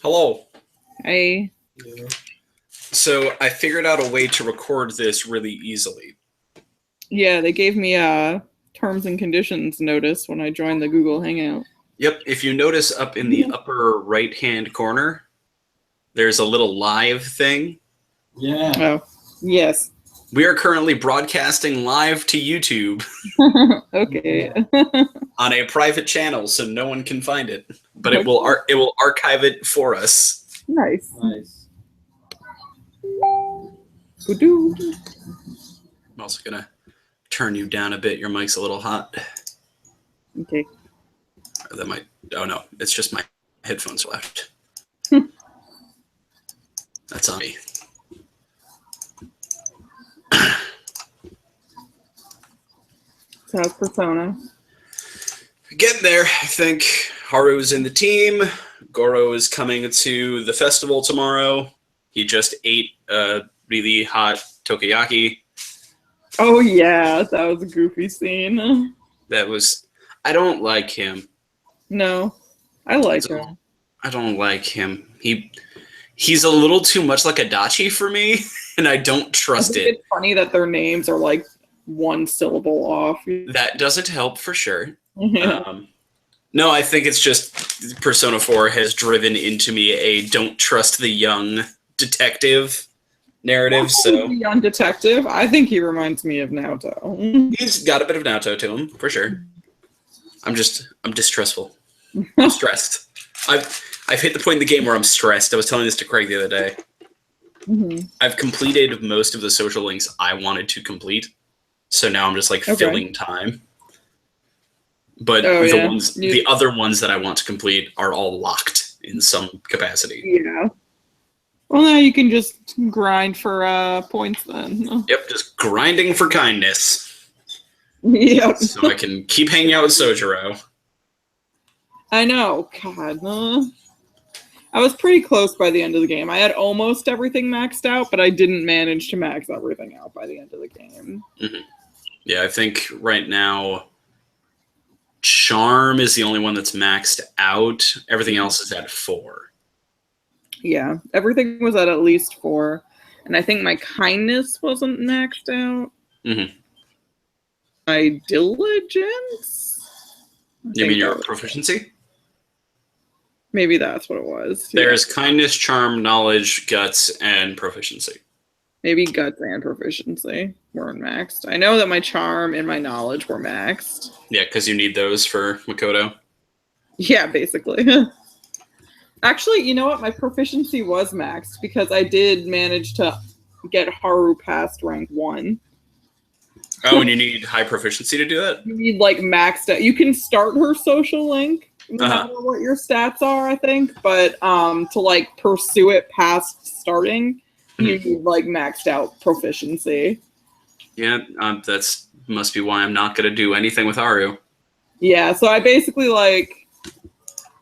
Hello. Yeah. So I figured out a way to record this really easily. Yeah, they gave me a terms and conditions notice when I joined the Google Hangout. Yep, if you notice up in the upper right-hand corner, there's a little live thing. Yeah. Oh, yes. We are currently broadcasting live to YouTube. Okay. On a private channel, so no one can find it. But it will archive it for us. Nice. Nice. Boodoo. I'm also gonna turn you down a bit. Your mic's a little hot. Okay. That might. Oh no, it's just my headphones left. That's on me. So how's Persona? Getting there, I think. Haru's in the team. Goro is coming to the festival tomorrow. He just ate a really hot takoyaki. Oh yeah, that was a goofy scene. That was. I don't like him. No, I like him. I don't like him. He's a little too much like Adachi for me, and I don't trust it. It's funny that their names are like one syllable off. That doesn't help for sure. Yeah. No, I think it's just Persona 4 has driven into me a don't trust the young detective narrative. So The young detective, I think he reminds me of Naoto. he's got a bit of Naoto to him, for sure. I'm distrustful. I'm stressed. I've hit the point in the game where I'm stressed. I was telling this to Craig the other day. Mm-hmm. I've completed most of the social links I wanted to complete. So now I'm just like filling time. But the other ones that I want to complete are all locked in some capacity. Yeah. Well, now you can just grind for points then. Yep, just grinding for kindness. Yep. So I can keep hanging out with Sojiro. I know. God. I was pretty close by the end of the game. I had almost everything maxed out, but I didn't manage to max everything out by the end of the game. Mm-hmm. Yeah, I think right now Charm is the only one that's maxed out. Everything else is at 4. Yeah, everything was at least 4. And I think my kindness wasn't maxed out. Mm-hmm. My diligence? You mean your proficiency? Maybe that's what it was. There's kindness, charm, knowledge, guts, and proficiency. Maybe guts and proficiency weren't maxed. I know that my charm and my knowledge were maxed. Yeah, because you need those for Makoto. Yeah, basically. Actually, you know what? My proficiency was maxed because I did manage to get Haru past rank 1. Oh, and you need high proficiency to do that? You need like maxed out. You can start her social link no matter what your stats are, I think. But to like pursue it past starting, you need like maxed out proficiency. Yeah, that's must be why I'm not gonna do anything with Haru. Yeah, so I basically like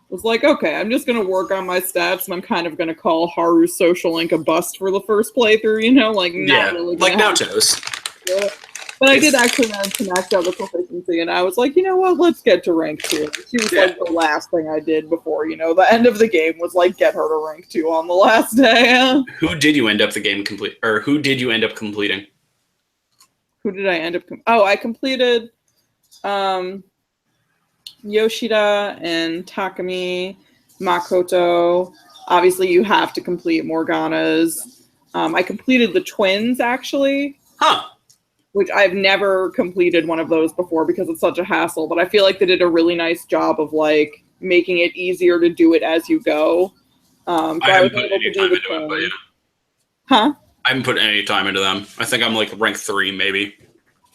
was like, okay, I'm just gonna work on my stats, and I'm kind of gonna call Haru's social link a bust for the first playthrough. You know, like not really like Naoto's. But I did actually manage to max out the proficiency, and I was like, you know what, let's get to rank 2. She was like the last thing I did before, you know, the end of the game was like get her to rank 2 on the last day. Who did you end up completing? Who did you end up completing? Who did I end up? I completed Yoshida and Takumi, Makoto. Obviously, you have to complete Morgana's. I completed the twins, actually. Huh. Which I've never completed one of those before because it's such a hassle. But I feel like they did a really nice job of like making it easier to do it as you go. I haven't put any time into it, but yeah. Huh? I haven't put any time into them. I think I'm like rank 3, maybe.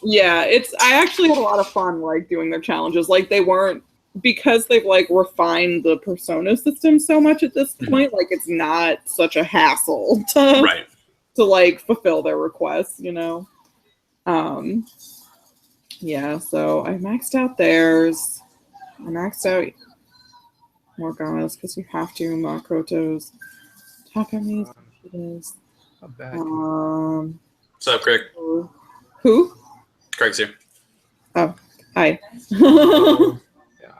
Yeah, I actually had a lot of fun like doing their challenges. Like they weren't, because they've like refined the Persona system so much at this point, like it's not such a hassle to like fulfill their requests, you know. Yeah, so I maxed out theirs. I maxed out Morgana's because you have to, Makoto's, Takami's. What's up, Craig? Who? Craig's here. Oh, hi. Yeah,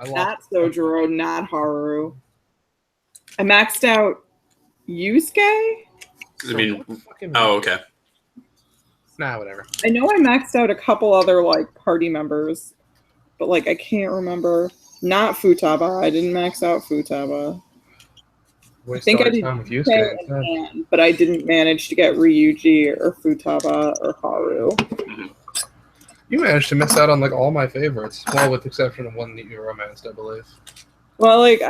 Not Sojiro, not Haru. I maxed out Yusuke. I mean, oh, okay. Nah, whatever. I know I maxed out a couple other like party members, but like I can't remember. Not Futaba. I didn't max out Futaba. I think I did Yusuke, but I didn't manage to get Ryuji or Futaba or Haru. You managed to miss out on like all my favorites, well, with the exception of one that you romanced, I believe. Well, like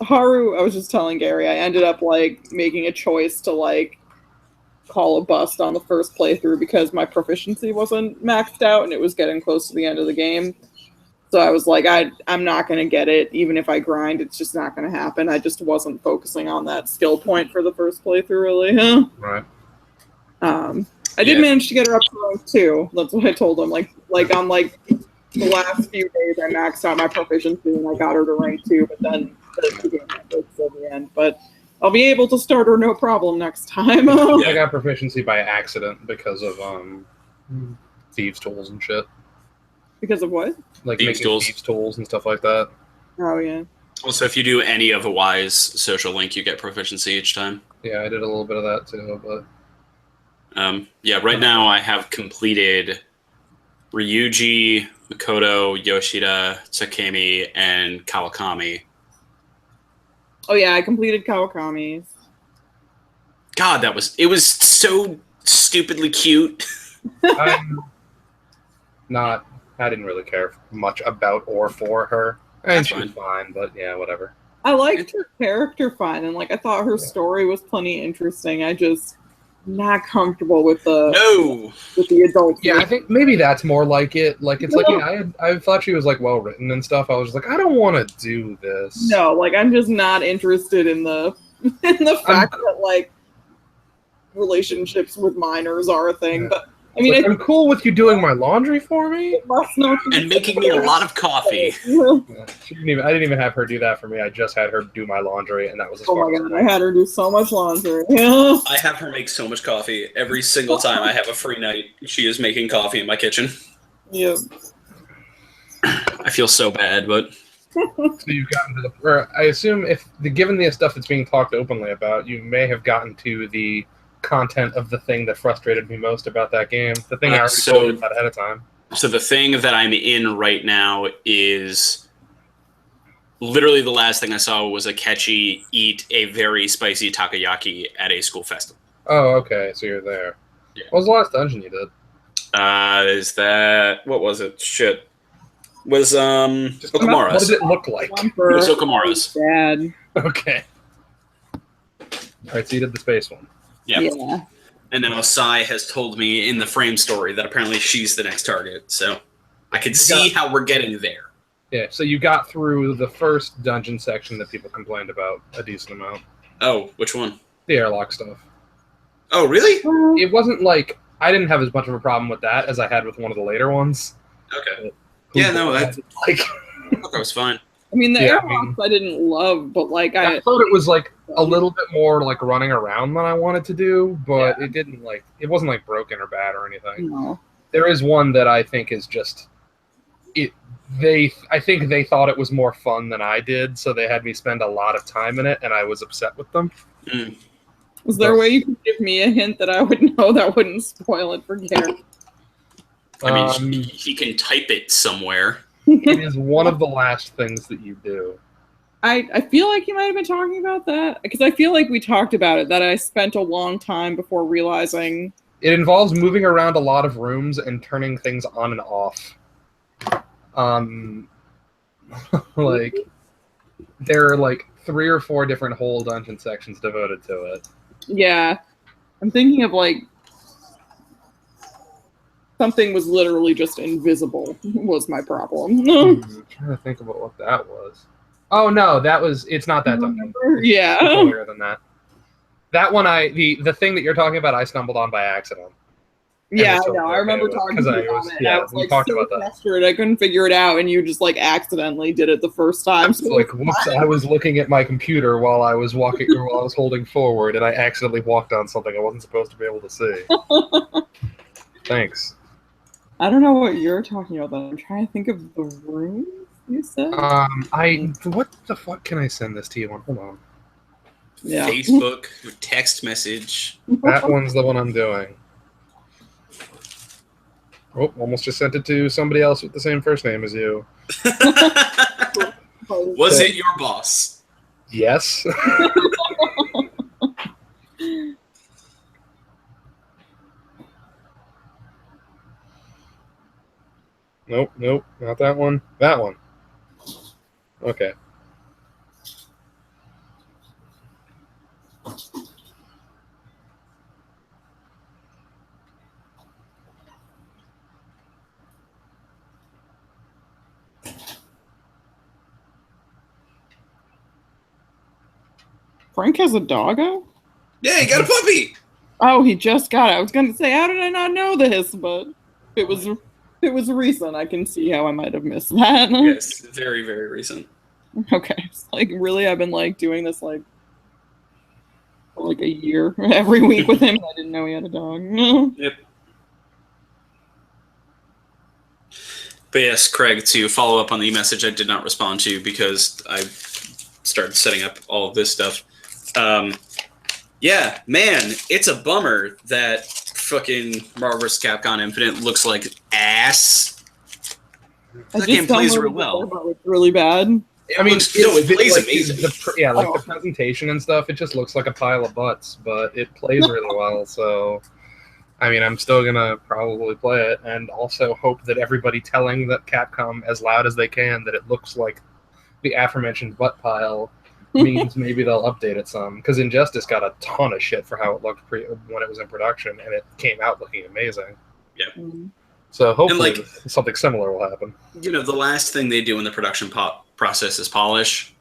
Haru, I was just telling Gary, I ended up like making a choice to like call a bust on the first playthrough because my proficiency wasn't maxed out and it was getting close to the end of the game. So I was like, I'm not going to get it. Even if I grind, it's just not going to happen. I just wasn't focusing on that skill point for the first playthrough, really. Huh? Right. I did manage to get her up to rank 2. That's what I told him. Like on like the last few days, I maxed out my proficiency and I got her to rank 2. But then the game ended till the end. But I'll be able to start her no problem next time. I got proficiency by accident because of thieves' tools and shit. Because of what? Like thieves' tools and stuff like that. Oh yeah. Also, if you do any of a wise social link, you get proficiency each time. Yeah, I did a little bit of that too, but. Yeah, right now I have completed Ryuji, Makoto, Yoshida, Takemi, and Kawakami. Oh yeah, I completed Kawakami's. God, it was so stupidly cute. I didn't really care much about or for her. And she was fine, but yeah, whatever. I liked her character fine, and like I thought her story was plenty interesting. I just not comfortable with the adults. Yeah, I think maybe that's more like it. Like it's like I thought she was like well written and stuff. I was like, I don't want to do this. No, like I'm just not interested in the fact that like relationships with minors are a thing. Yeah. But I mean, I'm cool with you doing my laundry for me and making me a lot of coffee. Yeah, I didn't even have her do that for me. I just had her do my laundry, and that was as far as I had her do so much laundry. I have her make so much coffee every single time I have a free night. She is making coffee in my kitchen. Yep. I feel so bad, but. So you've gotten to the. I assume given the stuff that's being talked openly about, you may have gotten to the content of the thing that frustrated me most about that game. The thing I already told you about ahead of time. So the thing that I'm in right now is literally the last thing I saw was Akechi eat a very spicy takoyaki at a school festival. Oh, okay. So you're there. Yeah. What was the last dungeon you did? Is that what was it? Shit. Was Okamura's. What did it look like? It was Okamura's. Bad. Okay. Alright, so you did the space one. Yeah. And then Osai has told me in the frame story that apparently she's the next target. So I could see how we're getting there. Yeah, so you got through the first dungeon section that people complained about a decent amount. Oh, which one? The airlock stuff. Oh, really? It wasn't like... I didn't have as much of a problem with that as I had with one of the later ones. Okay. Yeah, no, I thought that was fine. I mean, the airlocks I didn't love, but like I thought it was like a little bit more like running around than I wanted to do, but it didn't like it wasn't like broken or bad or anything. No. There is one that I think is just I think they thought it was more fun than I did, so they had me spend a lot of time in it, and I was upset with them. Mm. Was there a way you could give me a hint that I would know that wouldn't spoil it for Gary? I mean, he can type it somewhere. It is one of the last things that you do. I feel like you might have been talking about that, because I feel like we talked about it, that I spent a long time before realizing. It involves moving around a lot of rooms and turning things on and off. Like, there are like 3 or 4 different whole dungeon sections devoted to it. Yeah. I'm thinking of like something was literally just invisible was my problem. I'm trying to think about what that was. Oh no, it's not that dungeon. Yeah. It's earlier than that. That one the thing that you're talking about I stumbled on by accident. Yeah, I know. I remember talking to you about it. Yeah, I was we like talked so about that. frustrated. I couldn't figure it out, and you just like accidentally did it the first time. So like, whoops! I was looking at my computer while I was walking, or while I was holding forward, and I accidentally walked on something I wasn't supposed to be able to see. Thanks. I don't know what you're talking about, though. I'm trying to think of the rooms you said. What the fuck can I send this to you on? Hold on. Facebook, text message. That one's the one I'm doing. Oh, almost just sent it to somebody else with the same first name as you. Was it your boss? Yes. Nope, not that one. That one. Okay. Frank has a doggo? Yeah, he got a puppy! Oh, he just got it. I was going to say, how did I not know this? But it was recent. I can see how I might have missed that. Yes, very, very recent. Okay. It's like, really, I've been like doing this like for like a year every week with him. I didn't know he had a dog. Yep. But yes, Craig, to follow up on the message I did not respond to because I started setting up all of this stuff. Yeah, man, it's a bummer that fucking Marvel vs. Capcom Infinite looks like ass. That game plays real well. It's really bad. I mean, it plays amazing. The presentation and stuff, it just looks like a pile of butts, but it plays really well, so... I mean, I'm still going to probably play it, and also hope that everybody telling that Capcom as loud as they can that it looks like the aforementioned butt pile means maybe they'll update it some. Because Injustice got a ton of shit for how it looked when it was in production, and it came out looking amazing. Yeah. So hopefully something similar will happen. You know, the last thing they do in the production process is polish.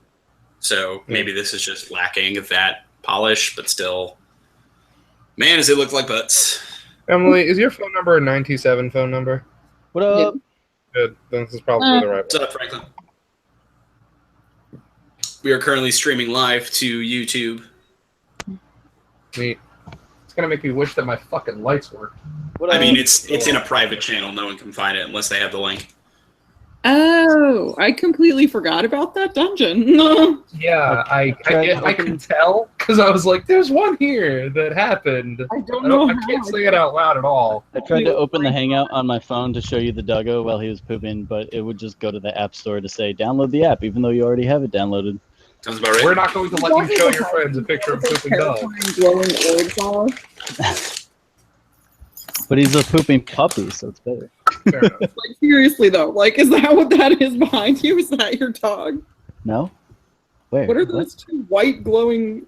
So maybe this is just lacking of that polish, but still, man, does it look like butts. Emily, is your phone number a 927 phone number? What up? Good. Then this is probably the right one. What's up, Franklin? We are currently streaming live to YouTube. Neat. It's gonna make me wish that my fucking lights work. I mean, it's in a private channel. No one can find it unless they have the link. Oh, I completely forgot about that dungeon. Yeah, I can tell because I was like, "There's one here that happened." I don't know. I can't say it out loud at all. I tried to open the Hangout on my phone to show you the doggo while he was pooping, but it would just go to the App Store to say download the app, even though you already have it downloaded. Sounds about right. We're not going to let you show your friends a picture of a pooping dog. But he's a pooping puppy, so it's better. Fair enough. Like, seriously though, like, is that what that is behind you? Is that your dog? No? Where? What are those two white glowing,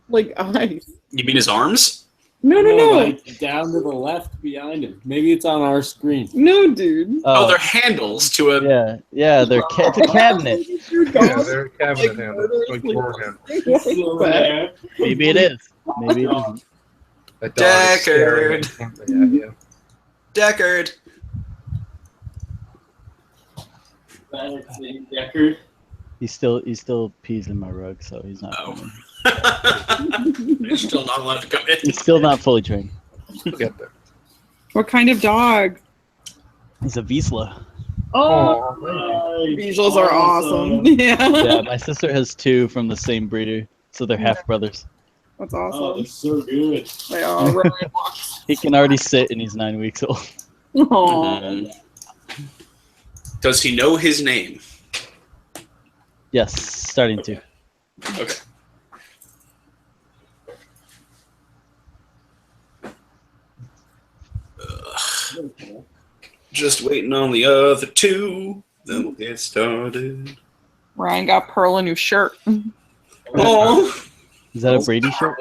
like, eyes? You mean his arms? No. Like down to the left behind him. Maybe it's on our screen. No, dude. Oh, they're handles to a... Yeah, they're it's a cabinet. Yeah, they're a cabinet handle. Like drawer handle. Maybe it is. Maybe it isn't. Deckard. Yeah. Deckard. Deckard. He still pees in my rug, so he's not. He's still not allowed to come in. He's still not fully trained. We'll get there. What kind of dog? He's a Vizsla. Oh, Vizslas are awesome. Yeah, my sister has two from the same breeder, so they're half brothers. That's awesome. Oh, they're so good. They are. He can already sit, and he's 9 weeks old. Aww. Does he know his name? Yes, starting to. Okay. Just waiting on the other two, then we'll get started. Ryan got Pearl a new shirt. Oh, Is that a Brady shirt?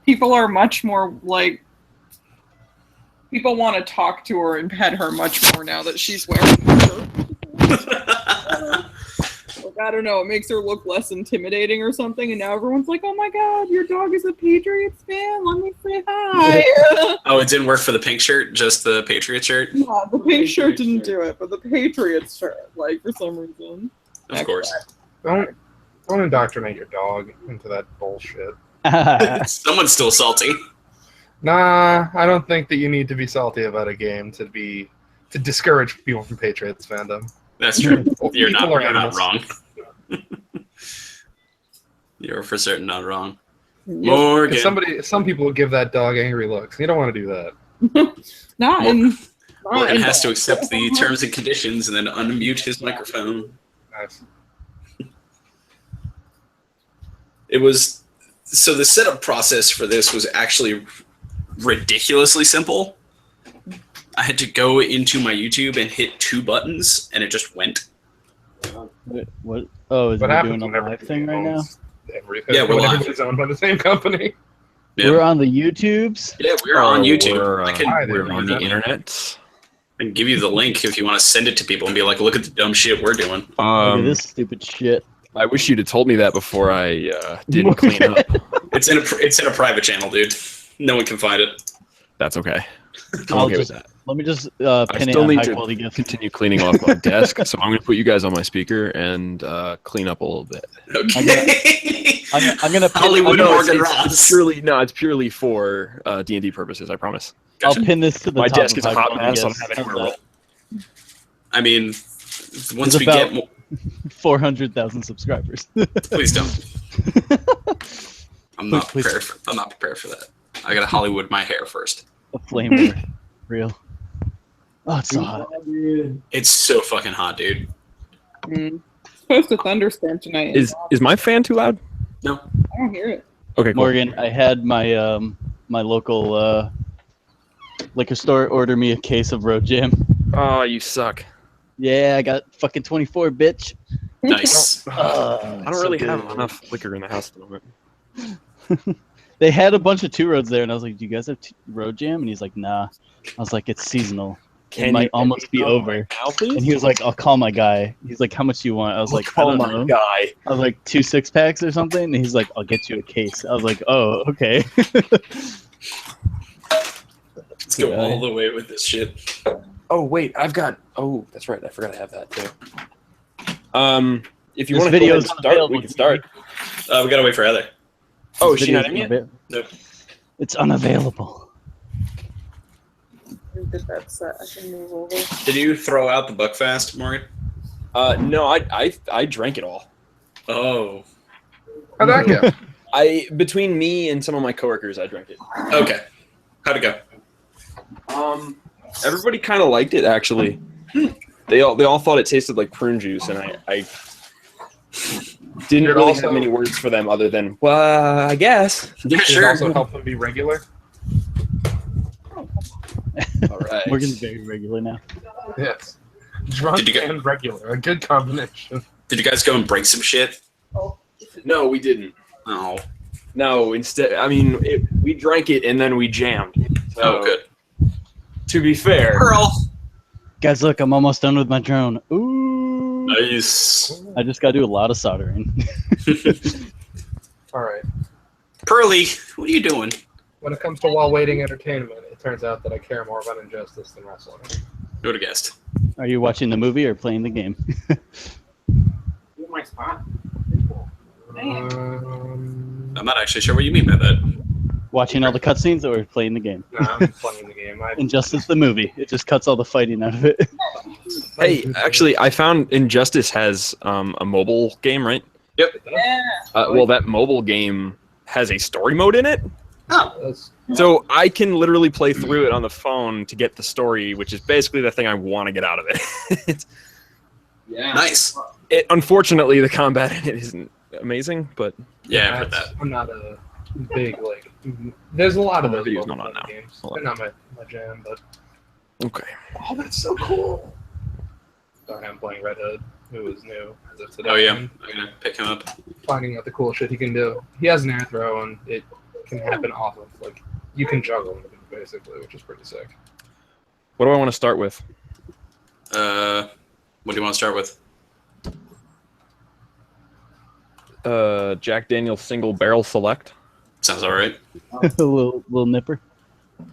People are much more like. People want to talk to her and pet her much more now that she's wearing the shirt. Like, I don't know, it makes her look less intimidating or something, and now everyone's like, oh my god, your dog is a Patriots fan, let me say hi. Oh, it didn't work for the pink shirt, just the Patriot shirt? Yeah, the pink shirt didn't do it, but the Patriots shirt, like, for some reason. Of course. Don't indoctrinate your dog into that bullshit. Someone's still salty. Nah, I don't think that you need to be salty about a game to discourage people from Patriots fandom. That's true. You're not wrong. You're for certain not wrong. Yep. Morgan. Some people would give that dog angry looks. You don't want to do that. Morgan has to accept the terms and conditions and then unmute his microphone. Nice. So the setup process for this was actually ridiculously simple. I had to go into my YouTube and hit 2 buttons, and it just went. Wait, what? Oh, is he doing a live thing right now? Yeah, everybody's owned by the same company. Yep. We're on the YouTubes? Yeah, we're on YouTube. We're on the internet. I can give you the link if you want to send it to people and be like, look at the dumb shit we're doing. Look at this stupid shit. I wish you'd have told me that before I didn't clean up. It's in a private channel, dude. No one can find it. That's okay. Let me just pin it on high quality GIF. Continue cleaning off my desk, so I'm going to put you guys on my speaker and clean up a little bit. Okay. I'm gonna pin, Hollywood Morgan Ross. It's purely for D&D purposes, I promise. Gotcha. I'll pin this to the my top desk is a hot mess. mess. I don't have anywhere to roll. I mean, once we get 400,000 subscribers. Please don't. I'm not prepared for that. I gotta Hollywood my hair first. A flamer. Real. Oh, it's so hot. It's so fucking hot, dude. It's supposed to thunderstorm tonight. Is my fan too loud? No. I don't hear it. Okay, cool. Morgan, I had my my local liquor store order me a case of Road Jam. Oh, you suck. Yeah, I got fucking 24, bitch. Nice. I don't really have enough liquor in the house at the moment. They had a bunch of 2 roads there, and I was like, do you guys have Road Jam? And he's like, nah. I was like, it's seasonal. It might almost be over. And he was like, I'll call my guy. He's like, how much do you want? I was like, I don't know. Guy. I was like, 2 6-packs or something? And he's like, I'll get you a case. I was like, oh, okay. Let's go all the way with this shit. Oh, wait, oh, that's right. I forgot I have that, too. If you want to start, we can start. We gotta wait for Heather. Oh, is she not in yet? Nope. It's unavailable. Did that set? I can move over. Did you throw out the Buckfast, Morgan? No, I drank it all. Oh. How'd that go? Between me and some of my coworkers, I drank it. Okay. How'd it go? Everybody kind of liked it, actually. They all thought it tasted like prune juice, and I didn't really have many words for them other than, well, I guess. Yeah, sure. It also help them be regular. All right. Morgan's very regular now. Yes. Drunk and regular. A good combination. Did you guys go and break some shit? No, we didn't. Oh. No, instead, I mean, we drank it and then we jammed. So, good. To be fair. Pearl. Guys, look, I'm almost done with my drone. Ooh. Nice. I just got to do a lot of soldering. All right. Pearly, what are you doing? When it comes to while waiting entertainment, it turns out that I care more about injustice than wrestling. Who would have guessed? Are you watching the movie or playing the game? My spot. I'm not actually sure what you mean by that. Watching all the cutscenes or playing the game? No, I'm playing the game. Injustice the movie. It just cuts all the fighting out of it. Hey, actually, I found Injustice has a mobile game, right? Yep. Yeah. Well, that mobile game has a story mode in it. Oh. So I can literally play through it on the phone to get the story, which is basically the thing I want to get out of it. Yeah. Nice. Unfortunately, the combat in it isn't amazing, but yeah, I've heard that. I'm not a big There's a lot of those videos going on now. Games. They're not my jam, but okay. Oh, that's so cool. Sorry, I'm playing Red Hood, who is new as of today. Oh yeah, I'm gonna pick him up. Finding out the cool shit he can do. He has an air throw, and it can happen off of you can juggle him basically, which is pretty sick. What do I want to start with? What do you want to start with? Jack Daniel's Single Barrel Select. Sounds all right. A little nipper. A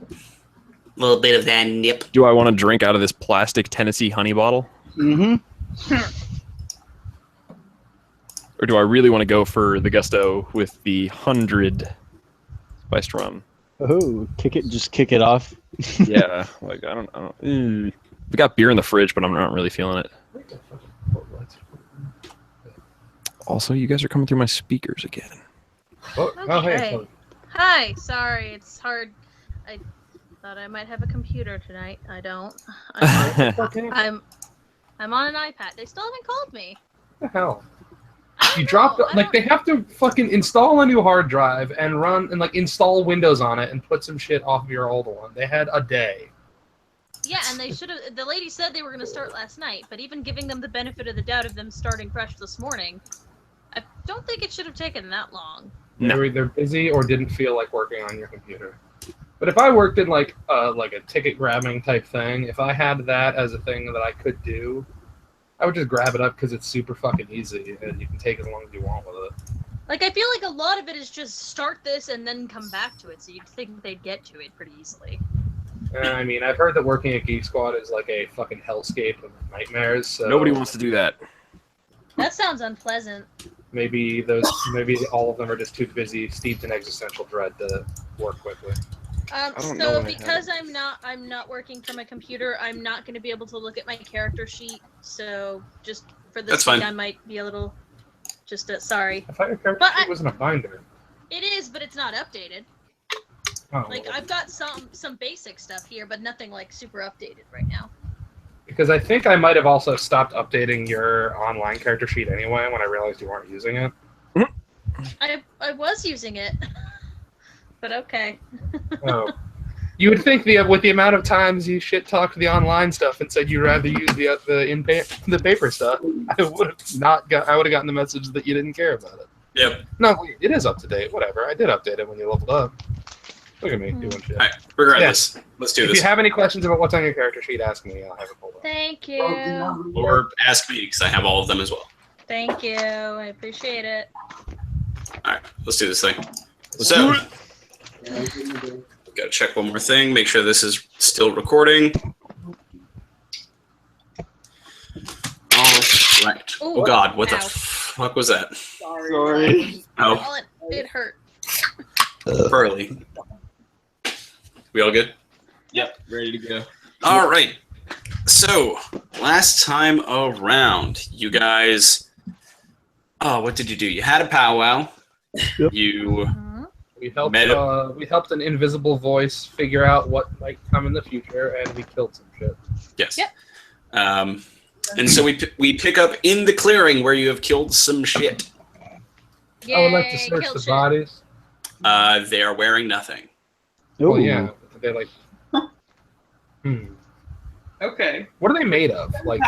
little bit of that nip. Do I want to drink out of this plastic Tennessee honey bottle? Mm-hmm. Or do I really want to go for the gusto with the 100 spiced rum? Oh, just kick it off. Yeah, I don't. We got beer in the fridge, but I'm not really feeling it. Also, you guys are coming through my speakers again. Hey. Hi. Sorry, it's hard. I thought I might have a computer tonight. I don't. I'm on an iPad. They still haven't called me. What the hell? You dropped they have to fucking install a new hard drive and run and install Windows on it and put some shit off of your old one. They had a day. Yeah, and they should have. The lady said they were going to start last night, but even giving them the benefit of the doubt of them starting fresh this morning, I don't think it should have taken that long. No. They were either busy or didn't feel like working on your computer. But if I worked in like a ticket grabbing type thing, if I had that as a thing that I could do, I would just grab it up because it's super fucking easy and you can take as long as you want with it. Like, I feel like a lot of it is just start this and then come back to it, so you'd think they'd get to it pretty easily. I mean, I've heard that working at Geek Squad is like a fucking hellscape of nightmares. So nobody wants to do that. That sounds unpleasant. Maybe all of them are just too busy, steeped in existential dread to work quickly. So because I'm not working from a computer, I'm not going to be able to look at my character sheet. So just for this week, I might be a little sorry. I thought your character sheet was in a binder. It is, but it's not updated. Oh, like I've got some basic stuff here, but nothing like super updated right now. Because I think I might have also stopped updating your online character sheet anyway when I realized you weren't using it. I was using it, but okay. Oh, you would think with the amount of times you shit talked the online stuff and said you'd rather use the paper stuff, I would have gotten the message that you didn't care about it. Yep. No, it is up to date. Whatever. I did update it when you leveled up. Look at me doing shit. All right, regardless, let's do this. If you have any questions about what's on your character sheet, ask me. I'll have it pulled up. Thank you. Or ask me, because I have all of them as well. Thank you. I appreciate it. All right, let's do this thing. So, gotta check one more thing. Make sure this is still recording. All right. Oh God, what the fuck was that? Sorry. Oh. It hurt. Pearly. We all good? Yep, ready to go. All right. So, last time around, you guys... Oh, what did you do? You had a powwow. Yep. We helped an invisible voice figure out what might come in the future, and we killed some shit. Yes. Yep. And so we pick up in the clearing where you have killed some shit. Yay, I would like to search the bodies. They are wearing nothing. Oh yeah, they like. Okay. What are they made of? Like,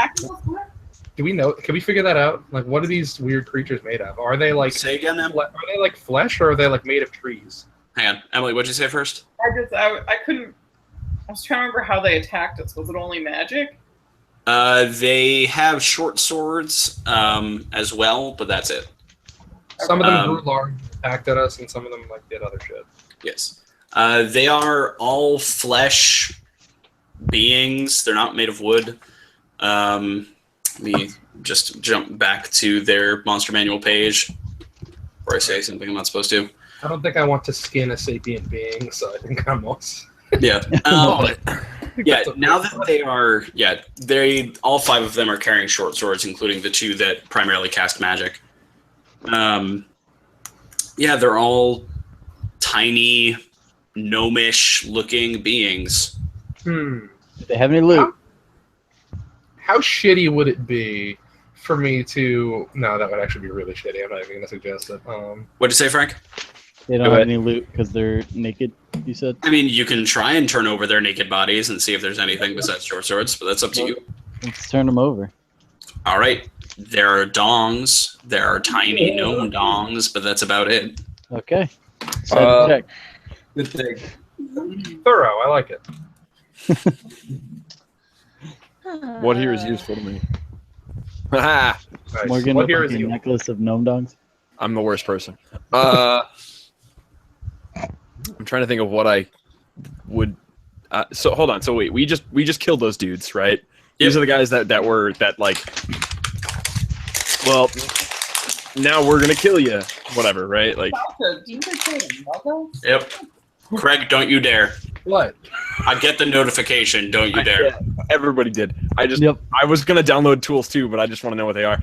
do we know? Can we figure that out? Like, what are these weird creatures made of? Are they like? Say again, Em. Are they like flesh, or are they like made of trees? Hang on, Emily. What'd you say first? I couldn't. I was trying to remember how they attacked us. Was it only magic? They have short swords as well, but that's it. Some of them grew large, attacked at us, and some of them like did other shit. Yes. They are all flesh beings. They're not made of wood. Let me just jump back to their monster manual page before I say something I'm not supposed to. I don't think I want to skin a sapient being, so I think I'm most... Yeah. Yeah, now that they are... Yeah, all 5 of them are carrying short swords, including the 2 that primarily cast magic. Yeah, they're all tiny, gnomish looking beings. Do they have any loot? How shitty would it be for me to... No, that would actually be really shitty. I'm not even going to suggest it. What'd you say, Frank? They don't have any loot because they're naked, you said? I mean, you can try and turn over their naked bodies and see if there's anything besides short swords, but that's up to you. Let's turn them over. All right. There are dongs. There are tiny gnome dongs, but that's about it. Okay. Check. Good thing. Thorough. I like it. What here is useful to me? Nice. Morgan, What with here like is a you? necklace of gnome dogs? I'm the worst person. I'm trying to think of what I would. So hold on. So wait, we just killed those dudes, right? These are the guys that like. Well, now we're gonna kill you. Whatever, right? Like. Yep. Craig, don't you dare. What? I get the notification. Don't you dare. Yeah, everybody did. I was gonna download tools too, but I just want to know what they are.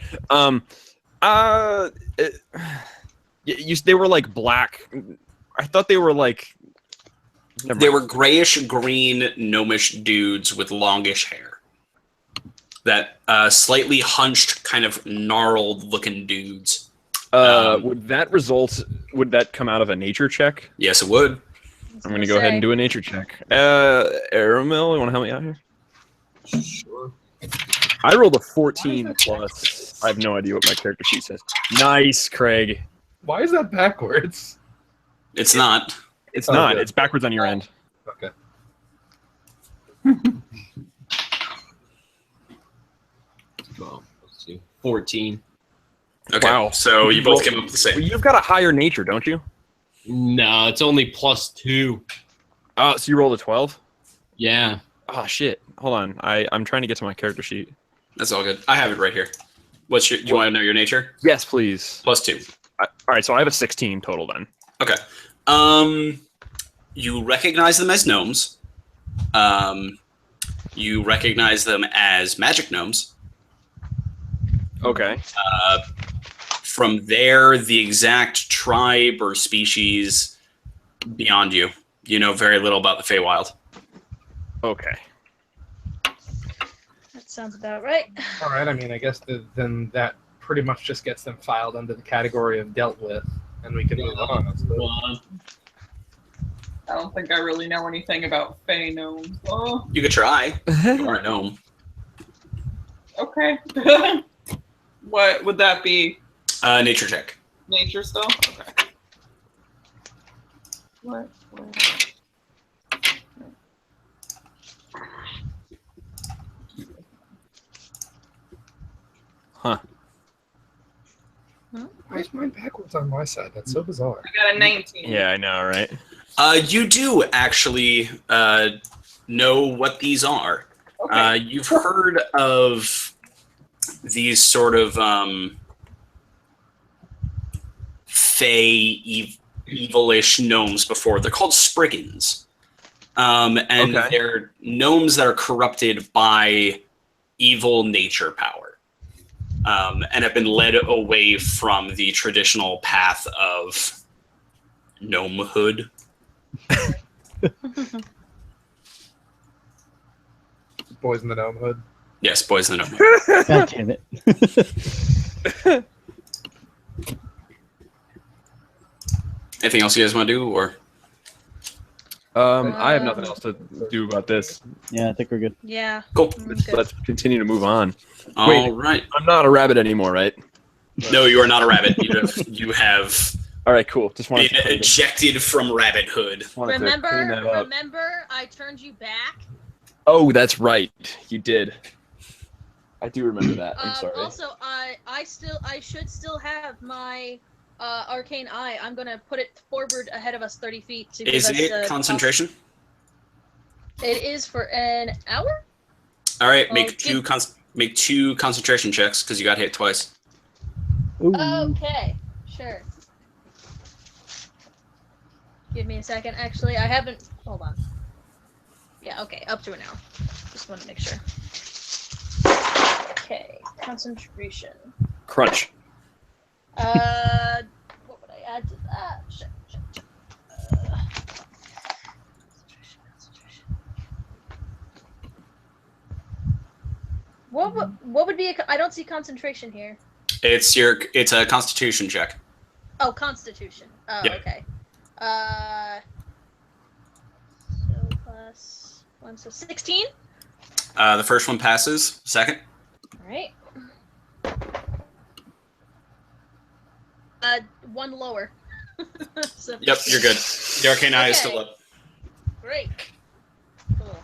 They were like black. I thought they were like. They were grayish green gnomish dudes with longish hair. That slightly hunched, kind of gnarled looking dudes. Would that come out of a nature check? Yes, it would. I'm going to go ahead and do a nature check. Aramil, you want to help me out here? Sure. I rolled a 14 plus. I have no idea what my character sheet says. Nice, Craig. Why is that backwards? It's not. It's not. Good. It's backwards on your end. Okay. Well, let's see. 14. Okay, Wow. so you both came up with the Well, same. you've got a higher nature, don't you? No, it's only +2. Oh, so you rolled a 12? Yeah. Oh, shit. Hold on. I'm trying to get to my character sheet. That's all good. I have it right here. Do you want to know your nature? Yes, please. +2. All right, so I have a 16 total then. Okay. You recognize them as gnomes. You recognize them as magic gnomes. Okay. From there, the exact tribe or species beyond you. You know very little about the Feywild. Okay. That sounds about right. All right. I mean, I guess then that pretty much just gets them filed under the category of dealt with, and we can move on. I suppose. Well, I don't think I really know anything about Fey gnomes. Oh, You could try. You are a gnome. okay. What would that be? Nature check. Nature stuff? Okay. What? Huh. Why is mine backwards on my side? That's so bizarre. I got a 19. Yeah, I know, right? You do actually know what these are. Okay. You've heard of these sort of fey, evilish gnomes before. They're called Spriggans. And Okay. they're gnomes that are corrupted by evil nature power. And have been led away from the traditional path of gnomehood. Boys in the Gnome Hood. Yes, boys in the gnome. God damn it. Anything else you guys want to do, or I have nothing else to do about this. Yeah, I think we're good. Yeah. cool? Let's continue to move on. All right. I'm not a rabbit anymore, right? No, you are not a rabbit. You have All right, cool. Just wanted been to ejected from rabbithood. wanted to clean that up. Remember, I turned you back. Oh, that's right. You did. I do remember that. I'm sorry. Also, I should still have my arcane eye. I'm gonna put it forward ahead of us 30 feet to give Is us it the concentration? It is for an hour. All right, Well, make two concentration checks because you got hit twice. Ooh. Okay, sure. Give me a second. Actually, I haven't. Hold on. Yeah, okay, up to an hour. Just want to make sure. Okay, concentration. Crunch. What would I add to that? Shit. What would be a? I don't see concentration here. It's a Constitution check. Oh, Constitution. Oh, Yeah. okay. So plus 1, so 16. The first one passes. Second. All right. 1 lower. So, Yep, you're good. The arcane eye is still up. Great. Cool.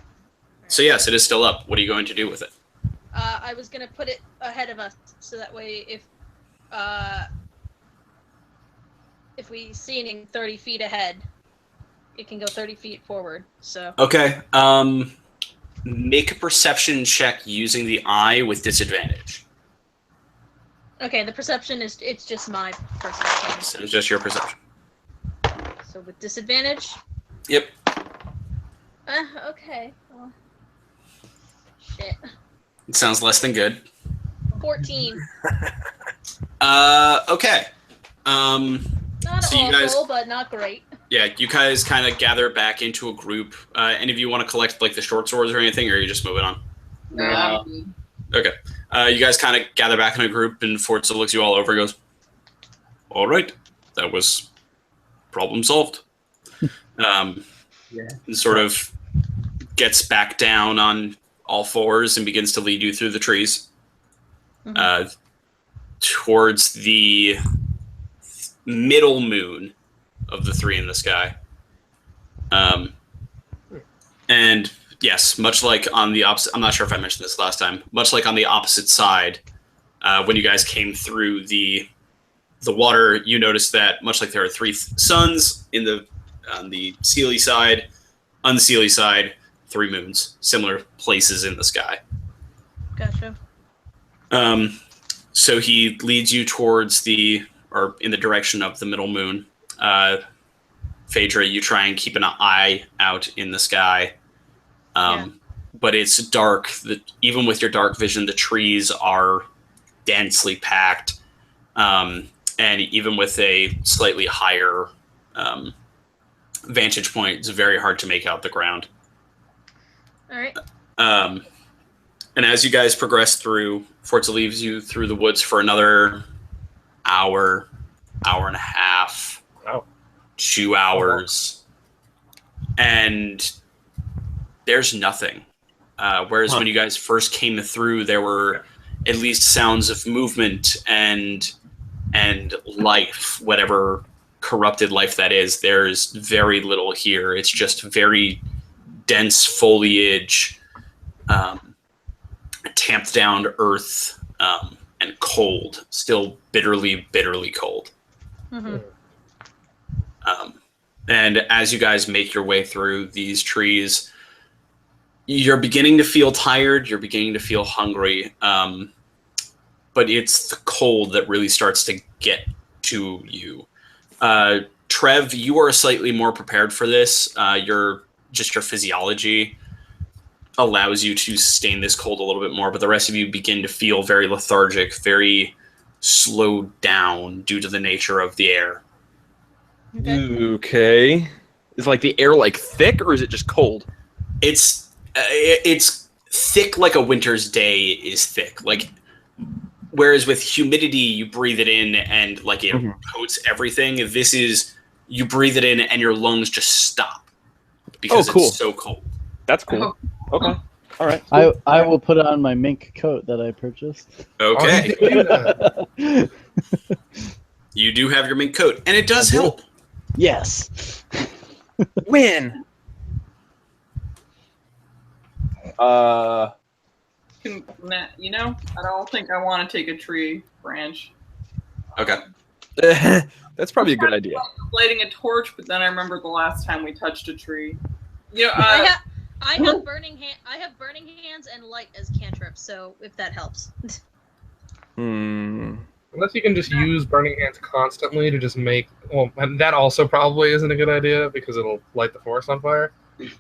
So yes, it is still up. What are you going to do with it? I was gonna put it ahead of us, so that way, if we see anything 30 feet ahead, it can go 30 feet forward. So. Okay. Make a perception check using the eye with disadvantage. Okay, the perception it's just my perception. So it's just your perception. So with disadvantage. Yep. Okay. Well, shit. It sounds less than good. 14. Okay. Not so awful, you guys, but not great. Yeah, you guys kind of gather back into a group. Any of you want to collect like the short swords or anything, or are you just moving on? No. Okay. You guys kind of gather back in a group, and Forza looks you all over and goes, all right, that was problem solved. And sort of gets back down on all fours and begins to lead you through the trees towards the middle moon of the three in the sky. And yes, much like on the opposite, I'm not sure if I mentioned this last time, much like on the opposite side, when you guys came through the water, you noticed that much like there are three suns on the Sealy side, on the Sealy side, three moons, similar places in the sky. Gotcha. So he leads you towards in the direction of the middle moon. Phaedra, you try and keep an eye out in the sky. But it's dark. Even with your dark vision, the trees are densely packed. And even with a slightly higher vantage point, it's very hard to make out the ground. All right. And as you guys progress through, Forza leaves you through the woods for another hour and a half, 2 hours, and there's nothing. Whereas when you guys first came through, there were at least sounds of movement and life, whatever corrupted life that is. There's very little here. It's just very dense foliage, tamped down earth, and cold, still bitterly cold. And as you guys make your way through these trees, you're beginning to feel tired, you're beginning to feel hungry, but it's the cold that really starts to get to you. Trev, you are slightly more prepared for this. Your physiology allows you to sustain this cold a little bit more, but the rest of you begin to feel very lethargic, very slowed down due to the nature of the air. Okay. Is like the air like thick, or is it just cold? It's thick like a winter's day is thick. Like, whereas with humidity, you breathe it in and like it coats everything. This is, you breathe it in and your lungs just stop because it's so cold. That's cool. Okay. All right. I will put on my mink coat that I purchased. Okay. You do have your mink coat, and it does help. Yes. When? I don't think I want to take a tree branch. Okay. That's probably a good idea. Lighting a torch, but then I remember the last time we touched a tree. I have burning hands and light as cantrips, so if that helps. Unless you can just use burning hands constantly to just make, and that also probably isn't a good idea because it'll light the forest on fire.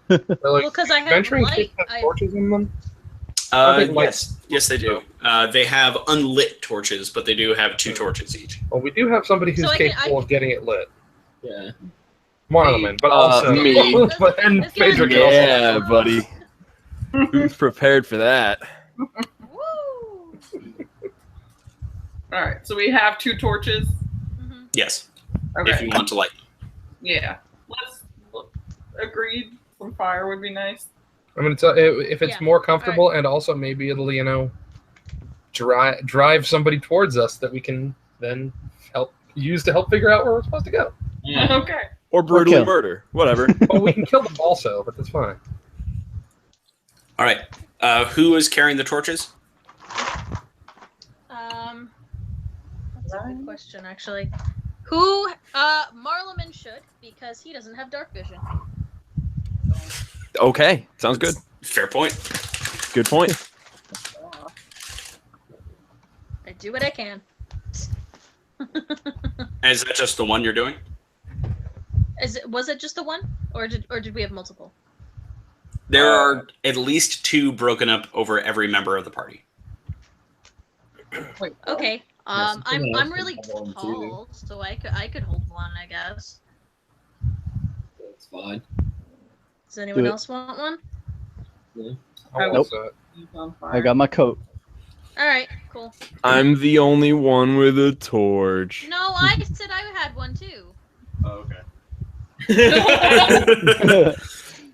Because I have light. Torches in them. Yes, they do. They have unlit torches, but they do have 2 torches each. Well, we do have somebody who's capable of getting it lit. Yeah. One of them in, but also me. But then Phaedra can yeah, buddy. Who's prepared for that? Woo! All right, so we have 2 torches. Yes. Okay. If you want to light. Yeah. Let's agreed. Some fire would be nice. I'm going to tell if it's more comfortable, and also maybe it'll, drive somebody towards us that we can then use to help figure out where we're supposed to go. Yeah. Okay. Or brutally murder, whatever. Well, we can kill them also, but that's fine. All right. Who is carrying the torches? That's a good question, actually. Who? Marleman should, because he doesn't have dark vision. Okay, sounds good. Fair point. Good point. I do what I can. Is that just the one you're doing? Was it just the one, or did we have multiple? There are at least 2 broken up over every member of the party. Okay. I'm really tall, so I could hold one, I guess. That's fine. Does anyone else want one? Yeah. Nope. I got my coat. All right, cool. I'm the only one with a torch. No, I said I had one too. Oh, okay.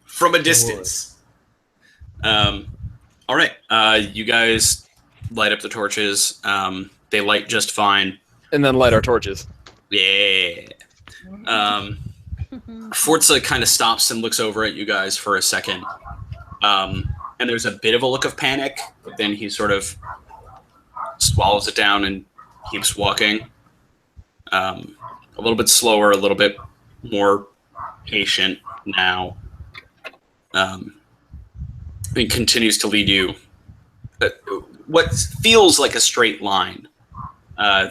From a distance. All right. You guys light up the torches. They light just fine. And then light our torches. Yeah. Forza kind of stops and looks over at you guys for a second. And there's a bit of a look of panic, but then he sort of swallows it down and keeps walking. A little bit slower, a little bit more patient now. And continues to lead you what feels like a straight line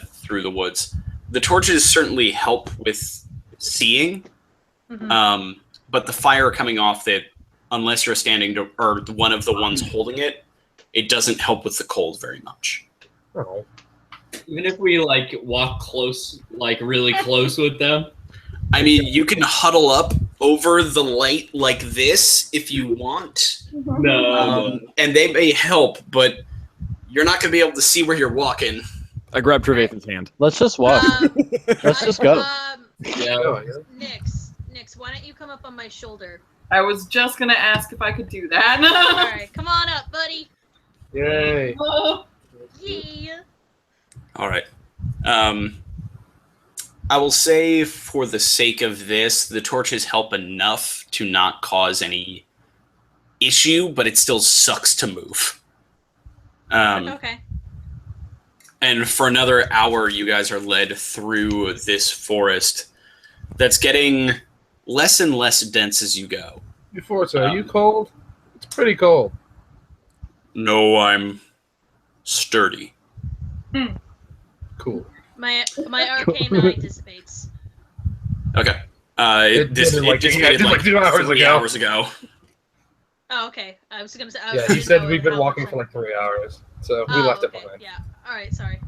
through the woods. The torches certainly help with seeing, but the fire coming off it, unless you're standing or one of the ones holding it, it doesn't help with the cold very much. Oh. Even if we like walk close, like really close with them. I mean, you can huddle up over the light like this if you want. No. And they may help, but you're not going to be able to see where you're walking. I grabbed Trevathan's hand. Let's just walk. Let's just go. Yeah. Nix, why don't you come up on my shoulder? I was just gonna ask if I could do that. All right, come on up, buddy. Yay. Yeah. All right. I will say, for the sake of this, the torches help enough to not cause any issue, but it still sucks to move. Okay. And for another hour, you guys are led through this forest that's getting less and less dense as you go. Forza, are you cold? It's pretty cold. No, I'm sturdy. Cool. My arcane anticipates. Okay. It did like 2 hours 3 hours ago. Oh, okay. I was gonna say. Yeah, he said we've been walking for like 3 hours, so we left it behind. Yeah. All right. Sorry.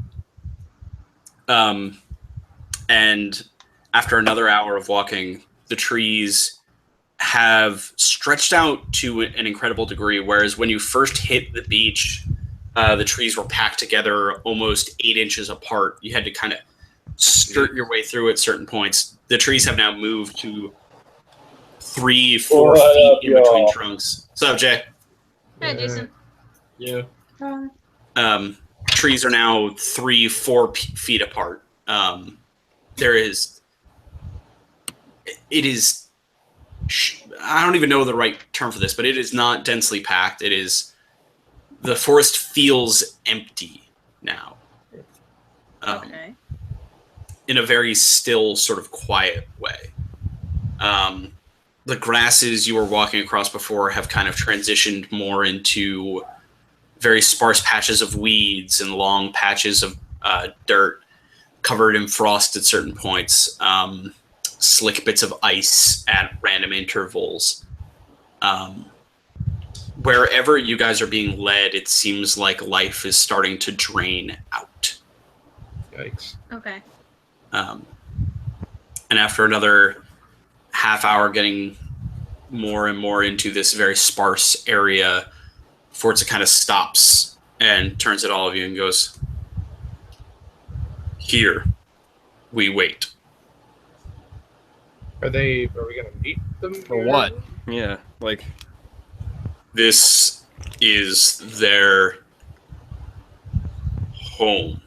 And after another hour of walking, the trees have stretched out to an incredible degree, whereas when you first hit the beach, the trees were packed together almost 8 inches apart. You had to kind of skirt your way through at certain points. The trees have now moved to 3-4 feet in between trunks. What's up, Jay? Hey, Jason. Yeah. Trees are now 3-4 feet apart. It is, I don't even know the right term for this, but it is not densely packed. The forest feels empty now. Okay. In a very still, sort of quiet way. The grasses you were walking across before have kind of transitioned more into very sparse patches of weeds and long patches of dirt covered in frost at certain points. Slick bits of ice at random intervals. Wherever you guys are being led, it seems like life is starting to drain out. Yikes. Okay. And after another half hour getting more and more into this very sparse area, Forza kind of stops and turns at all of you and goes, "Here, we wait." Are we gonna meet them? For what? Yeah, like... This is their home.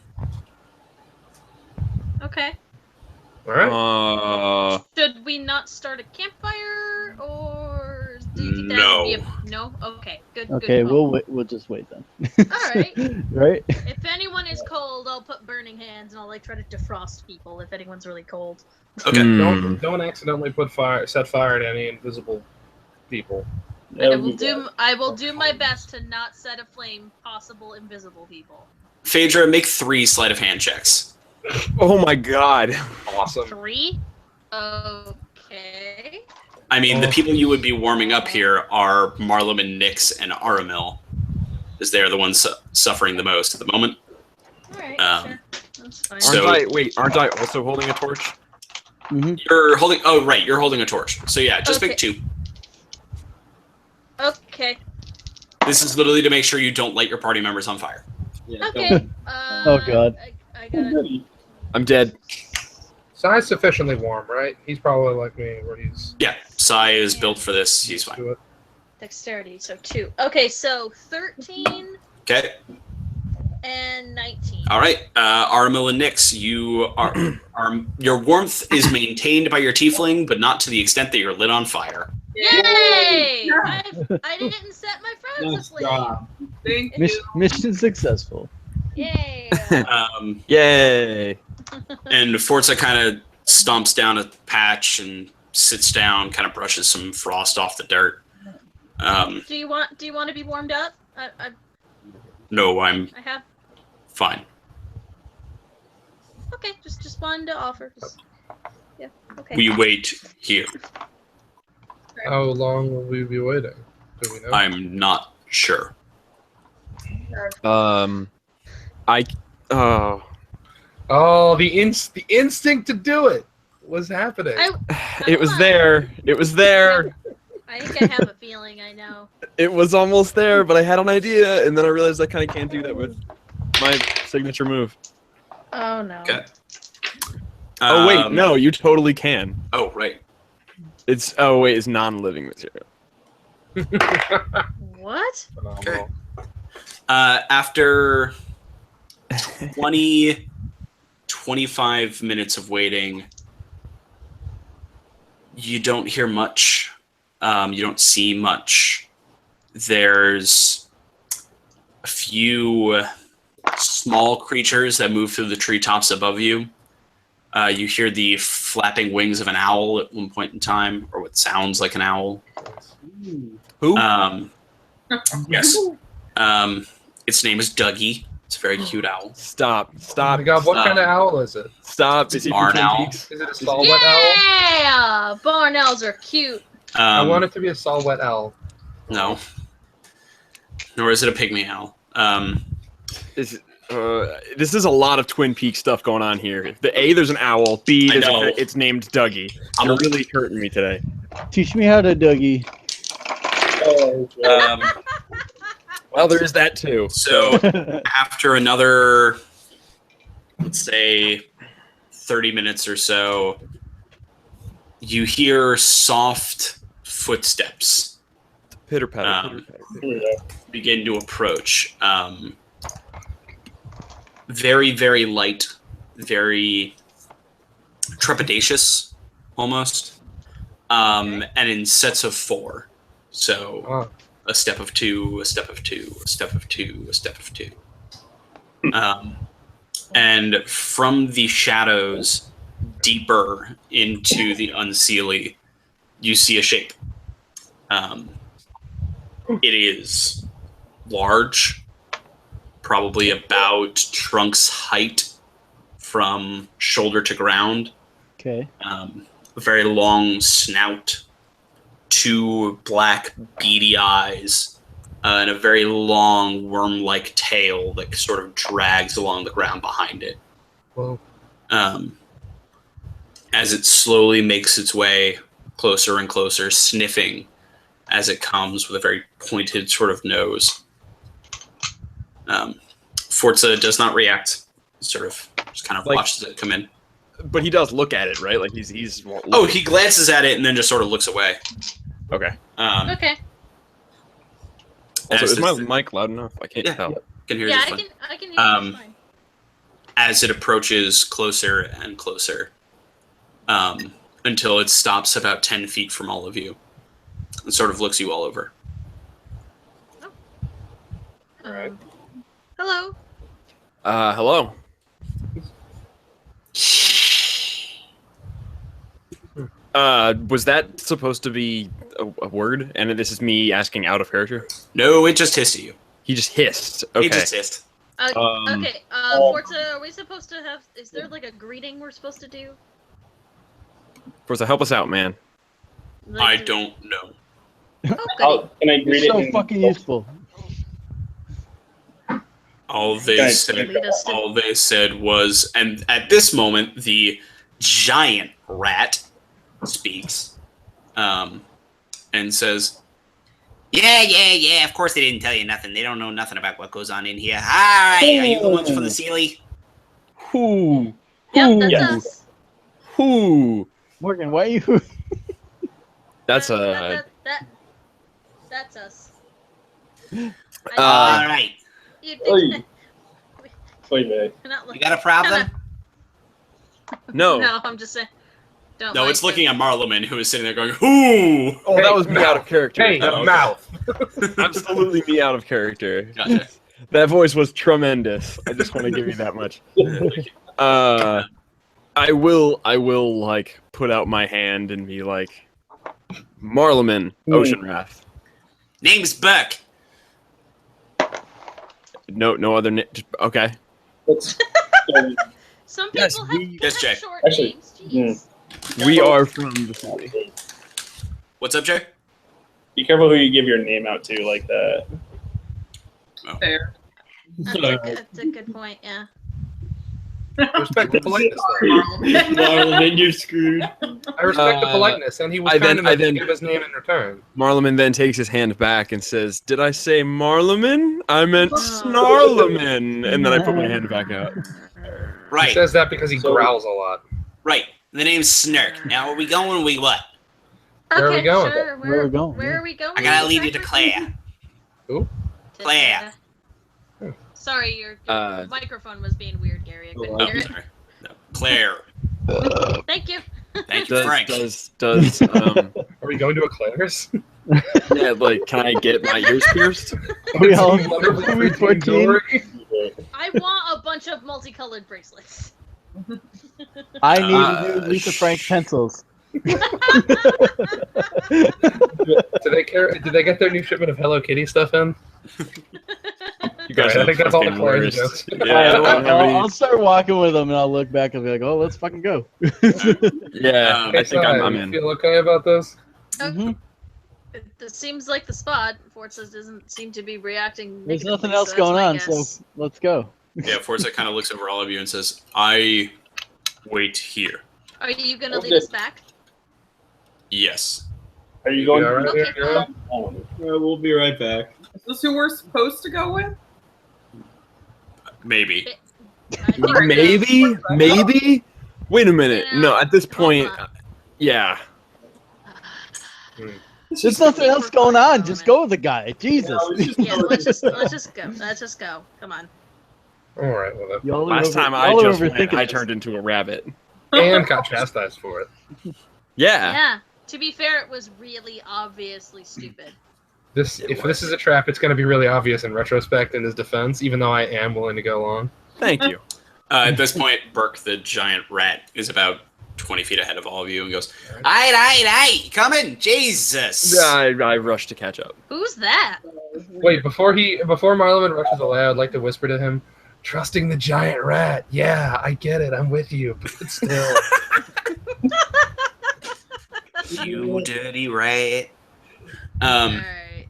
Okay. All right. Should we not start a campfire, or do you think that No. would be no? Okay, good. Okay, good call. we'll just wait then. All right. Right? If anyone is cold, I'll put burning hands and I'll try to defrost people if anyone's really cold. Okay. Don't accidentally set fire to any invisible people. I will do my best to not set aflame possible invisible people. Phaedra, make 3 sleight of hand checks. Oh my god. Awesome. 3? Okay. I mean, the people you would be warming up here are Marlum and Nix and Aramil, as they are the ones suffering the most at the moment. Alright, sure. That's fine. So- Aren't I also holding a torch? Mm-hmm. You're holding. Oh, right. You're holding a torch. So yeah, just pick 2. Okay. This is literally to make sure you don't light your party members on fire. Yeah, Okay. Oh, God. I got it. I'm dead. Sai's sufficiently warm, right? He's probably like me, where he's Yeah, Sai is built for this. He's fine. to it. Dexterity, so 2. Okay, so 13 Okay. and 19. All right. Armil and Nyx, your warmth is maintained by your tiefling, but not to the extent that you're lit on fire. Yay! I didn't set my friends Nice asleep. job. Thank you. Mission successful. Yay! Yay! And Forza kind of stomps down a patch and sits down, kind of brushes some frost off the dirt. Do you want to be warmed up? No, I'm I have. fine. Okay, just wanted to offer. Yeah. Okay. We wait here. How long will we be waiting? Do we know? I'm not sure. Oh, the instinct to do it was happening. It was there. It was there. I think I have a feeling. I know. It was almost there, but I had an idea, and then I realized I kind of can't do that with my signature move. Oh no. Okay. Oh wait, no, you totally can. Oh right. It's non-living material. What? Phenomenal. After 25 minutes of waiting, you don't hear much. You don't see much. There's a few small creatures that move through the treetops above you. You hear the flapping wings of an owl at one point in time, or what sounds like an owl. Who? Yes. Its name is Dougie. It's a very cute owl. Stop! Oh my god, what kind of owl is it? Stop! Is it Barn Twin owl. Peaks? Is it a saw-whet owl? Yeah, barn owls are cute. I want it to be a saw-whet owl. No. Nor is it a pygmy owl. This is a lot of Twin Peaks stuff going on here. There's an owl. B, it's named Dougie. You're really hurting me today. Teach me how to Dougie. Well, there is that too. So after another, let's say, 30 minutes or so, you hear soft footsteps Pitter patter. begin to approach. Very, very light, very trepidatious, almost, and in sets of 4. So a step of 2, a step of 2, a step of 2, a step of 2. And from the shadows, deeper into the unseelie, you see a shape. It is large, probably about Trunk's height from shoulder to ground. Okay. A very long snout, 2 black beady eyes, and a very long worm-like tail that sort of drags along the ground behind it. Whoa. As it slowly makes its way closer and closer, sniffing as it comes with a very pointed sort of nose. Forza does not react. Sort of just kind of watches it come in. But he does look at it, right? Like he's he glances at it and then just sort of looks away. Okay. Okay. Also, is my mic loud enough? I can't tell. Can hear Yeah, you I can hear you fine. As it approaches closer and closer, until it stops about 10 feet from all of you, and sort of looks you all over. All right. Hello. Hello. Was that supposed to be a word? And this is me asking out of character? No, it just hissed at you. He just hissed. Okay. He just hissed. Okay. Forza, are we supposed to have? Is there like a greeting we're supposed to do? Forza, help us out, man. I don't know. Okay. Can I greet You're it? so fucking useful. All they said was, and at this moment, the giant rat speaks, and says, "Yeah. Of course they didn't tell you nothing. They don't know nothing about what goes on in here. All right, are you the ones from the Sealy?" Who? Yep, that's us. Who? Morgan, why are you? That's That's us. All right. Wait a minute. You got a problem? No. No, I'm just saying. Don't. No, it's looking at Marleman, who is sitting there going, "Who?" Oh, that was me out of character. Hey, mouth. Absolutely me out of character. Gotcha. That voice was tremendous. I just want to give you that much. I will like put out my hand and be like, Marleman, Ocean Wrath. Name's Burke. No other name. Okay. Some people have short names. Jeez. We are from the city. What's up, Jay? Be careful who you give your name out to like that. Fair. That's a good point, yeah. Respect the politeness. Marleman, you're screwed. I respect the politeness, and he was kind enough to give his name in return. Marleman then takes his hand back and says, "Did I say Marleman? I meant Snarleman." And then I put my hand back out. Right. He says that because he growls a lot. Right. The name's Snurk. Now, are we going? We what? Where are we going? Sure. Where are we going? Where are we going? I gotta leave you to Claire. Who? Claire. Sorry, your microphone was being weird, Gary. I couldn't hear it. Sorry. No. Claire. Thank you. Thank you, Frank. Are we going to a Claire's? Yeah, like, can I get my ears pierced? We all I want a bunch of multicolored bracelets. I need new Lisa Frank pencils. Do they care? Did they get their new shipment of Hello Kitty stuff in? You guys I think that's all the Claire's jokes. Yeah, I'll start walking with them and I'll look back and be like, "Oh, let's fucking go." Yeah, I think I'm in. Feel okay about this? Mm-hmm. It seems like the spot. Forza doesn't seem to be reacting. There's nothing else going on, so let's go. Yeah, Forza kind of looks over all of you and says, "I wait here." Are you gonna lead us back? Yes. Are you going? Okay, We'll be right back. Is this who we're supposed to go with? Maybe. Maybe? Wait a minute. No, at this point, yeah. There's nothing else going on. Just go with the guy. Jesus. Yeah, let's just go. Let's just go. Come on. All right. Well, Last time I turned into a rabbit. And got chastised for it. Yeah. Yeah. To be fair, it was really obviously stupid. If this is a trap, it's going to be really obvious in retrospect in his defense, even though I am willing to go along. Thank you. At this point, Burke, the giant rat, is about 20 feet ahead of all of you and goes, "Aye, coming, Jesus!" I rush to catch up. Who's that? Wait, before Marleman rushes away, I'd like to whisper to him, "Trusting the giant rat. Yeah, I get it. I'm with you, but still." You dirty rat. Alright.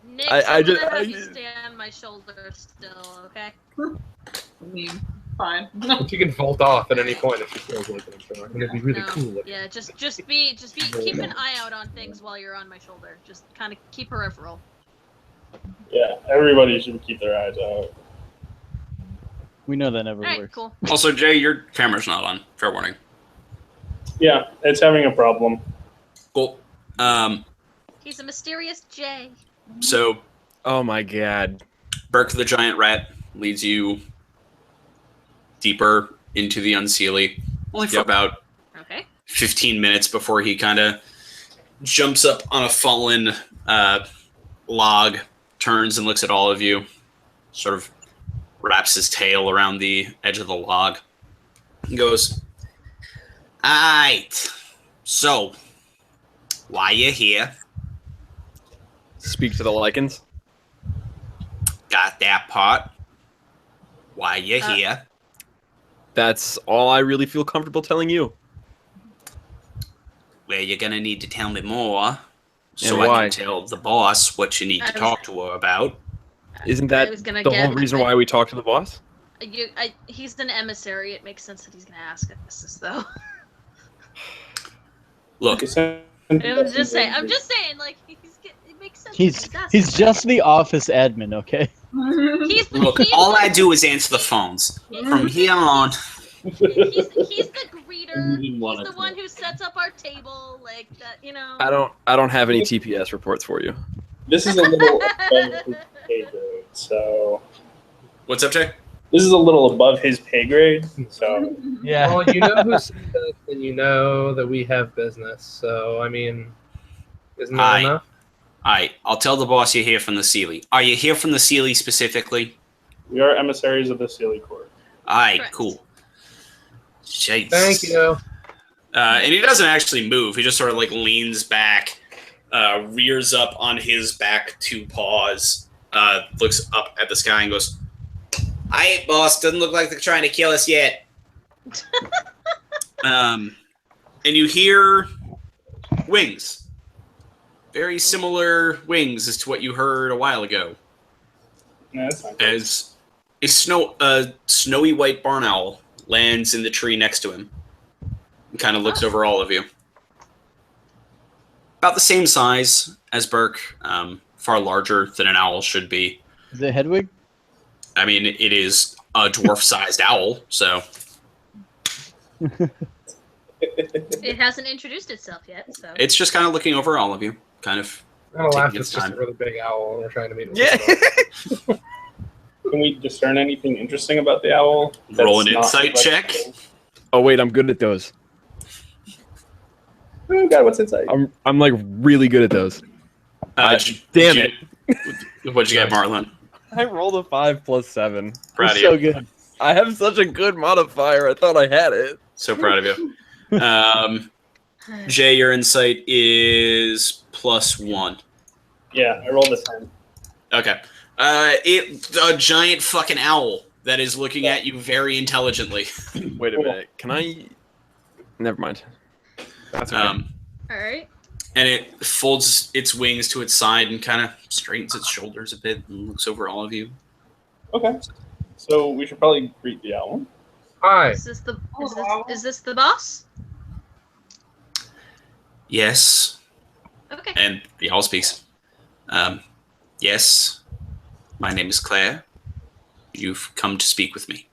Nick, I'm gonna have you stay on my shoulder still, okay? I mean, fine. She can vault off at any point if she feels like it. So it'd be really cool. Yeah, just keep an eye out on things while you're on my shoulder. Just kind of keep peripheral. Yeah, everybody should keep their eyes out. We know that never Alright, works. cool. Also, Jay, your camera's not on. Fair warning. Yeah, it's having a problem. Cool. He's a mysterious J. So, Oh my god. Burke the giant rat leads you deeper into the Unseelie, only for about 15 minutes before he kind of jumps up on a fallen log, turns and looks at all of you, sort of wraps his tail around the edge of the log, and goes, "Alright, so, why you here?" Speak to the lichens. Got that part. Why you here? That's all I really feel comfortable telling you. Well, you're gonna need to tell me more, so And why? I can tell the boss what you need to talk to her about. Isn't that the whole reason why we talk to the boss? He's an emissary. It makes sense that he's going to ask us this, though. Look, I'm just saying. Like it makes sense. He's just the office admin, okay? Look, all I do is answer the phones. From here on. He's the greeter. He's the one who sets up our table, like that. You know. I don't have any TPS reports for you. This is a little above his pay grade, so. What's up, Jay? This is a little above his pay grade, so. Yeah. Well, you know who's and you know that we have business, so I mean, isn't that enough? Alright, I'll tell the boss you're here from the Sealy. Are you here from the Sealy specifically? We are emissaries of the Sealy Court. Alright, cool. Jeez. Thank you. And he doesn't actually move. He just sort of like leans back, rears up on his back two paws, looks up at the sky and goes, "Alright, boss, doesn't look like they're trying to kill us yet." And you hear wings. Very similar wings as to what you heard a while ago. No, that's not good. As a snowy white barn owl lands in the tree next to him and kind of looks over all of you. About the same size as Burke, far larger than an owl should be. Is it Hedwig? I mean, it is a dwarf-sized owl, so... It hasn't introduced itself yet, so... It's just kind of looking over all of you. Kind of. I'm gonna laugh. It's just a really big owl, and we're trying to meet. Yeah. Can we discern anything interesting about the owl? Roll an insight check. Oh wait, I'm good at those. Oh God, what's inside? I'm like really good at those. Damn it! What'd you get, Marlon? I rolled a 5 + 7. Proud of you. So good. I have such a good modifier. I thought I had it. So proud of you. Jay, your insight is +1. Yeah, I rolled a 10. Okay. A giant fucking owl that is looking at you very intelligently. Wait a minute. Can I? Never mind. That's okay. All right. And it folds its wings to its side and kind of straightens its shoulders a bit and looks over all of you. Okay. So we should probably greet the owl. Hi. Is this the boss? Yes. Okay. And the owl speaks. Yes. My name is Claire. You've come to speak with me.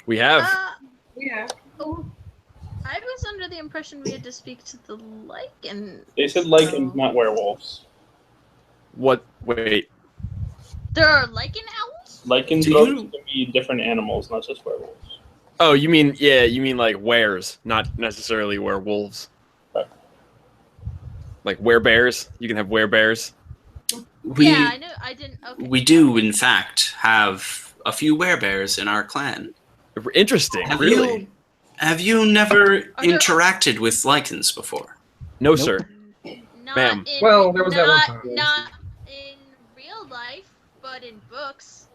We have. Yeah. Oh, I was under the impression we had to speak to the lichen. They said lichens, not werewolves. What? Wait. There are lichen owls? Lichens can be different animals, not just werewolves. Oh, you mean like weres, not necessarily werewolves. Right. Like werebears. You can have werebears. Yeah, I know. I didn't. Okay. We do, in fact, have a few werebears in our clan. Interesting. Really? Have you never interacted with lichens before? No, sir. Ma'am. Well, there was that one time. Not in real life, but in books.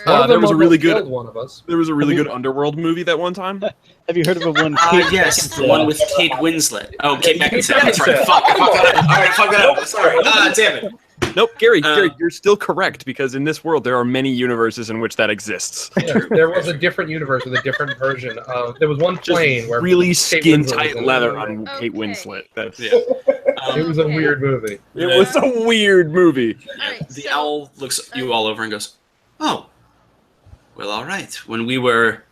There was a really good one of us. There was a really good Underworld movie that one time. Have you heard of a one? Yes, the one with Kate Winslet. Oh, Kate Beckinsale. That's right. Fuck that up. All right, fuck that up. Sorry. Damn it. Nope, Gary, you're still correct because in this world there are many universes in which that exists. Yeah, there was a different universe with a different version of. There was one plane where really skin tight leather on Kate Winslet. That's it was a weird movie. It was a weird movie. The owl looks you all over and goes, "Oh, well, all right. When we were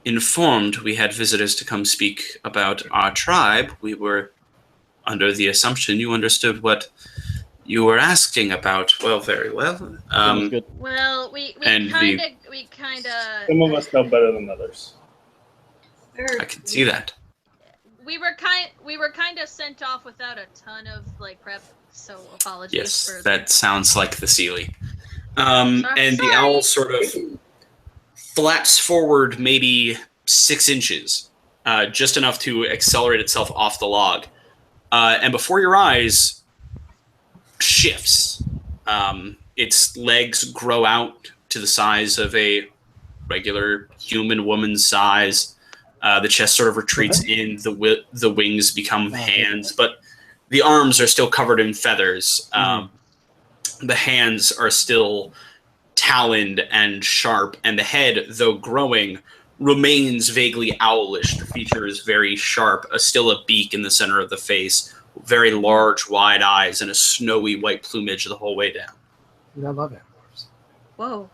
informed we had visitors to come speak about our tribe, we were under the assumption you understood what you were asking about." Well, very well. Well, we kind of. Some of us know better than others. I can see that. We were kind of sent off without a ton of prep, so apologies. Yes, for that sounds like the Sealy. And the owl sort of flaps forward maybe 6 inches, just enough to accelerate itself off the log. And before your eyes, shifts. Its legs grow out to the size of a regular human woman's size. The chest sort of retreats in, the wings become hands, but the arms are still covered in feathers. the hands are still taloned and sharp, and the head, though growing, remains vaguely owlish. The feature is very sharp, still a beak in the center of the face, very large, wide eyes, and a snowy white plumage the whole way down. I love animorphs. Whoa.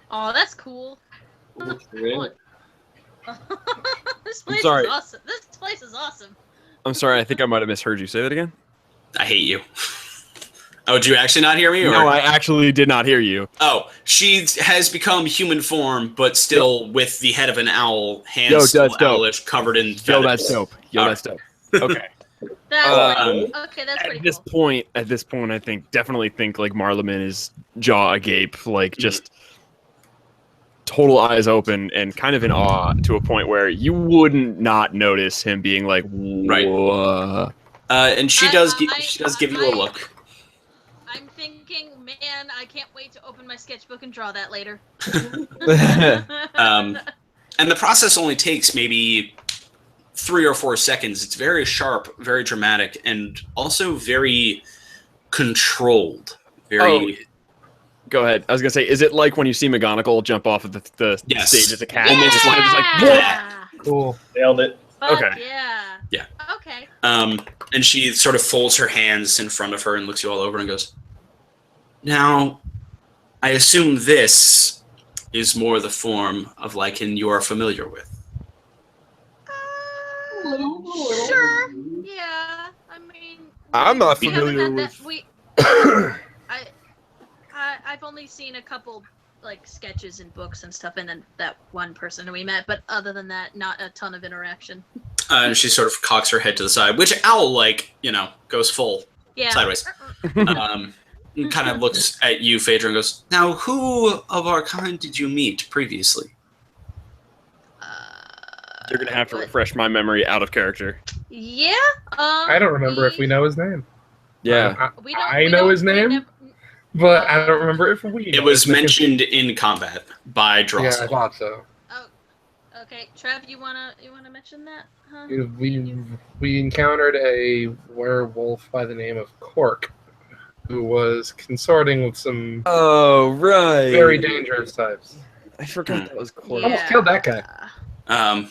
Oh, that's cool. This place is awesome. This place is awesome. I'm sorry, I think I might have misheard you. Say that again? I hate you. Oh, did you actually not hear me? Or? No, I actually did not hear you. Oh, she has become human form, but still with the head of an owl, hands still owlish, covered in feathers. Yo, that's dope. That's dope. Okay. Okay, that's pretty cool. At this point, I definitely think like Marleman is jaw agape, like just total eyes open and kind of in awe to a point where you wouldn't not notice him being like, right. And she does give you a look. I'm thinking, man, I can't wait to open my sketchbook and draw that later. And the process only takes maybe 3 or 4 seconds. It's very sharp, very dramatic, and also very controlled. Go ahead. I was gonna say, is it like when you see McGonagall jump off of the stage as a cat? Yeah! And just like, cool, nailed it. Okay. Yeah. Okay. And she sort of folds her hands in front of her and looks you all over and goes, "Now, I assume this is more the form of lichen you are familiar with." Sure. Yeah. I mean, I'm not familiar with. I've only seen a couple like sketches and books and stuff, and then that one person we met. But other than that, not a ton of interaction. And she sort of cocks her head to the side, which owl goes full sideways. And kind of looks at you, Phaedra, and goes, "Now, who of our kind did you meet previously?" You're gonna have to refresh my memory out of character. Yeah. I don't remember if we know his name. Yeah. I know his name, but I don't remember if we. It was mentioned in combat by Dross. Yeah, I thought so. Oh, okay. Trev, you wanna mention that? Huh? We encountered a werewolf by the name of Cork, who was consorting with some very dangerous types. I forgot that was Cork. Yeah. Almost killed that guy.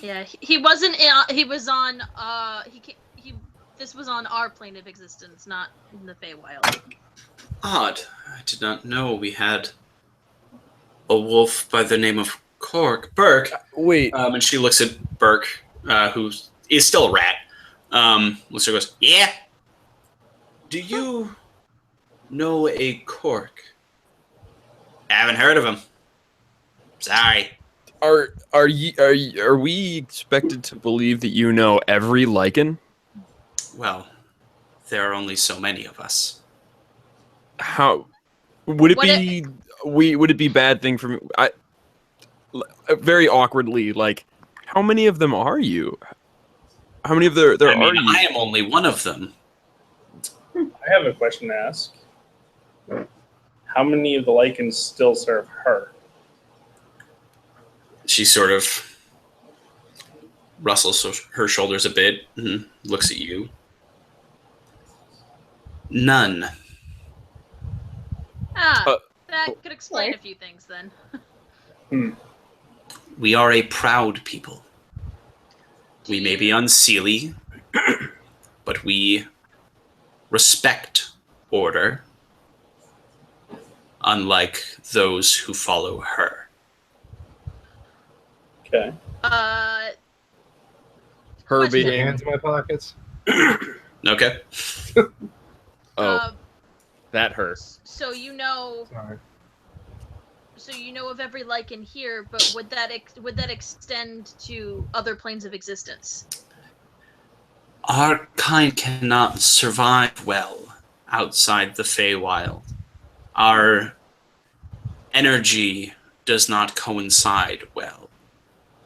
Yeah, he wasn't. He was on. This was on our plane of existence, not in the Feywild. Odd. I did not know we had a wolf by the name of Burke. Wait. And she looks at Burke, who is still a rat. Looks at her, goes, "Yeah. Do you know a Cork?" "I haven't heard of him. Sorry." Are we expected to believe that you know every lichen? Well, there are only so many of us. How would it be? Would it be bad thing for me? Very awkwardly, like, how many of them are you? How many of there are you? I am only one of them. I have a question to ask. How many of the lichens still serve her? She sort of rustles her shoulders a bit and looks at you. None. That could explain a few things then. We are a proud people. We may be unseelie, but we respect order, unlike those who follow her. Okay. Her being hands in my pockets. Okay. That hurts. So you know. Sorry. So you know of every lichen here, but would that extend to other planes of existence? Our kind cannot survive well outside the Feywild. Our energy does not coincide well.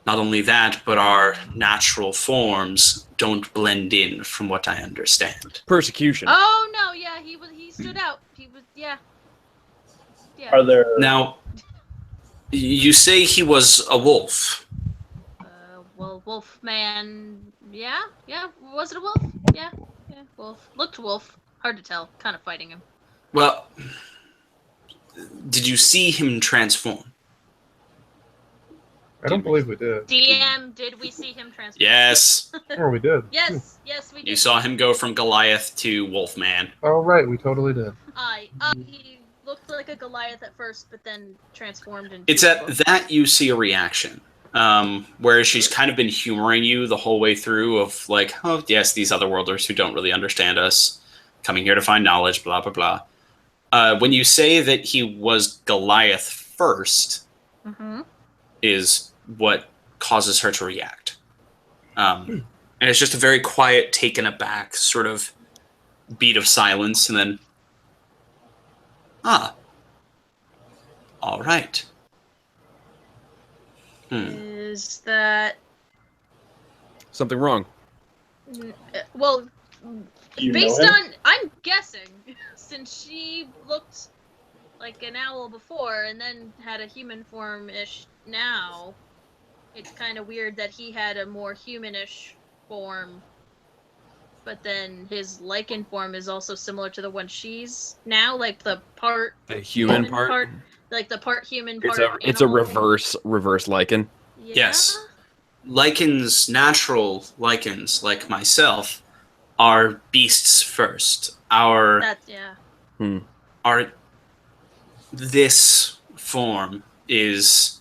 Not only that, but our natural forms don't blend in, from what I understand. Persecution. Oh no, yeah, he stood out. He was, yeah. Are there now? You say he was a wolf. Well, wolf man. Yeah. Was it a wolf? Yeah. Wolf. Looked wolf. Hard to tell. Kind of fighting him. Well, did you see him transform? I don't believe we did. DM, did we see him transform? Yes. Oh, we did. Yes, we did. You saw him go from Goliath to Wolfman. Oh, right, we totally did. He looked like a Goliath at first, but then transformed into. It's at that you see a reaction. Whereas she's kind of been humoring you the whole way through of like, oh, yes, these otherworlders who don't really understand us, coming here to find knowledge, blah, blah, blah. When you say that he was Goliath first, is what causes her to react. And it's just a very quiet, taken aback sort of beat of silence, and then, all right. Is that something wrong? Well, based on, I'm guessing, since she looked like an owl before and then had a human form-ish now, it's kind of weird that he had a more humanish form, but then his lichen form is also similar to the one she's now, like the human part? Like the part human, part it's a reverse lichen. Yeah? Yes. Natural lichens, like myself, are beasts first. This form is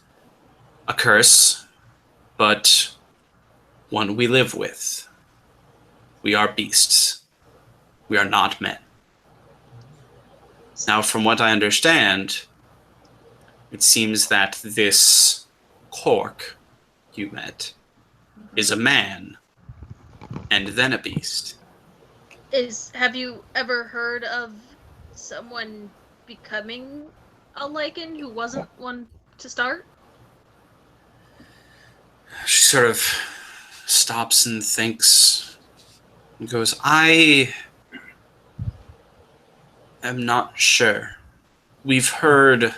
a curse, but one we live with. We are beasts. We are not men. Now, from what I understand, it seems that this Cork you met is a man and then a beast. Have you ever heard of someone becoming a lichen who wasn't one to start? She sort of stops and thinks and goes, I am not sure. We've heard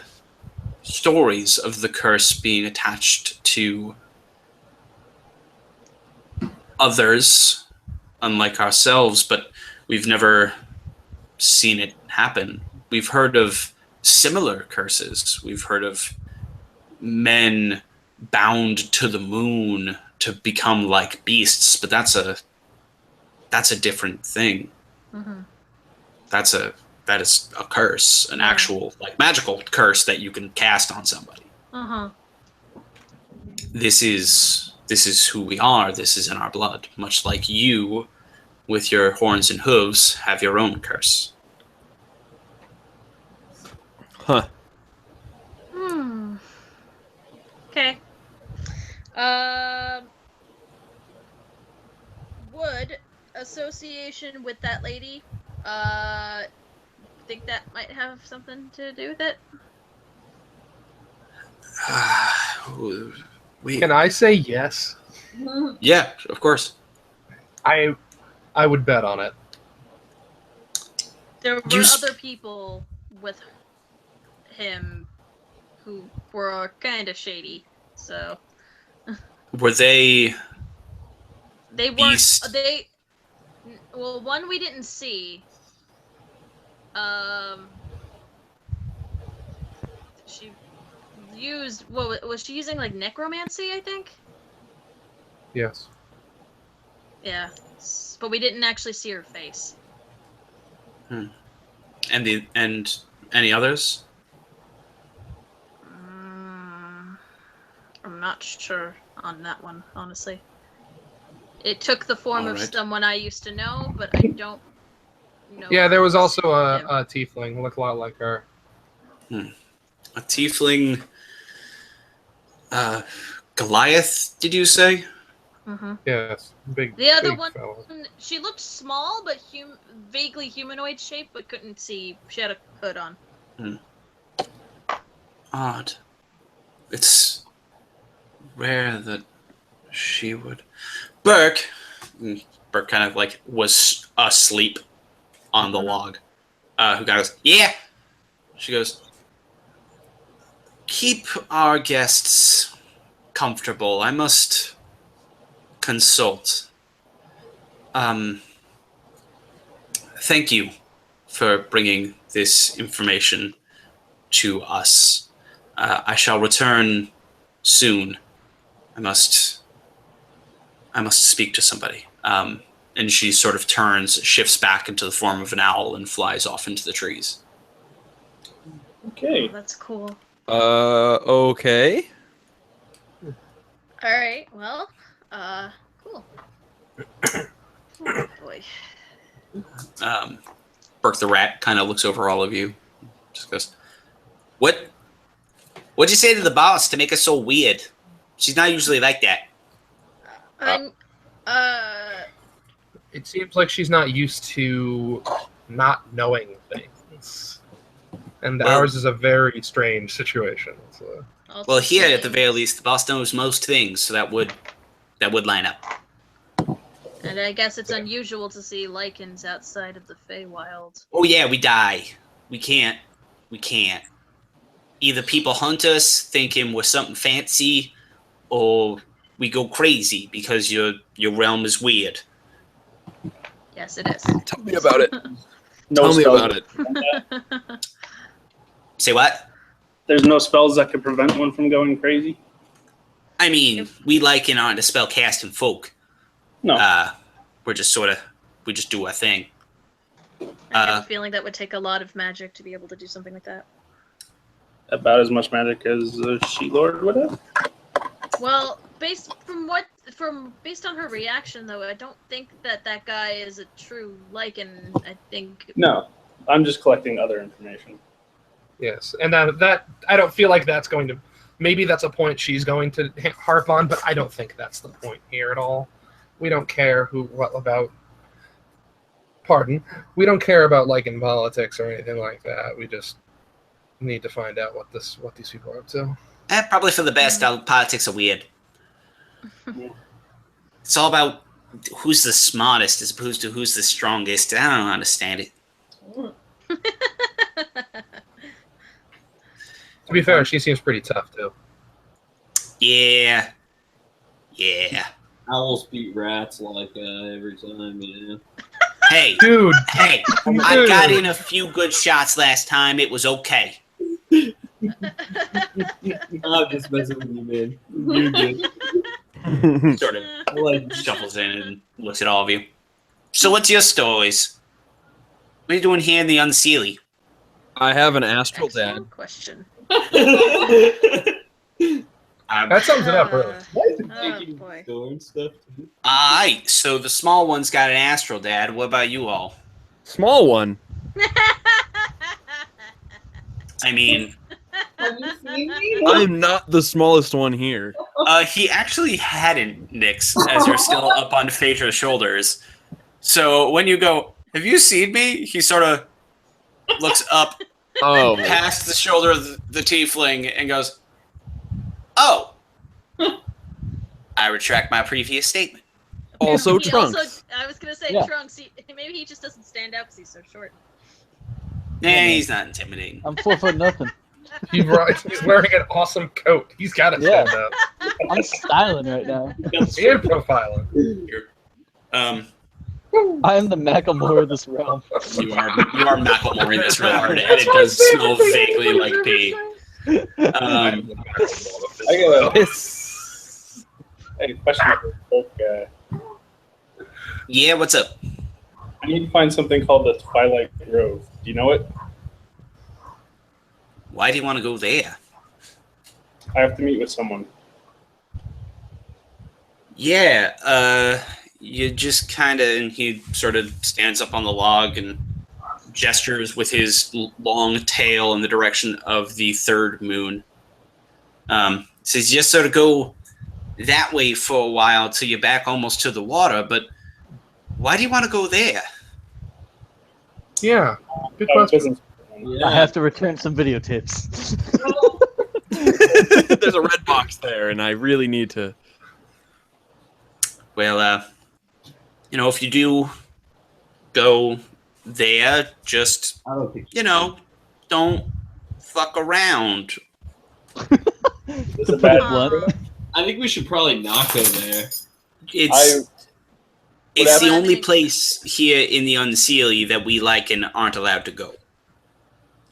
stories of the curse being attached to others, unlike ourselves, but we've never seen it happen. We've heard of similar curses. We've heard of men bound to the moon to become like beasts, but that's a different thing. That is a curse, an actual like magical curse that you can cast on somebody. This is who we are. This is in our blood. Much like you, with your horns and hooves, have your own curse. Huh. Okay. Would association with that lady, think that might have something to do with it? Can I say yes? Yeah, of course. I would bet on it. There were other people with him who were kind of shady, so. Were they? They weren't. Well, one we didn't see. She used, what was she using, like necromancy, I think? Yes. Yeah, but we didn't actually see her face. And any others? I'm not sure on that one, honestly. It took the form of someone I used to know, but I don't know. Yeah, there was also a tiefling who looked a lot like her. A tiefling. Goliath, did you say? Yes, big. The other big one, fellow. she looked small, but vaguely humanoid shape, but couldn't see. She had a hood on. Odd. It's rare that she would. Burke kind of like was asleep on the log. Who goes, yeah. She goes, keep our guests comfortable. I must consult. Thank you for bringing this information to us. I shall return soon. I must speak to somebody. And she sort of shifts back into the form of an owl and flies off into the trees. Okay. Oh, that's cool. Okay. All right. Well, cool. Oh boy. Burke the rat kind of looks over all of you. Just goes, What'd you say to the boss to make her so weird? She's not usually like that. It seems like she's not used to not knowing things. And ours is a very strange situation. So. Well, here at the very least, the boss knows most things, so that would line up. And I guess it's unusual to see lichens outside of the Feywild. Oh yeah, we die. We can't. Either people hunt us thinking we're something fancy, or we go crazy because your realm is weird. Yes, it is. Tell me about it. No Tell me spells. about it. Say what? There's no spells that could prevent one from going crazy? I mean, we lichen aren't a spell casting folk. No. We just do our thing. I have a feeling that would take a lot of magic to be able to do something like that. About as much magic as a She-Lord would have? Well, based on her reaction, though, I don't think that guy is a true lichen. I think. No. I'm just collecting other information. Yes, and that I don't feel like that's going to. Maybe that's a point she's going to harp on, but I don't think that's the point here at all. We don't care about. Pardon. We don't care about lichen politics or anything like that. We just need to find out what these people are up to. Probably for the best. Politics are weird. It's all about who's the smartest as opposed to who's the strongest. I don't understand it. To be fair, she seems pretty tough too. Yeah. Owls beat rats like every time, yeah. Hey, dude. Hey, I got in a few good shots last time. It was okay. I'm just messing with you, man. You're good. Sort of like shuffles in and looks at all of you. So, what's your stories? What are you doing here in the Unseelie? I have an astral dad. Excellent question. That sums it up, really. Oh boy. Alright, so the small one's got an astral dad. What about you all? Small one. I mean, Have you seen me? I'm not the smallest one here. he actually hadn't, Nyx, as you're still up on Phaedra's shoulders. So when you go, have you seen me? He sort of looks up past the shoulder of the tiefling and goes, oh. I retract my previous statement. Also Trunks. I was going to say Trunks. Maybe he just doesn't stand out because he's so short. Yeah, he's not intimidating. I'm 4'0". He's wearing an awesome coat. He's got to stand up. I'm styling right now. And profiling. I am the Macklemore of this realm. You are Macklemore in this realm, and it does smell vaguely like pee. I got a question for Folk guy. Yeah, what's up? I need to find something called the Twilight Grove. Do you know it? Why do you want to go there? I have to meet with someone. Yeah, you just kind of, and he sort of stands up on the log and gestures with his long tail in the direction of the third moon. Says you just sort of go that way for a while till you're back almost to the water, but why do you want to go there? Yeah, good question. I have to return some videotapes. There's a red box there, and I really need to. Well, if you do go there, just, don't fuck around. It's a bad one. I think we should probably not go there. It's the only place here in the Unseelie that we like and aren't allowed to go.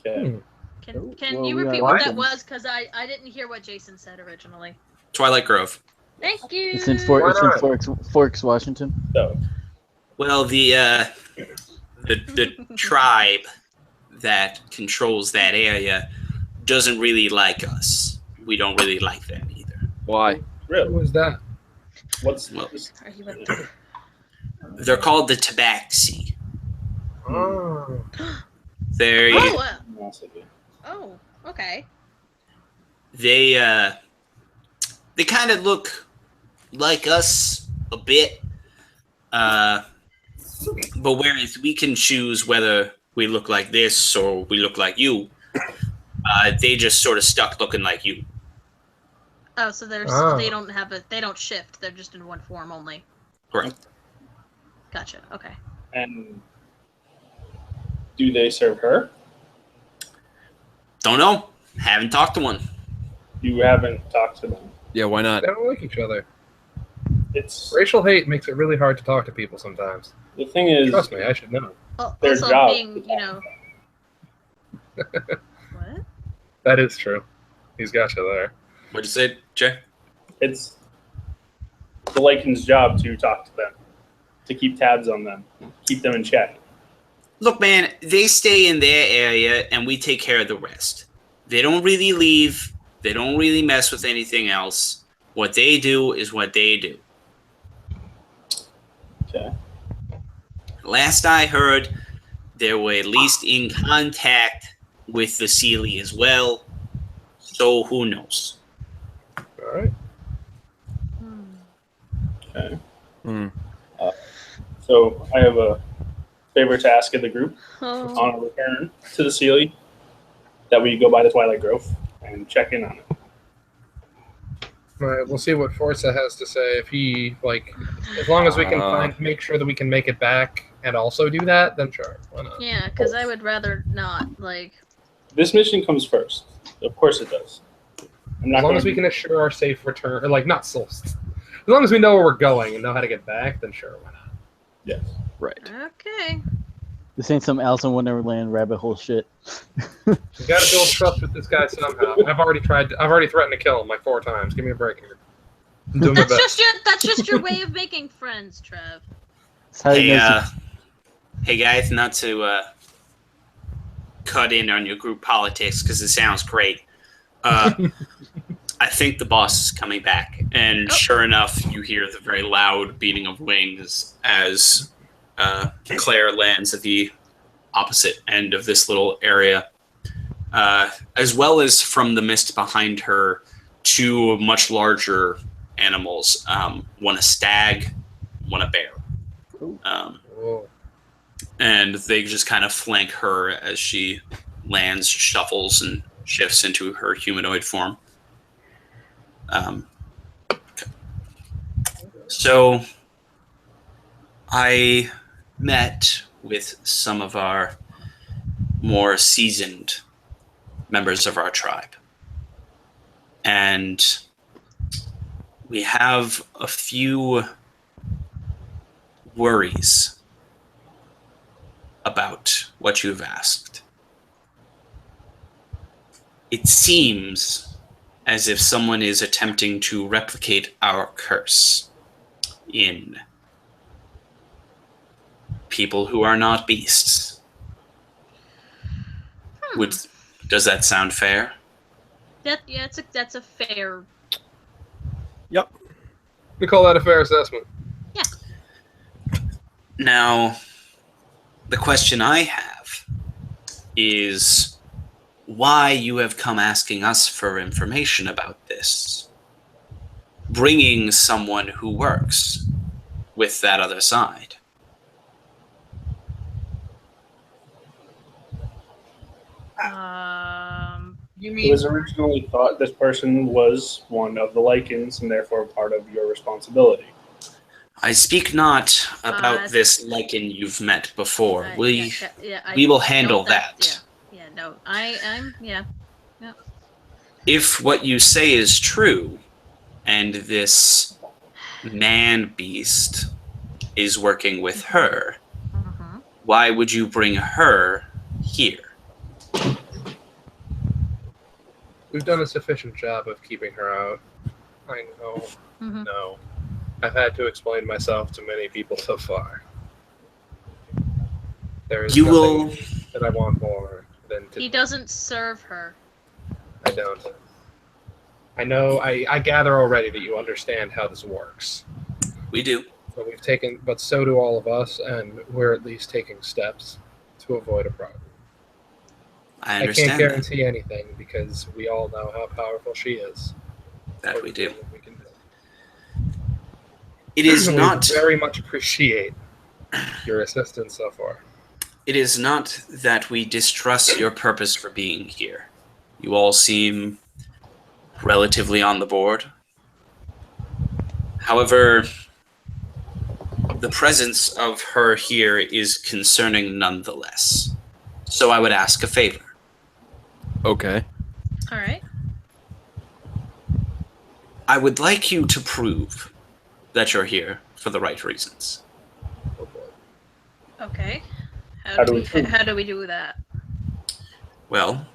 Okay. Can you repeat what that was? Because I didn't hear what Jason said originally. Twilight Grove. Thank you. It's in Forks, Washington. So, well, the tribe that controls that area doesn't really like us. We don't really like them either. Why? Really? Who is that? What's Are you up there? They're called the Tabaxi. Oh. They're Oh, okay. They kind of look like us a bit, but whereas we can choose whether we look like this or we look like you, they just sort of stuck looking like you. Oh, so they don't shift. They're just in one form only. Correct. Gotcha. Okay. And do they serve her? Don't know. Haven't talked to one. You haven't talked to them. Yeah, why not? They don't like each other. It's Racial hate makes it really hard to talk to people sometimes. the thing is. Trust me, I should know. Their Also job being, is you know. What? That is true. He's got you there. What'd you say, Jay? It's the Lycan's job to talk to them, to keep tabs on them, keep them in check. Look, man, they stay in their area and we take care of the rest. They don't really leave. They don't really mess with anything else. What they do is what they do. Okay. Last I heard, they were at least in contact with the Sealy as well. So who knows? All right. Okay. Hmm. So I have a favor to ask of the group Oh. on a return to the Sealy that we go by the Twilight Grove and check in on it. All right, we'll see what Forza has to say. If he as long as we can make sure that we can make it back and also do that, then sure, why not? Yeah, because I would rather not This mission comes first. Of course it does. I'm not As long going as we can assure our safe return, or not so. As long as we know where we're going and know how to get back, then sure, why not? Yes. Right. Okay. This ain't some Alice in Wonderland rabbit hole shit. We got to build trust with this guy somehow. I've already threatened to kill him 4 times. Give me a break here. I'm doing my best. That's just your way of making friends, Trev. Hey guys, not to cut in on your group politics because it sounds great. I think the boss is coming back, and sure enough, you hear the very loud beating of wings as Claire lands at the opposite end of this little area, as well as from the mist behind her, 2 much larger animals, one a stag, one a bear. And they just kind of flank her as she lands, shuffles, and shifts into her humanoid form. So I met with some of our more seasoned members of our tribe. And we have a few worries about what you've asked. It seems as if someone is attempting to replicate our curse in people who are not beasts. Does that sound fair? That's a fair. Yep. We call that a fair assessment. Yeah. Now, the question I have is why you have come asking us for information about this. Bringing someone who works with that other side. You It mean was originally thought this person was one of the Lycans and therefore part of your responsibility. I speak not about this Lycan you've met before. We we will handle that. Yeah. If what you say is true, and this man beast is working with her, why would you bring her here? We've done a sufficient job of keeping her out. I know. Mm-hmm. No. I've had to explain myself to many people so far. There is nothing that I want more than to... He doesn't serve her. I don't. I know, I gather already that you understand how this works. We do. But so do all of us, and we're at least taking steps to avoid a problem. I understand. I can't guarantee anything because we all know how powerful she is. That we do. We can do. It is not... very much appreciate your assistance so far. It is not that we distrust your purpose for being here. You all seem relatively on the board. However, the presence of her here is concerning nonetheless. So I would ask a favor. Okay. All right. I would like you to prove that you're here for the right reasons. Okay. How do we do that? Well,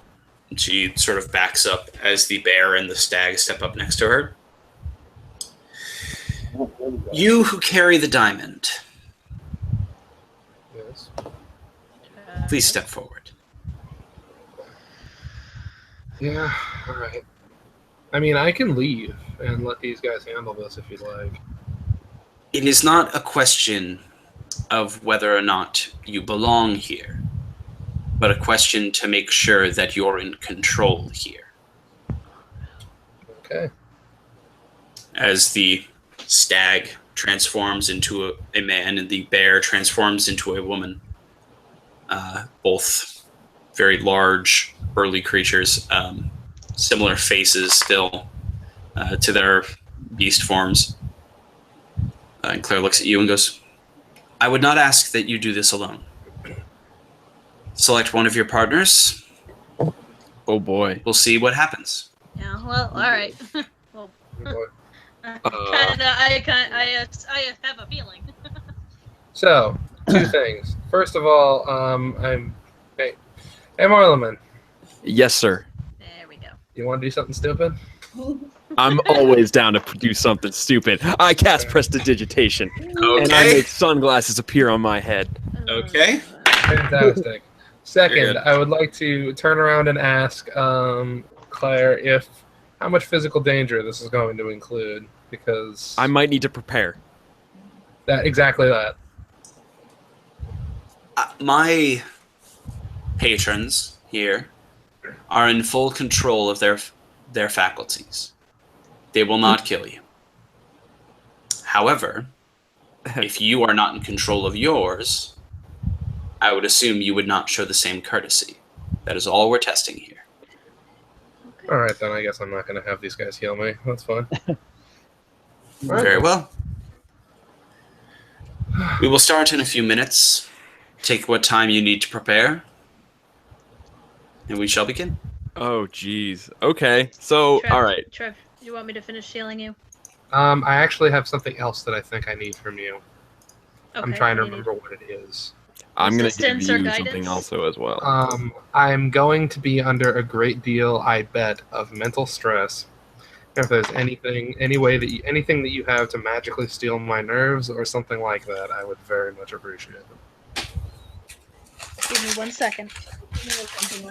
she sort of backs up as the bear and the stag step up next to her. You who carry the diamond, Yes. please step forward. Yeah, alright. I mean, I can leave and let these guys handle this if you'd like. It is not a question of whether or not you belong here, but a question to make sure that you're in control here. Okay. As the stag transforms into a man and the bear transforms into a woman, both very large, burly creatures, similar faces still to their beast forms. And Claire looks at you and goes, I would not ask that you do this alone. Select one of your partners. Oh boy. We'll see what happens. Yeah, well, all right. Well, I have a feeling. So, two things. First of all, hey, Marleman. Yes, sir. There we go. You want to do something stupid? I'm always down to do something stupid. I cast prestidigitation, Okay. and I make sunglasses appear on my head. Okay. Fantastic. Second, Very good. I would like to turn around and ask Claire how much physical danger this is going to include, because I might need to prepare. exactly that. My patrons here are in full control of their faculties. They will not kill you. However, if you are not in control of yours, I would assume you would not show the same courtesy. That is all we're testing here. All right, then I guess I'm not going to have these guys heal me. That's fine. Very well. We will start in a few minutes. Take what time you need to prepare, and we shall begin. Oh, jeez. Okay. So, Trev, all right. Trev, do you want me to finish healing you? I actually have something else that I think I need from you. Okay, I'm trying to what do you remember what it is. I'm going to give Resistance you or something guidance? also as well. I'm going to be under a great deal, I bet, of mental stress. If there's anything that you have to magically steal my nerves or something like that, I would very much appreciate it. Give me 1 second.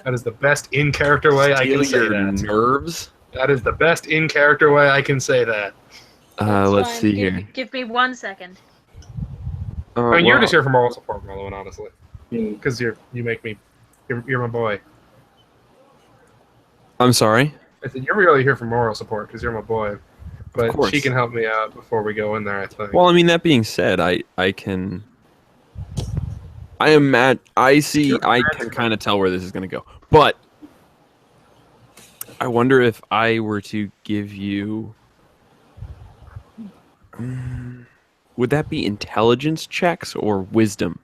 That is the best in-character way I can Steal say your that. nerves? That is the best in-character way I can say that. Let's Fine. see here. Give me 1 second. I mean, you're just here for moral support, Marlon, honestly. Because you're my boy. I'm sorry? I said, you're really here for moral support because you're my boy. But course. she can help me out before we go in there, I think. Well, I mean, that being said, I can kind of tell where this is going to go. But I wonder if I were to give you... would that be intelligence checks or wisdom?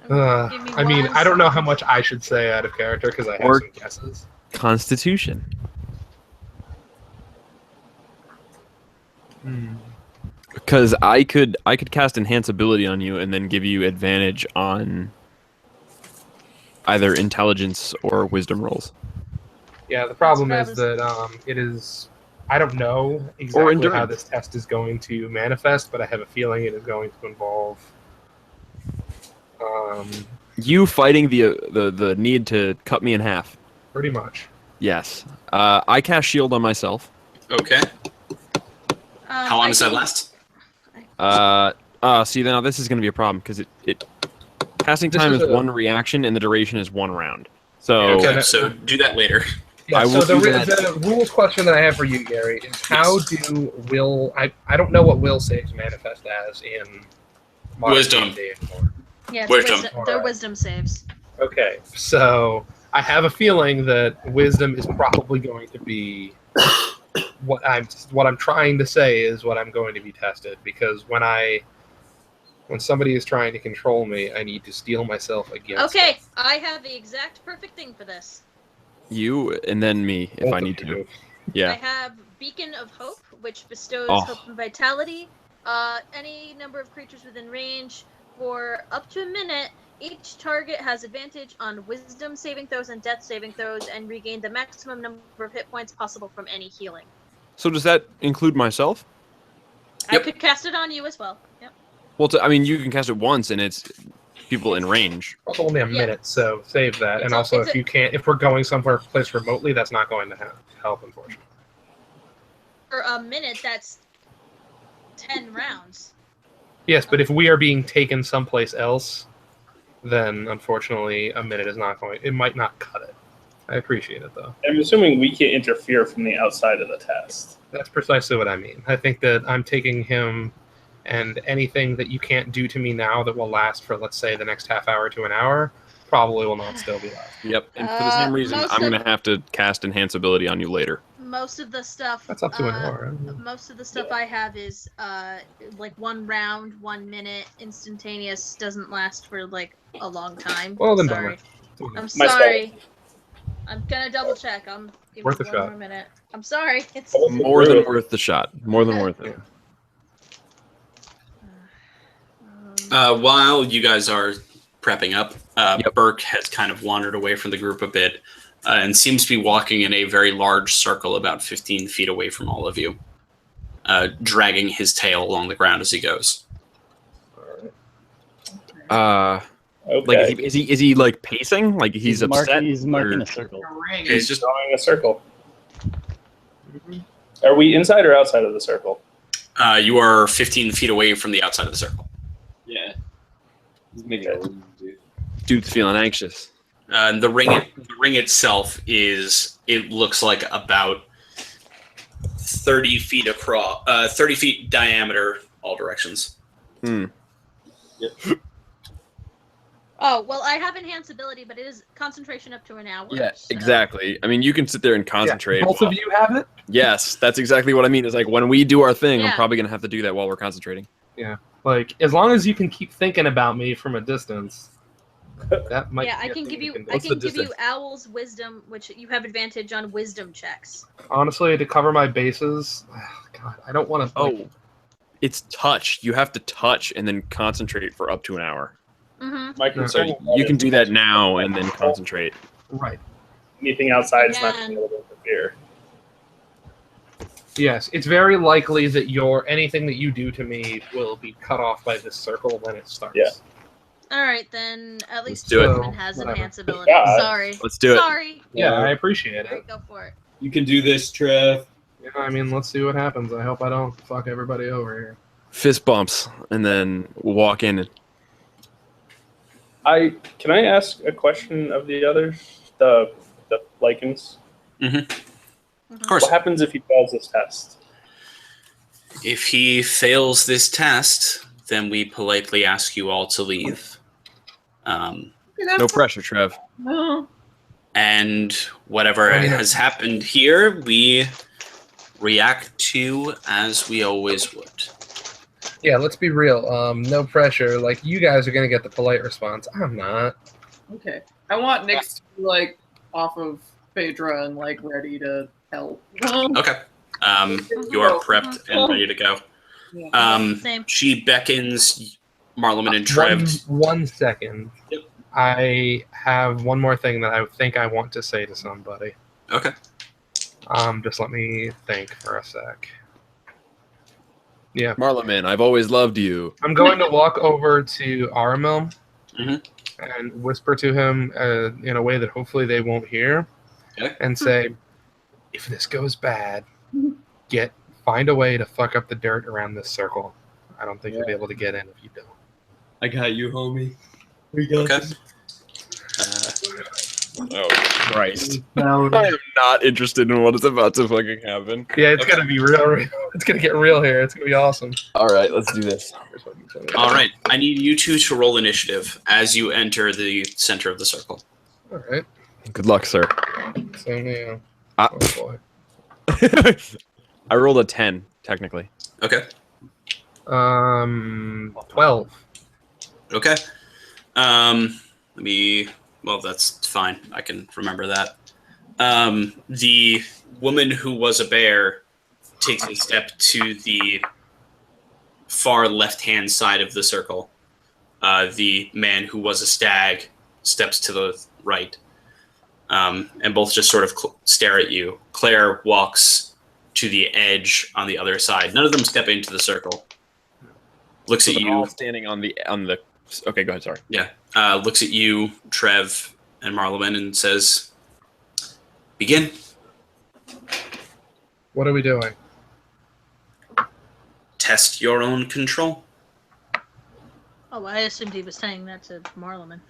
I mean, I don't know how much I should say out of character because I have some guesses. Constitution. Because I could cast enhance ability on you and then give you advantage on either intelligence or wisdom rolls. Yeah, the problem is that it is. I don't know exactly how this test is going to manifest, but I have a feeling it is going to involve you fighting the need to cut me in half. pretty much. Yes. I cast shield on myself. Okay. How long does that last? See, now this is going to be a problem because it casting time is one reaction and the duration is 1 round. So okay, so do that later. Yeah, so the rules question that I have for you, Gary, is how do will I don't know what will saves manifest as in Wisdom. Yeah, Wisdom. They're wisdom saves. Okay, so I have a feeling that wisdom is probably going to be what I'm trying to say is what I'm going to be tested, because when somebody is trying to control me, I need to steel myself against Okay, it. I have the exact perfect thing for this. You and then me if I need to. Yeah. I have Beacon of Hope, which bestows hope and vitality. Any number of creatures within range for up to a minute. Each target has advantage on wisdom saving throws and death saving throws, and regain the maximum number of hit points possible from any healing. So does that include myself? Yep. I could cast it on you as well. Yep. Well, I mean, you can cast it once, and it's people in range. It's only a minute, so save that. And also, if we're going somewhere placed remotely, that's not going to help, unfortunately. For a minute, that's 10 rounds. Yes, but if we are being taken someplace else, then unfortunately, a minute is not going. It might not cut it. I appreciate it, though. I'm assuming we can't interfere from the outside of the test. That's precisely what I mean. I think that I'm taking him, and anything that you can't do to me now that will last for, let's say, the next half hour to an hour, probably will not still be left. Yep, and for the same reason, I'm going to have to cast Enhance Ability on you later. Most of the stuff... That's up to an hour. Most of the stuff I have is, like, 1 round, 1 minute, instantaneous, doesn't last for, like, a long time. Well, then sorry. I'm My sorry. I'm gonna double check. Worth a shot. One more minute. I'm sorry. It's more than worth the shot. More than worth it. While you guys are prepping up, Burke has kind of wandered away from the group a bit and seems to be walking in a very large circle about 15 feet away from all of you, dragging his tail along the ground as he goes. Okay. Like, is he like pacing? Like he's upset? He's marking a circle. He's just drawing a circle. Are we inside or outside of the circle? You are 15 feet away from the outside of the circle. Yeah. He's making a Dude's feeling anxious. The ring itself it looks like about 30 feet across, 30 feet diameter, all directions. Hmm. Yep. Oh, well, I have Enhance Ability, but it is concentration up to an hour. Yeah, so. exactly. I mean, you can sit there and concentrate. Both of you have it? Yes, that's exactly what I mean. It's like when we do our thing, Yeah. I'm probably going to have to do that while we're concentrating. Yeah. Like, as long as you can keep thinking about me from a distance, that might Yeah, be I can give you. What's the give you distance? Owl's Wisdom, which you have advantage on Wisdom checks. Honestly, to cover my bases, God, I don't want to. Oh, it's touch. You have to touch and then concentrate for up to an hour. Mm-hmm. My concern So you can do that now and then concentrate. Right. Anything outside is not Yeah. going to be able to interfere. Yes, it's very likely that anything that you do to me will be cut off by this circle when it starts. Yeah. All right, then at least do it. Jordan has Whatever. Enhance Ability. Yeah. Sorry. Let's do it. Sorry. Yeah, I appreciate All right, it. go for it. You can do this, Trev. Yeah, I mean, let's see what happens. I hope I don't fuck everybody over here. Fist bumps and then walk in. Can I ask a question of the others? The lichens? Of course. What happens if he fails this test? If he fails this test, then we politely ask you all to leave. No pressure, Trev. No. And whatever has happened here, we react to as we always would. Yeah, let's be real. No pressure. Like, you guys are going to get the polite response. I'm not. Okay. I want Nyx to be, like, off of Phaedra and, like, ready to help. Okay. You are prepped and ready to go. Same. She beckons Marleman and Trev. 1 second. Yep. I have one more thing that I think I want to say to somebody. Okay. Just let me think for a sec. Yeah. Marlaman, I've always loved you. I'm going to walk over to Aramil Mhm. and whisper to him in a way that hopefully they won't hear, Okay. and say, if this goes bad, find a way to fuck up the dirt around this circle. I don't think you'll be able to get in if you don't. I got you, homie. We got Okay. this. Oh, Christ. I am not interested in what is about to fucking happen. Yeah, it's gonna be real. It's gonna get real here. It's gonna be awesome. All right, let's do this. All right. I need you two to roll initiative as you enter the center of the circle. All right. Good luck, sir. So, yeah. Ah. Oh, boy. I rolled a 10, technically. Okay. 12. Okay. Let me. Well, that's fine. I can remember that. The woman who was a bear takes a step to the far left-hand side of the circle. The man who was a stag steps to the right. And both just sort of stare at you. Claire walks to the edge on the other side. None of them step into the circle. Looks at you. All standing on the. Okay, go ahead. Sorry. Yeah. Looks at you, Trev, and Marloman, and says, "Begin." What are we doing? Test your own control. Oh, I assumed he was saying that to Marleman.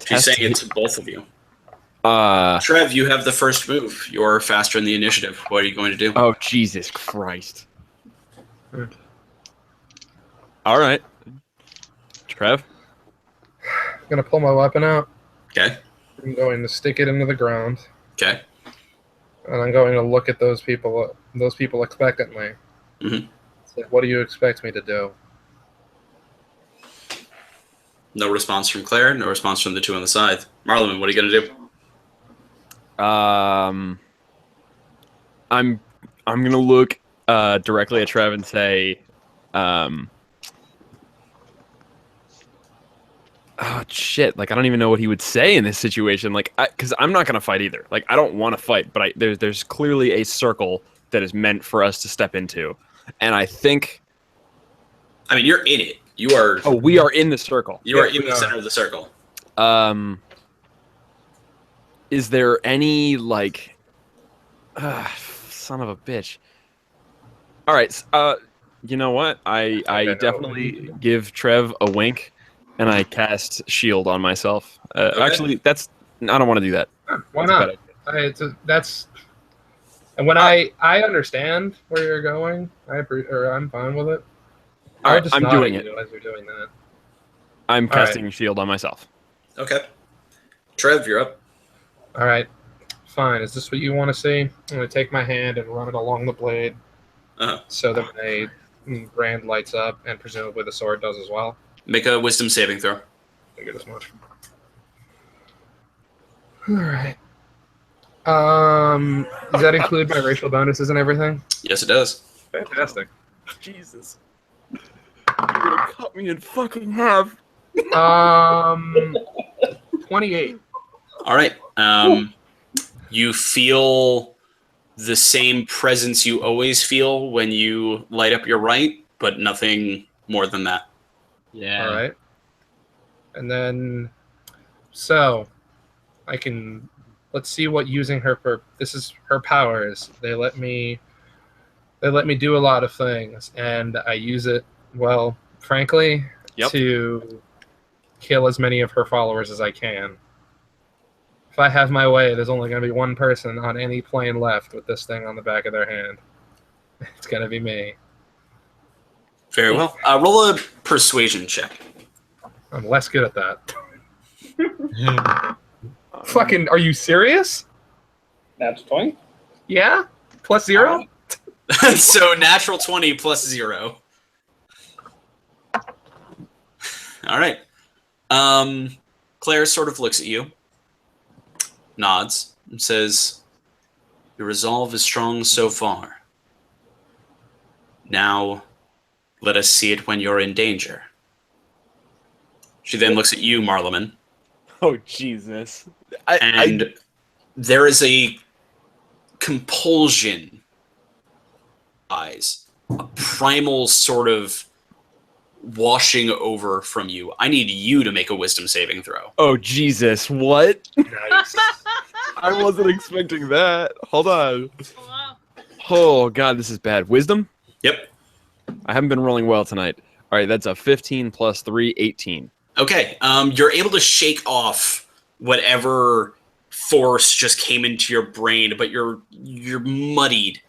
She's saying it to both of you. Uh, Trev, you have the first move. You're faster in the initiative. What are you going to do? Oh, Jesus Christ. All right. Trev? I'm going to pull my weapon out. Okay. I'm going to stick it into the ground. Okay. And I'm going to look at those people expectantly. Mm-hmm. Say, what do you expect me to do? No response from Claire. No response from the two on the side. Marloman, what are you going to do? I'm gonna look directly at Trev and say, oh shit! Like I don't even know what he would say in this situation. Like, because I'm not gonna fight either. Like I don't want to fight, but there's clearly a circle that is meant for us to step into, and I think. I mean, you're in it. You are. Oh, we are in the circle. You are in the center of the circle. Is there any like, son of a bitch? All right, you know what? I definitely give Trev a wink, and I cast shield on myself. Okay. Actually, I don't want to do that. Why not? And when I understand where you're going, I'm fine with it. All right, I'm doing it. As you're doing that. I'm casting shield on myself. Okay. Trev, you're up. All right, fine. Is this what you want to see? I'm going to take my hand and run it along the blade so that my brand lights up, and presumably the sword does as well. Make a wisdom saving throw. Figured as much. All right. Does that include my racial bonuses and everything? Yes, it does. Fantastic. Jesus. You're going to cut me in fucking half. 28. All right. You feel the same presence you always feel when you light up your right, but nothing more than that. Yeah. All right. And then, so let's see what using this is her powers. They let me do a lot of things, and I use it, well, frankly, to kill as many of her followers as I can. If I have my way, there's only going to be one person on any plane left with this thing on the back of their hand. It's going to be me. Very well. Roll a persuasion check. I'm less good at that. Fucking, are you serious? That's 20? Yeah? Plus 0? So natural 20 plus 0. All right. Claire sort of looks at you, nods, and says, "Your resolve is strong so far. Now, let us see it when you're in danger." She then looks at you, Marleman. Oh, Jesus. there is a compulsion, eyes, a primal sort of washing over from you. I need you to make a wisdom saving throw. Oh, Jesus. What? Nice. I wasn't expecting that. Hold on. Wow. Oh, God, this is bad. Wisdom? Yep. I haven't been rolling well tonight. All right, that's a 15 plus 3, 18. Okay. You're able to shake off whatever force just came into your brain, but you're muddied.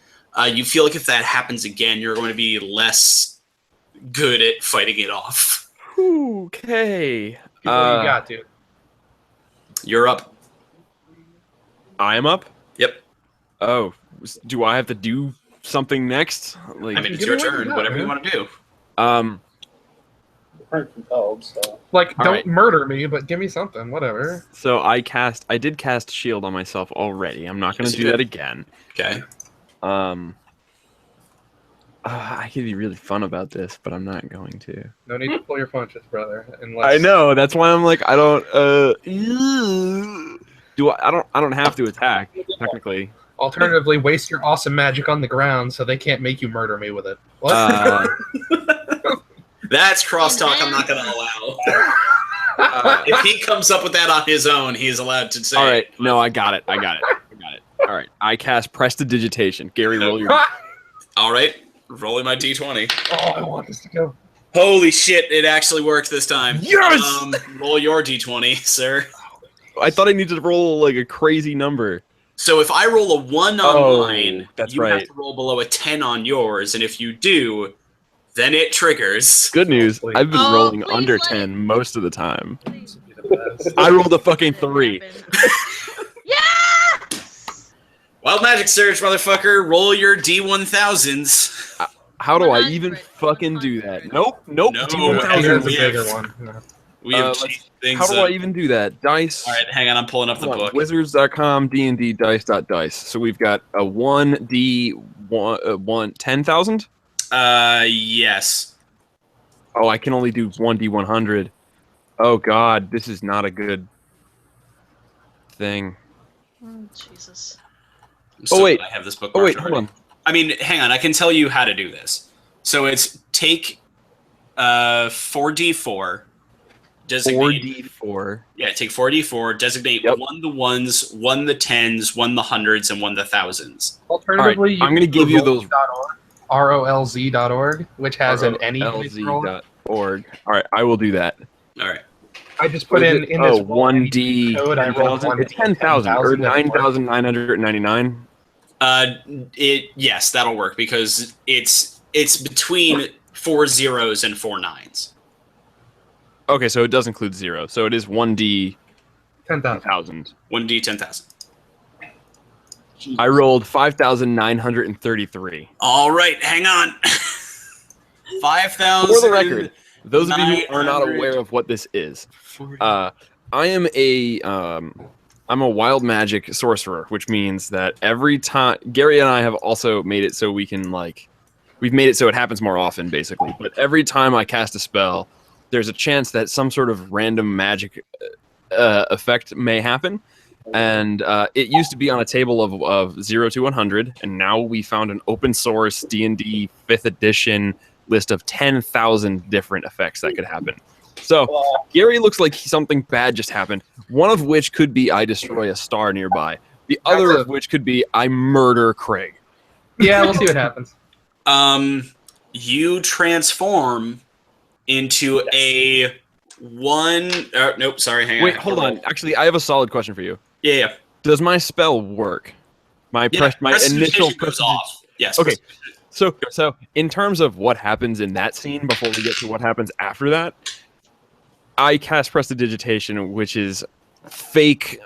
You feel like if that happens again, you're going to be less good at fighting it off. Okay. You got to. You're up. I am up? Yep. Oh, do I have to do something next? Like, I mean, it's your turn. Whatever you want to do. We're compelled, so. Like, All don't right. murder me, but give me something, whatever. So I did cast shield on myself already. I'm not going to do that again. Okay. I could be really fun about this, but I'm not going to. No need to pull your punches, brother. Unless... I know. That's why I'm like, I don't. I don't have to attack technically. Alternatively, waste your awesome magic on the ground so they can't make you murder me with it. What? That's crosstalk I'm not going to allow. If he comes up with that on his own, he is allowed to say. All right. No, I got it. All right. I cast Prestidigitation. Gary, roll your. All right. Rolling my d20. Oh, I want this to go. Holy shit, it actually worked this time. Yes! Roll your d20, sir. I thought I needed to roll like a crazy number. So if I roll a 1 on mine, that's you right. have to roll below a 10 on yours, and if you do, then it triggers. Good news. I've been rolling under 10 most of the time. I rolled a fucking 3. Wild Magic Surge, motherfucker. Roll your D1000s. How do I even fucking do that? Nope. No, Here's a bigger one. No. We have changed things How do up. I even do that? Dice. All right, hang on. I'm pulling up the book. Wizards.com, D&D, dice.dice. So we've got a 1D, 10,000? Yes. Oh, I can only do 1D100. Oh, God. This is not a good thing. Oh, Jesus. So wait. I have this book. Oh, wait. already. Hold on. I mean, hang on. I can tell you how to do this. So it's take 4d4. Designate 4D4. Yeah, take 4d4. Designate 1 the ones, 1 the tens, 1 the hundreds, and 1 the thousands. Alternatively, All right, I'm going to give you those. ROLZ.org, which has an any ROLZ.org. All right, I will do that. All right. I just put in this 1D code. I rolled 1D. It's 10,000 or 9,999. Yes, that'll work because it's between 4 zeros and 4 nines. Okay, so it does include 0. So it is 1D 10,000. 1d 10,000. I rolled 5,933. All right, hang on. 5,000. For the record, those of you who are not aware of what this is, I am I'm a wild magic sorcerer, which means that every time Gary and I have also made it so we can we've made it so it happens more often, basically. But every time I cast a spell, there's a chance that some sort of random magic effect may happen. And it used to be on a table of 0 to 100, and now we found an open source D&D 5th edition list of 10,000 different effects that could happen. So Gary looks like something bad just happened, one of which could be I destroy a star nearby. The other of which could be I murder Craig. Yeah, we'll see what happens. You transform into a one... nope, sorry, hang on. Wait, hold on. Actually, I have a solid question for you. Yeah. Does my spell work? My initial goes off. Yes. Okay. So in terms of what happens in that scene before we get to what happens after that, I cast Prestidigitation, which is fake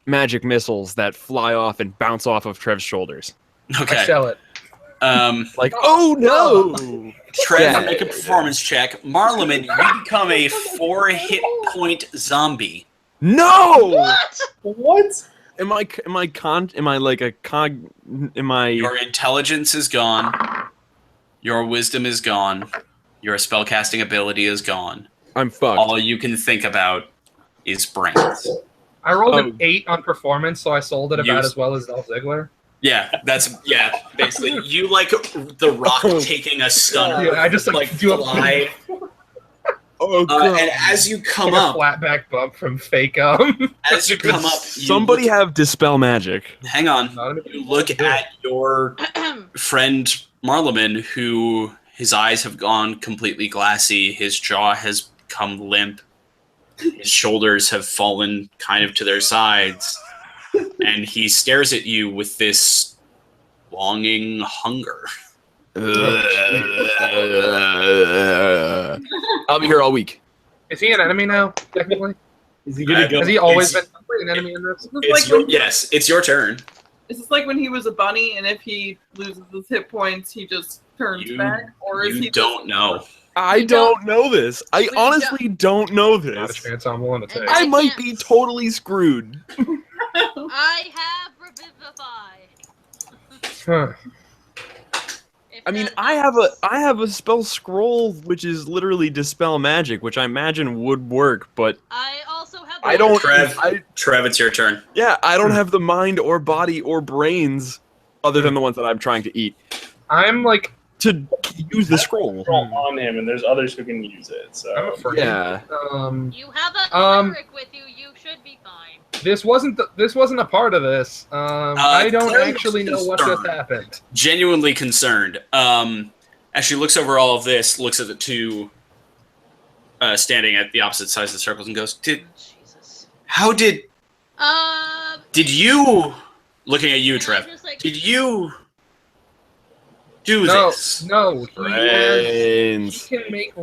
magic missiles that fly off and bounce off of Trev's shoulders. Okay. I sell it. Oh no! Trev, make a performance check. Marleman, you become a 4 hit point zombie. No! What? Am I Your intelligence is gone. Your wisdom is gone. Your spellcasting ability is gone. I'm fucked. All you can think about is brains. I rolled an 8 on performance, so I sold it about as well as Dolph Ziggler. Yeah, basically you like the Rock taking a stunner. Yeah, I just like do fly. And as you come like up, a flat back bump from fake as you come up, somebody have dispel magic. Hang on. You look at your friend Marleman, who his eyes have gone completely glassy, his jaw has become limp, his shoulders have fallen kind of to their sides, and he stares at you with this longing hunger. I'll be here all week. Is he an enemy now, technically? Is he gonna go? Has he always been an enemy in this? Yes, it's your turn. Is this like when he was a bunny, and if he loses his hit points, he just turns back? Or is he don't know. I don't know this. I honestly don't know this. Not a chance I'm willing to take. I might be totally screwed. I have Revivify. I mean, I have a spell scroll which is literally dispel magic, which I imagine would work, but I also have. I don't. Trev, it's your turn. Yeah, I don't have the mind or body or brains, other than the ones that I'm trying to eat. I'm like to use the scroll on him, and there's others who can use it. So I'm afraid. Yeah. You have a cleric with you. You should be fine. This wasn't a part of this. I don't actually know what just happened. Genuinely concerned. As she looks over all of this, looks at the two standing at the opposite sides of the circles, and goes, Did you? Looking at you, Trev. Did you do this? No. Brains. He can make.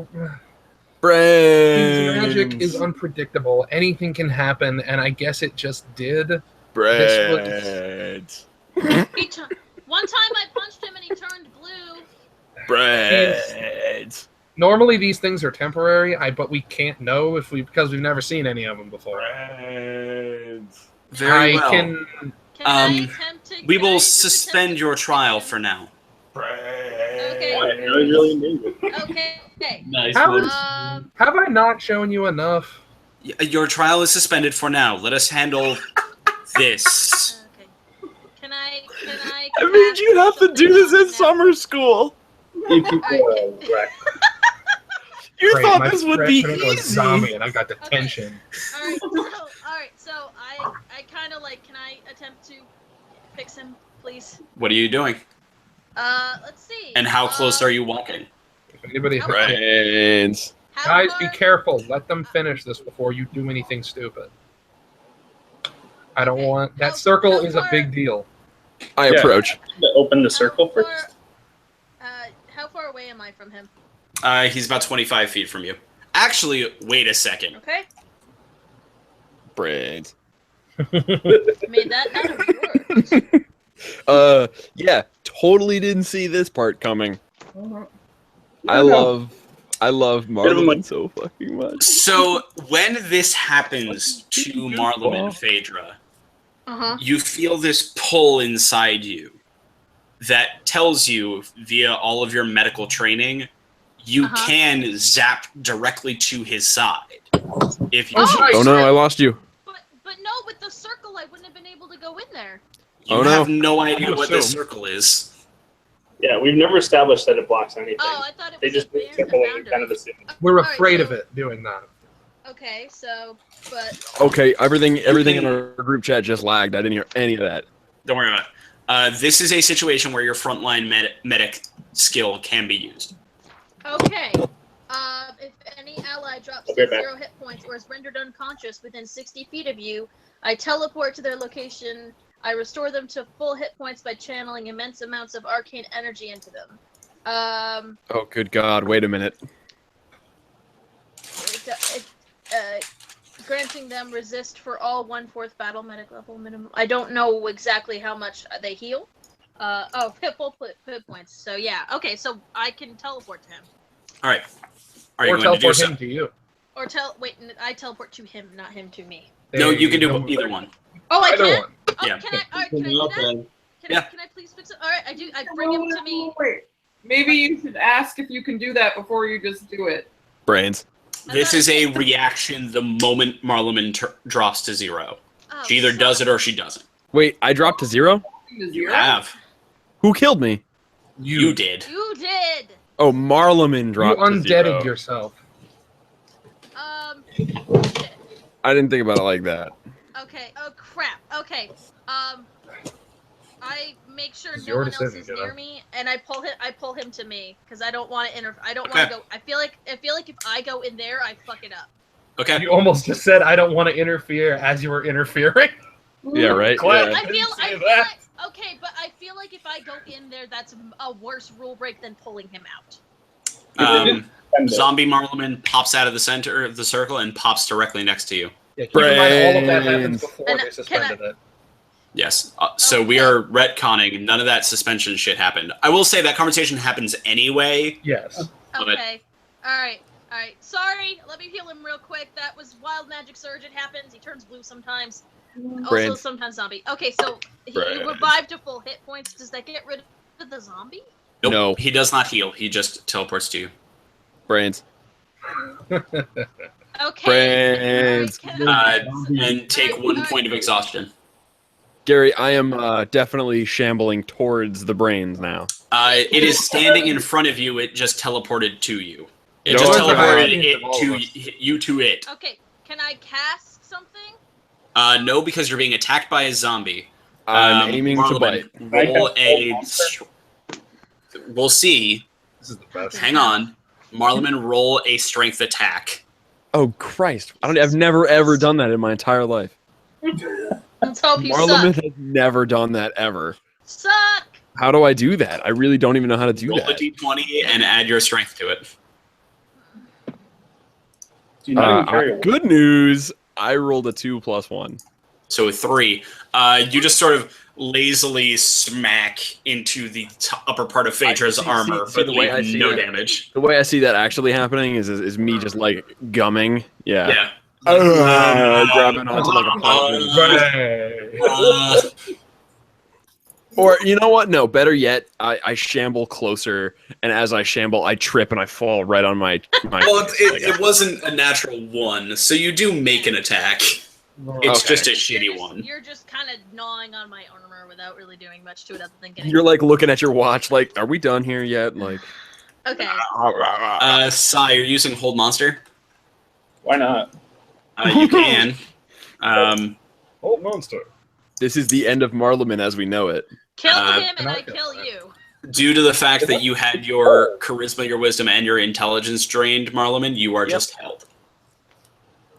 Brains. Magic is unpredictable. Anything can happen, and I guess it just did. Brains. One time I punched him and he turned blue. Brains. Normally these things are temporary, but we can't know because we've never seen any of them before. Brains. Very well. Can I attempt to, we will suspend your trial for now. Okay. Okay. Nice. Have I not shown you enough? Your trial is suspended for now. Let us handle this. Okay. Can I I made you have to do this in summer school. You thought this would be easy. Zombie and I got detention. Alright, so I kind of like, can I attempt to fix him, please? What are you doing? Let's see. And how close are you walking? If anybody Brains. Guys, be careful. Let them finish this before you do anything stupid. I don't want... That circle is a big deal. I approach. Open the circle first. How far away am I from him? He's about 25 feet from you. Actually, wait a second. Okay. Brains. Made that out of yours. Yeah, totally didn't see this part coming. I love Marleman so fucking much. So when this happens to Marleman and Phaedra, you feel this pull inside you that tells you via all of your medical training you can zap directly to his side. If you oh no, I lost you. But no, with the circle I wouldn't have been able to go in there. You have no idea what this circle is. Yeah, we've never established that it blocks anything. Oh, I thought it was they just make circle and kind of assume. We're afraid of it doing that. Okay, so, but... Okay, everything in our group chat just lagged. I didn't hear any of that. Don't worry about it. This is a situation where your frontline medic skill can be used. Okay. If any ally drops to 0 hit points or is rendered unconscious within 60 feet of you, I teleport to their location. I restore them to full hit points by channeling immense amounts of arcane energy into them. Oh, good God. Wait a minute. Granting them resist for all 1/4 battle medic level minimum. I don't know exactly how much they heal. Full hit points. So yeah, okay, so I can teleport to him. All right. Are you or going to do teleport him to you. Or I teleport to him, not him to me. No, you can do either one. Oh, I can? One. Oh, Yeah. Can I do that? Can I please fix it? All right, I do. I bring him to me. Wait. Maybe you should ask if you can do that before you just do it. Brains. This is a reaction the moment Marleman drops to 0. Oh, She either does it or she doesn't. Wait, I dropped to 0? You have. Who killed me? You did. You did. Oh, Marleman dropped You to 0. undeaded yourself. Shit. I didn't think about it like that. Okay. Oh crap. Okay. I make sure It's no your one else decision, is kiddo. near me, and I pull him to me because I don't want to I don't Okay. want to go. I feel like if I go in there, I fuck it up. Okay. You almost just said, I don't want to interfere as you were interfering. Yeah, right? Glad Yeah. I feel that. like okay, but I feel like if I go in there, that's a worse rule break than pulling him out. Zombie Marleman pops out of the center of the circle and pops directly next to you. Yeah, keep in mind, all of that happens before And they suspended it. Yes. So we are retconning. None of that suspension shit happened. I will say that conversation happens anyway. Yes. Okay. All right. Sorry. Let me heal him real quick. That was wild magic surge. It happens. He turns blue sometimes. Also, Brains. sometimes zombie. Okay, so he revived to full hit points. Does that get rid of the zombie? Nope. No. He does not heal. He just teleports to you. Brains. Okay. Brains. And take 1 point of exhaustion. Gary, I am definitely shambling towards the brains now. It is standing in front of you. It just teleported to you. It No, just it's teleported behind it all to of us. you to it. Okay. Can I cast something? No, because you're being attacked by a zombie. I'm aiming to bite. Roll we'll see. This is the best. Hang on. Marleman, roll a strength attack. Oh Christ! I've never ever done that in my entire life. Let's hope you Marleman suck. has never done that ever. Suck. How do I do that? I really don't even know how to do Roll a that. d20 and add your strength to it. Do you not even carry a Good news! I rolled a 2 + 1. So a 3. You just sort of lazily smack into the upper part of Phaedra's armor, see but the way I leave see no that. damage. The way I see that actually happening is me just like gumming. Yeah. Yeah. Grabbing onto like a pole. Or you know what? No, better yet, I shamble closer, and as I shamble, I trip and I fall right on my. Well, it wasn't a natural 1, so you do make an attack. It's just a shitty one. You're just kind of gnawing on my armor without really doing much to it other than getting. You're like looking at your watch, like, are we done here yet? Like. Okay. Sai, you're using Hold Monster? Why not? You can. Hold monster. This is the end of Marleman as we know it. Kill him and I kill you. Due to the fact that you had your charisma, your wisdom, and your intelligence drained, Marleman, you are just held.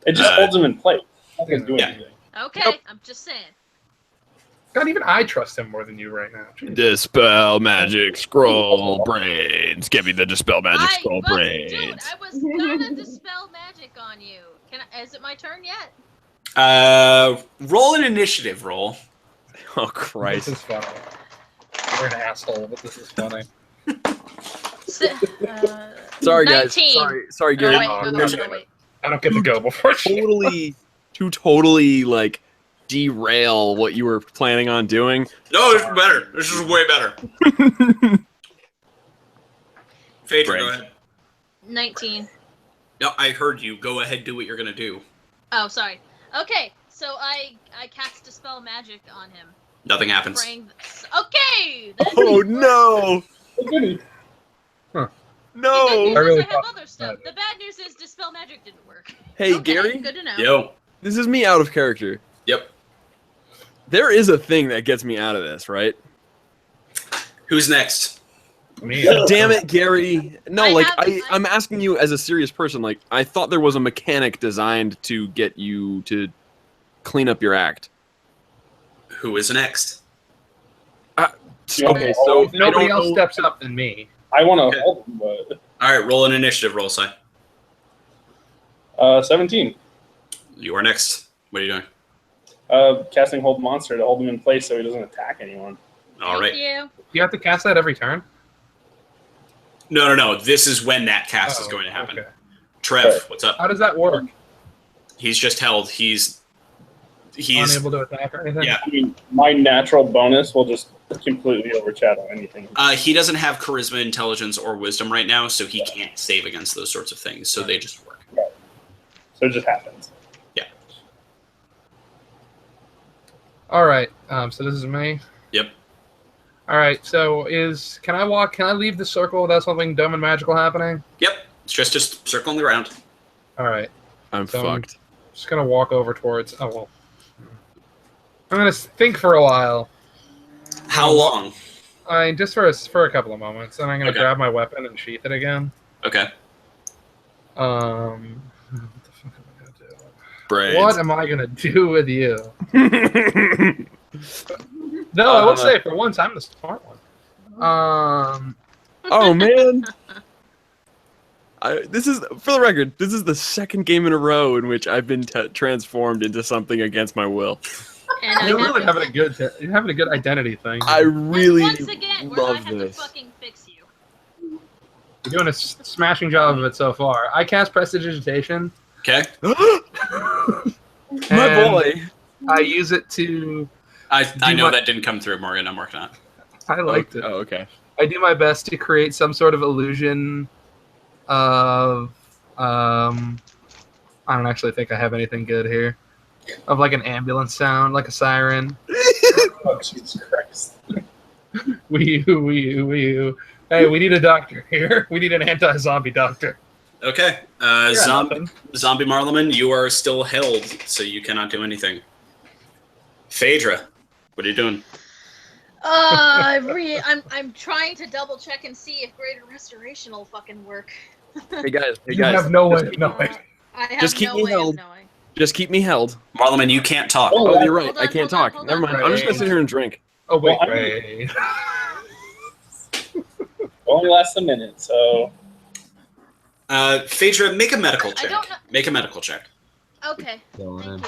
It just holds him in place. Nothing's doing anything. Okay, Nope. I'm just saying. God, even I trust him more than you right now. Jeez. Dispel magic scroll brains. Give me the dispel magic scroll Dude, brains. I was gonna dispel magic on you. Is it my turn yet? Roll an initiative roll. Oh Christ! This is funny. You're an asshole, but this is funny. Sorry guys. 19. Sorry Gary. Wait. I don't get to go before totally like derail what you were planning on doing. No, it's better. This is way better. Phaedra, go ahead. 19. No, I heard you. Go ahead, do what you're gonna do. Oh, sorry. Okay, so I cast dispel magic on him. Nothing happens. Okay. Oh no! Huh. No! The good news I really is I have thought other stuff. The bad news is dispel magic didn't work. Hey Okay, Gary, good to know. Yo. this is me out of character. Yep. There is a thing that gets me out of this, right? Who's next? Me. Damn it, Gary. No, I I'm asking you as a serious person. Like, I thought there was a mechanic designed to get you to clean up your act. Who is next? Okay, so If nobody I don't else know- steps up than me. I want to hold him, but All right, roll an initiative roll, Sai. 17. You are next. What are you doing? Casting Hold Monster to hold him in place so he doesn't attack anyone. All right. Thank you. You have to cast that every turn? No. This is when that cast is going to happen. Okay. Trev, what's up? How does that work? He's just held. He's Unable to attack or anything? yeah. I mean, my natural bonus will just completely overshadow anything. He doesn't have charisma, intelligence, or wisdom right now, so he can't save against those sorts of things. So they just work. So it just happens. Yeah. All right. So this is me. Yep. All right. So can I walk? Can I leave the circle without something dumb and magical happening? Yep. It's just circling around. All right. I'm fucked. I'm just gonna walk over towards. Oh well. I'm gonna think for a while. How long? Just for a couple of moments, and I'm gonna grab my weapon and sheath it again. Okay. What the fuck am I gonna do? Brains. What am I gonna do with you? No, I will say for once I'm the smart one. Oh man. This is, for the record, this is the second game in a row in which I've been transformed into something against my will. And You're really having a good identity thing. I really once again, love I have this. to fucking fix you. You're doing a smashing job of it so far. I cast Prestidigitation. Okay. My boy. I use it to. I know that didn't come through, Morgan. I'm working on it. I liked it. Oh, okay. I do my best to create some sort of illusion of. I don't actually think I have anything good here. Of like an ambulance sound, like a siren. Oh, Jesus Christ. Wee oo. Hey, we need a doctor here. We need an anti-zombie doctor. Okay. Zombie Marleman, you are still held, so you cannot do anything. Phaedra, what are you doing? I'm trying to double check and see if Greater Restoration will fucking work. Hey guys. You have no way of knowing. I have Just keep no me way of held. knowing. Just keep me held. Marleman, you can't talk. Oh, you're right. Hold on, I can't hold on, talk. hold Never on. mind. I'm just gonna sit here and drink. Oh wait, Well, wait. Only lasts a minute, so. Phaedra, make a medical I check. don't know. Make a medical check. Okay, thank you.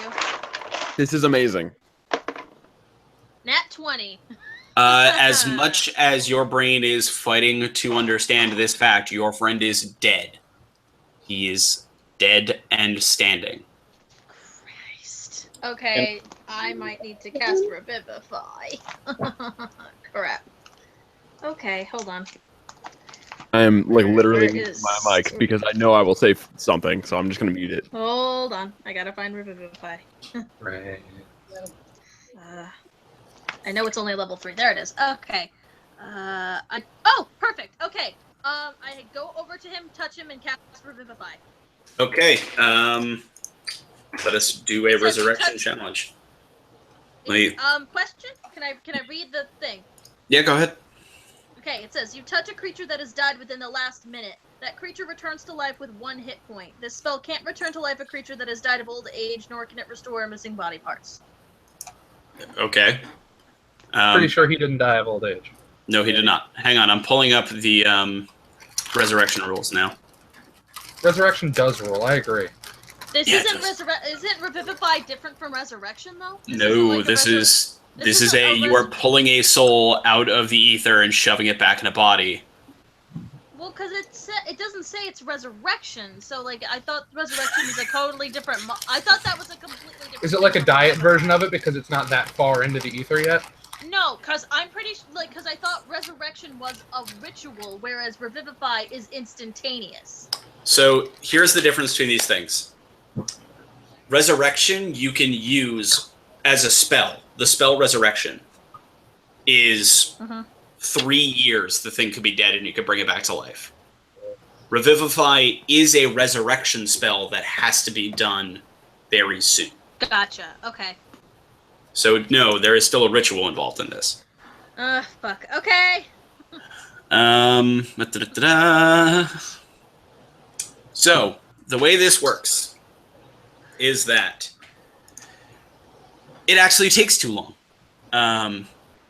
This is amazing. Nat 20. As much as your brain is fighting to understand this fact, your friend is dead. He is dead and standing. Christ. Okay, I might need to cast Revivify. Crap. Okay, hold on. I am like literally Where muting is- my mic because I know I will say something, so I'm just gonna mute it. Hold on. I gotta find Revivify. Right. I know it's only level 3. There it is. Okay. Oh, perfect. Okay. I go over to him, touch him, and cast Revivify. Okay. Let us do a resurrection challenge. Question? Can I read the thing? Yeah, go ahead. Okay, it says, you touch a creature that has died within the last minute. That creature returns to life with 1 hit point. This spell can't return to life a creature that has died of old age, nor can it restore missing body parts. Okay. Pretty sure he didn't die of old age. No, he did not. Hang on, I'm pulling up the resurrection rules now. Resurrection does rule. I agree. This Yeah, isn't Revivify different from Resurrection, though? This is you are pulling a soul out of the ether and shoving it back in a body. Well, because it doesn't say it's Resurrection, so like I thought Resurrection was a totally different. I thought that was a completely different. Is it like a diet version of it because it's not that far into the ether yet? No, because I'm pretty because I thought Resurrection was a ritual, whereas Revivify is instantaneous. So here's the difference between these things. Resurrection you can use as a spell. The spell Resurrection is 3 years the thing could be dead and you could bring it back to life. Revivify is a resurrection spell that has to be done very soon. Gotcha. Okay. So no, there is still a ritual involved in this. Fuck. Okay. So the way this works is that it actually takes too long.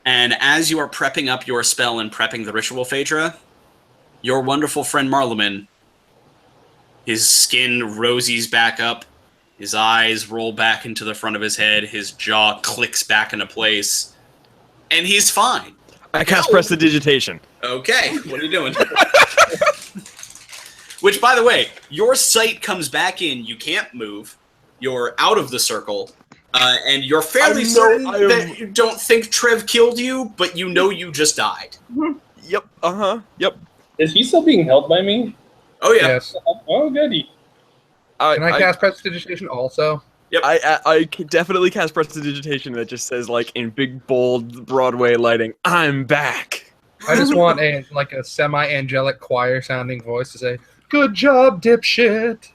And as you are prepping up your spell and prepping the ritual, Phaedra, your wonderful friend Marleman, his skin rosies back up, his eyes roll back into the front of his head, his jaw clicks back into place, and he's fine. I cast Prestidigitation. Okay, what are you doing? Which, by the way, your sight comes back in, you can't move, you're out of the circle, and you're fairly certain that you don't think Trev killed you, but you know you just died. Yep, yep. Is he still being held by me? Oh, yeah. Yes. Oh, goody. Can I cast Prestidigitation also? Yep. I can definitely cast prestidigitation that just says, like, in big, bold Broadway lighting, I'm back. I just want a semi-angelic choir-sounding voice to say, "Good job, dipshit."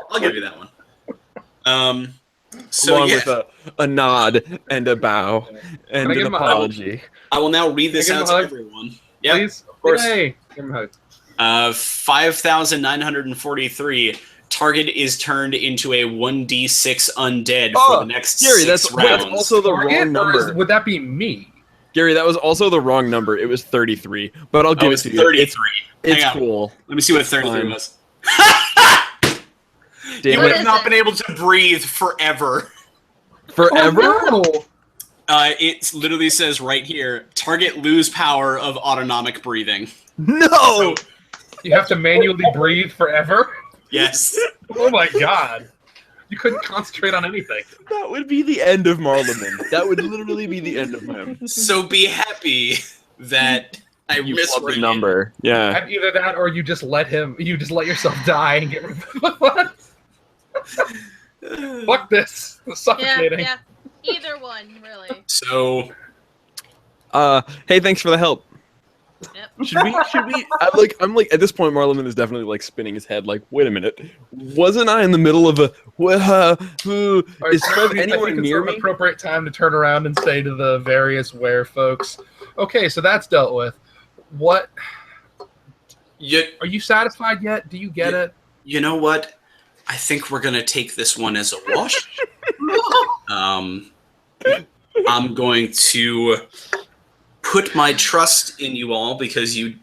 I'll give you that one. Along with a nod and a bow and an apology. I will now read this out to everyone. Yeah, please. Of course. Hey, give him a hug. 5,943. Target is turned into a 1d6 undead for the next Gary, 6 rounds. That's also the wrong number. Would that be me? Gary, that was also the wrong number. It was 33, but I'll give it to you. 33. It's cool. Let me see what 33 was. Damn, you have not been able to breathe forever. Forever? Oh, no. It literally says right here, target lose power of autonomic breathing. No! So, you have to manually breathe forever? Yes. Oh my god. You couldn't concentrate on anything. That would be the end of Marleman. That would literally be the end of him. So be happy that I missed the number. Yeah. And either that or you just let yourself die and get rid of what? Fuck this. It's suffocating. Yeah. Either one, really. So hey, thanks for the help. Yep. Should we I'm like at this point Marleman is definitely like spinning his head like, wait a minute. Wasn't I in the middle of a is Trev anywhere near me? An appropriate time to turn around and say to the various were folks, okay, so that's dealt with. What are you satisfied yet? Do you get it? You know what? I think we're gonna take this one as a wash. I'm going to put my trust in you all because you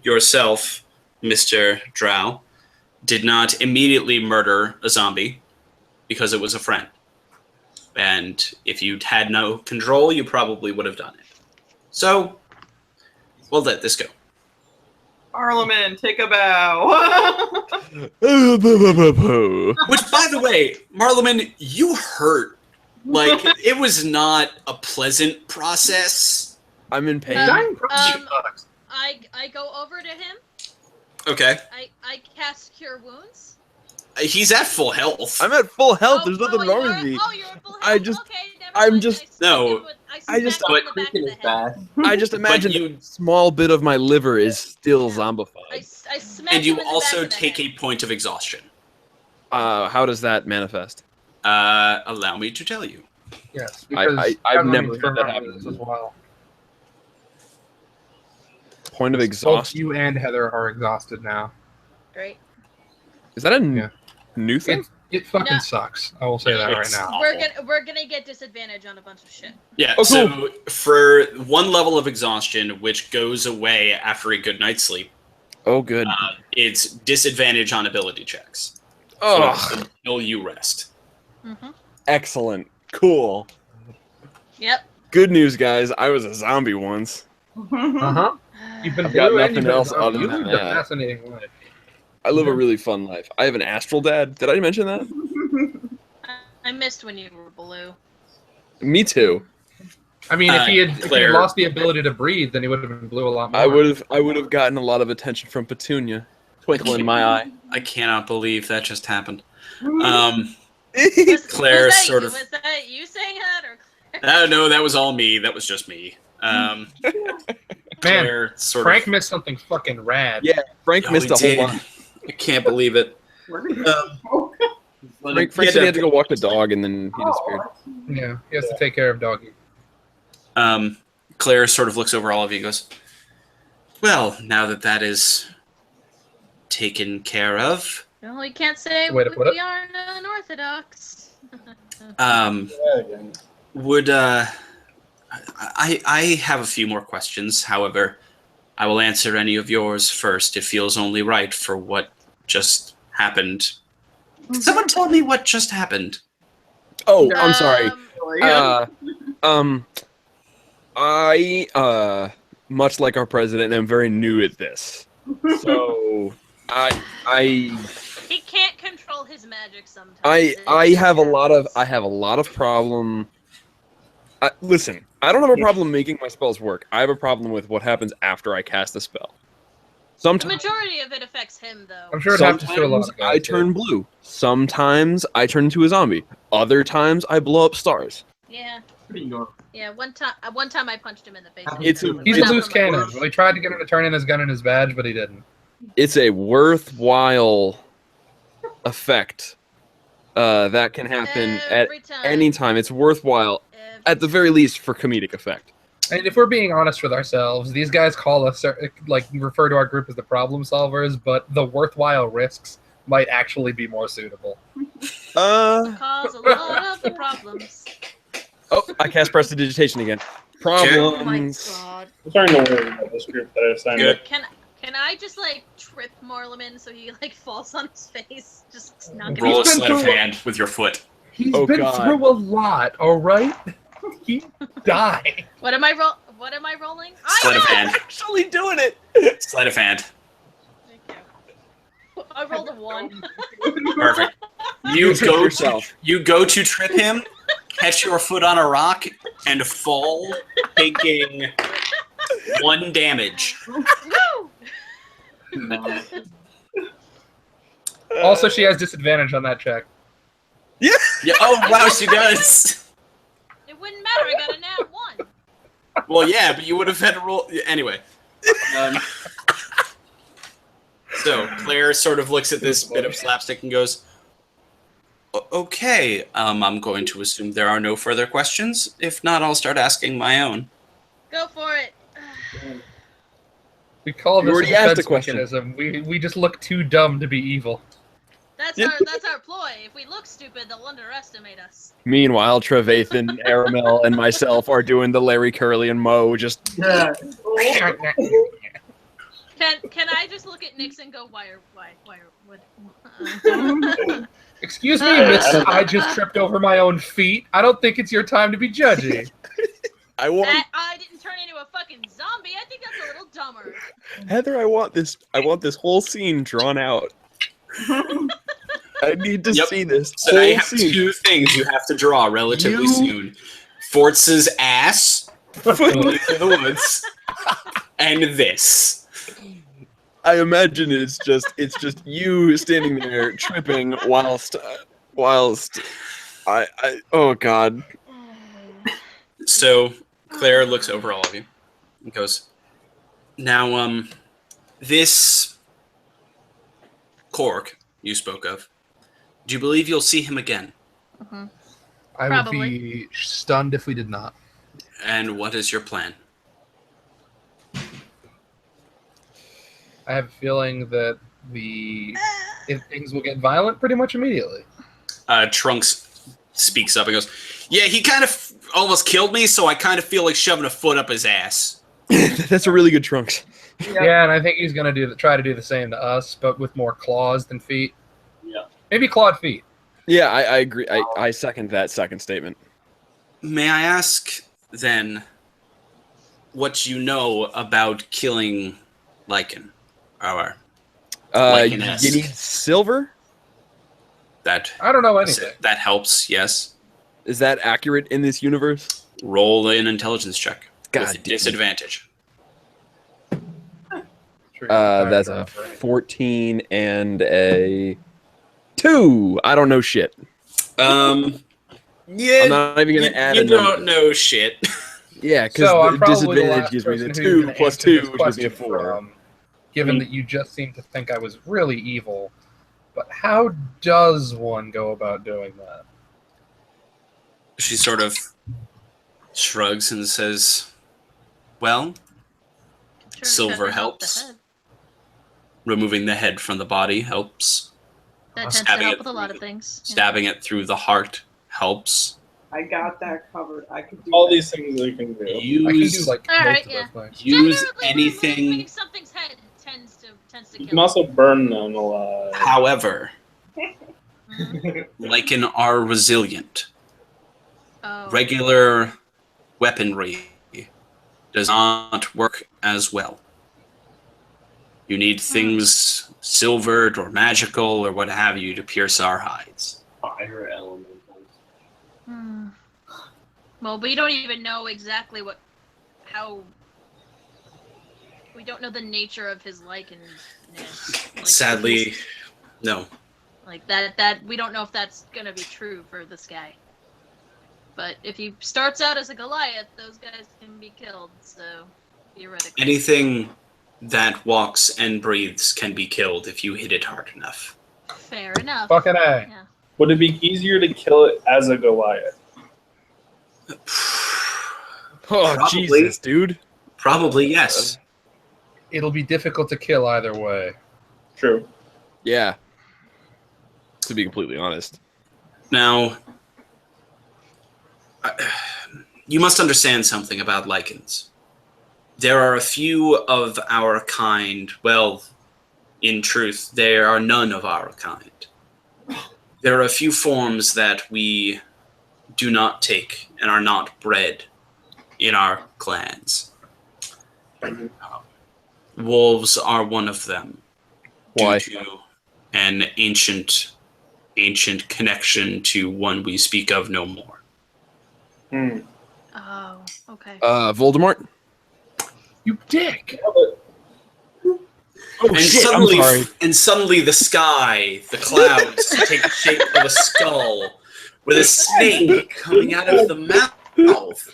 yourself, Mr. Drow, did not immediately murder a zombie because it was a friend. And if you'd had no control, you probably would have done it. So, we'll let this go. Parliament, take a bow. Which, by the way, Marleman, you hurt. Like, it was not a pleasant process. I'm in pain. I go over to him. Okay. I cast Cure Wounds. He's at full health. I'm at full health. There's nothing wrong with me. Oh, you're at full health. I just, okay, never I'm mind. just, I just imagine a small bit of my liver is still zombified. I and you also take a point of exhaustion. How does that manifest? Allow me to tell you. Yes, I've never had that happen as well. Point of exhaustion. Both you and Heather are exhausted now. Great. Is that a new thing? It fucking sucks. I will say that right now. We're gonna get disadvantage on a bunch of shit. Yeah. So for one level of exhaustion, which goes away after a good night's sleep. Oh, good. It's disadvantage on ability checks. Oh, so until you rest. Mm-hmm. Excellent. Cool. Yep. Good news, guys. I was a zombie once. You've been got nothing else other you than lived a that. fascinating life. I live a really fun life. I have an astral dad. Did I mention that? I missed when you were blue. Me too. I mean, if he had lost the ability to breathe, then he would have been blue a lot more. I would have gotten a lot of attention from Petunia. Twinkle in my eye. I cannot believe that just happened. Was Claire that you saying that or Claire? No, that was all me. That was just me. Man, Claire Frank missed something fucking rad. Yeah, Frank missed a whole lot. I can't believe it. Frank said he had to go walk the dog, and then he disappeared. Yeah, he has to take care of doggy. Claire sort of looks over all of you and goes, well, now that that is taken care of... Well, you can't say Way to put we are unorthodox. I have a few more questions. However, I will answer any of yours first. It feels only right for what just happened. Someone tell me what just happened. Oh, I'm sorry. I much like our president, am very new at this. So he can't control his magic sometimes. I have a lot of problem. Listen, I don't have a problem making my spells work. I have a problem with what happens after I cast a spell. The majority of it affects him, though. I'm sure it happens to a lot of guys. I turn blue. Sometimes I turn into a zombie. Other times I blow up stars. Yeah. Pretty normal. Yeah, one time I punched him in the face. He's a loose cannon. Well, he tried to get him to turn in his gun and his badge, but he didn't. It's a worthwhile effect that can happen at any time. It's worthwhile, at the very least, for comedic effect. And if we're being honest with ourselves, these guys call us, like, refer to our group as the problem solvers, but the worthwhile risks might actually be more suitable. Cause a lot of the problems. Oh, I cast prestidigitation again. Problems. Oh my god. I'm starting to worry about this group that I assigned. Can I just like trip Marleman so he like falls on his face? Just knock him Roll a out. sleight of hand with your foot. He's been through a lot, alright? He died. What am I rolling? Sleight of hand. Actually doing it. Sleight of hand. Thank you. I rolled a 1. Perfect. You go to trip him, catch your foot on a rock, and fall, taking 1 damage. Woo! Also, she has disadvantage on that check. Yeah. Oh wow, she does. It wouldn't matter. I got a nat 1. Well, yeah, but you would have had to roll anyway. So Claire sort of looks at this bit of slapstick and goes, "Okay, I'm going to assume there are no further questions. If not, I'll start asking my own." Go for it. We call this a already asked defense a question. mechanism. We just look too dumb to be evil. That's our ploy. If we look stupid, they'll underestimate us. Meanwhile, Trevathan, Aramel, and myself are doing the Larry Curly and Moe just... Yeah. Can I just look at Nix and go, why, what? Excuse me, miss, I just tripped over my own feet. I don't think it's your time to be judgy. I want... I didn't turn into a fucking zombie. I think that's a little dumber. Heather, I want this whole scene drawn out. I need to see this. So now you have 2 things you have to draw relatively soon. Fortz's ass through the woods, and this. I imagine it's just you standing there tripping whilst I oh god. So Claire looks over all of you and goes, "Now, this Cork you spoke of, do you believe you'll see him again?" Mm-hmm. I would be stunned if we did not. And what is your plan? I have a feeling that if things will get violent pretty much immediately. Trunks speaks up and goes, "Yeah, he kind of almost killed me, so I kind of feel like shoving a foot up his ass." That's a really good Trunks. Yeah, and I think he's going to try to do the same to us, but with more claws than feet. Yeah. Maybe clawed feet. Yeah, I agree. I second that second statement. May I ask, then, what you know about killing Lycan? You need silver? I don't know anything. That helps, yes. Is that accurate in this universe? Roll an intelligence check. God, with disadvantage. That's a 14 and a 2. I don't know shit. Yeah, I'm not even gonna add. You don't know shit. Yeah, because so the disadvantage gives me the 2 plus 2, which gives me a 4. Given that you just seem to think I was really evil, but how does one go about doing that? She sort of shrugs and says, "Well, silver helps. Removing the head from the body helps. That tends to help with a lot of things. Stabbing it through the heart helps. I got that covered. I could do all that. these things we can do. I can do like most of those things. Use Generally, anything. removing something's head tends to You kill can also burn them alive. However, Lycan are resilient. Oh. Regular weaponry does not work as well. You need things silvered or magical or what have you to pierce our hides." Fire elementals. Well, we don't even know exactly how We don't know the nature of his lycanness. Like, Sadly, no. Like that we don't know if that's gonna be true for this guy. But if he starts out as a Goliath, those guys can be killed, so theoretically. Anything that walks and breathes can be killed if you hit it hard enough. Fair enough. Fucking A. Yeah. Would it be easier to kill it as a Goliath? Oh, Probably. Jesus, dude. Probably, yes. It'll be difficult to kill either way. True. Yeah. To be completely honest. Now, you must understand something about lichens. There are a few of our kind, well, in truth, there are none of our kind. There are a few forms that we do not take and are not bred in our clans. Wolves are one of them. Why? Due to an ancient connection to one we speak of no more. Oh, okay. Voldemort? You dick! Oh, shit, I'm sorry. And suddenly the sky, the clouds, take the shape of a skull with a snake coming out of the mouth.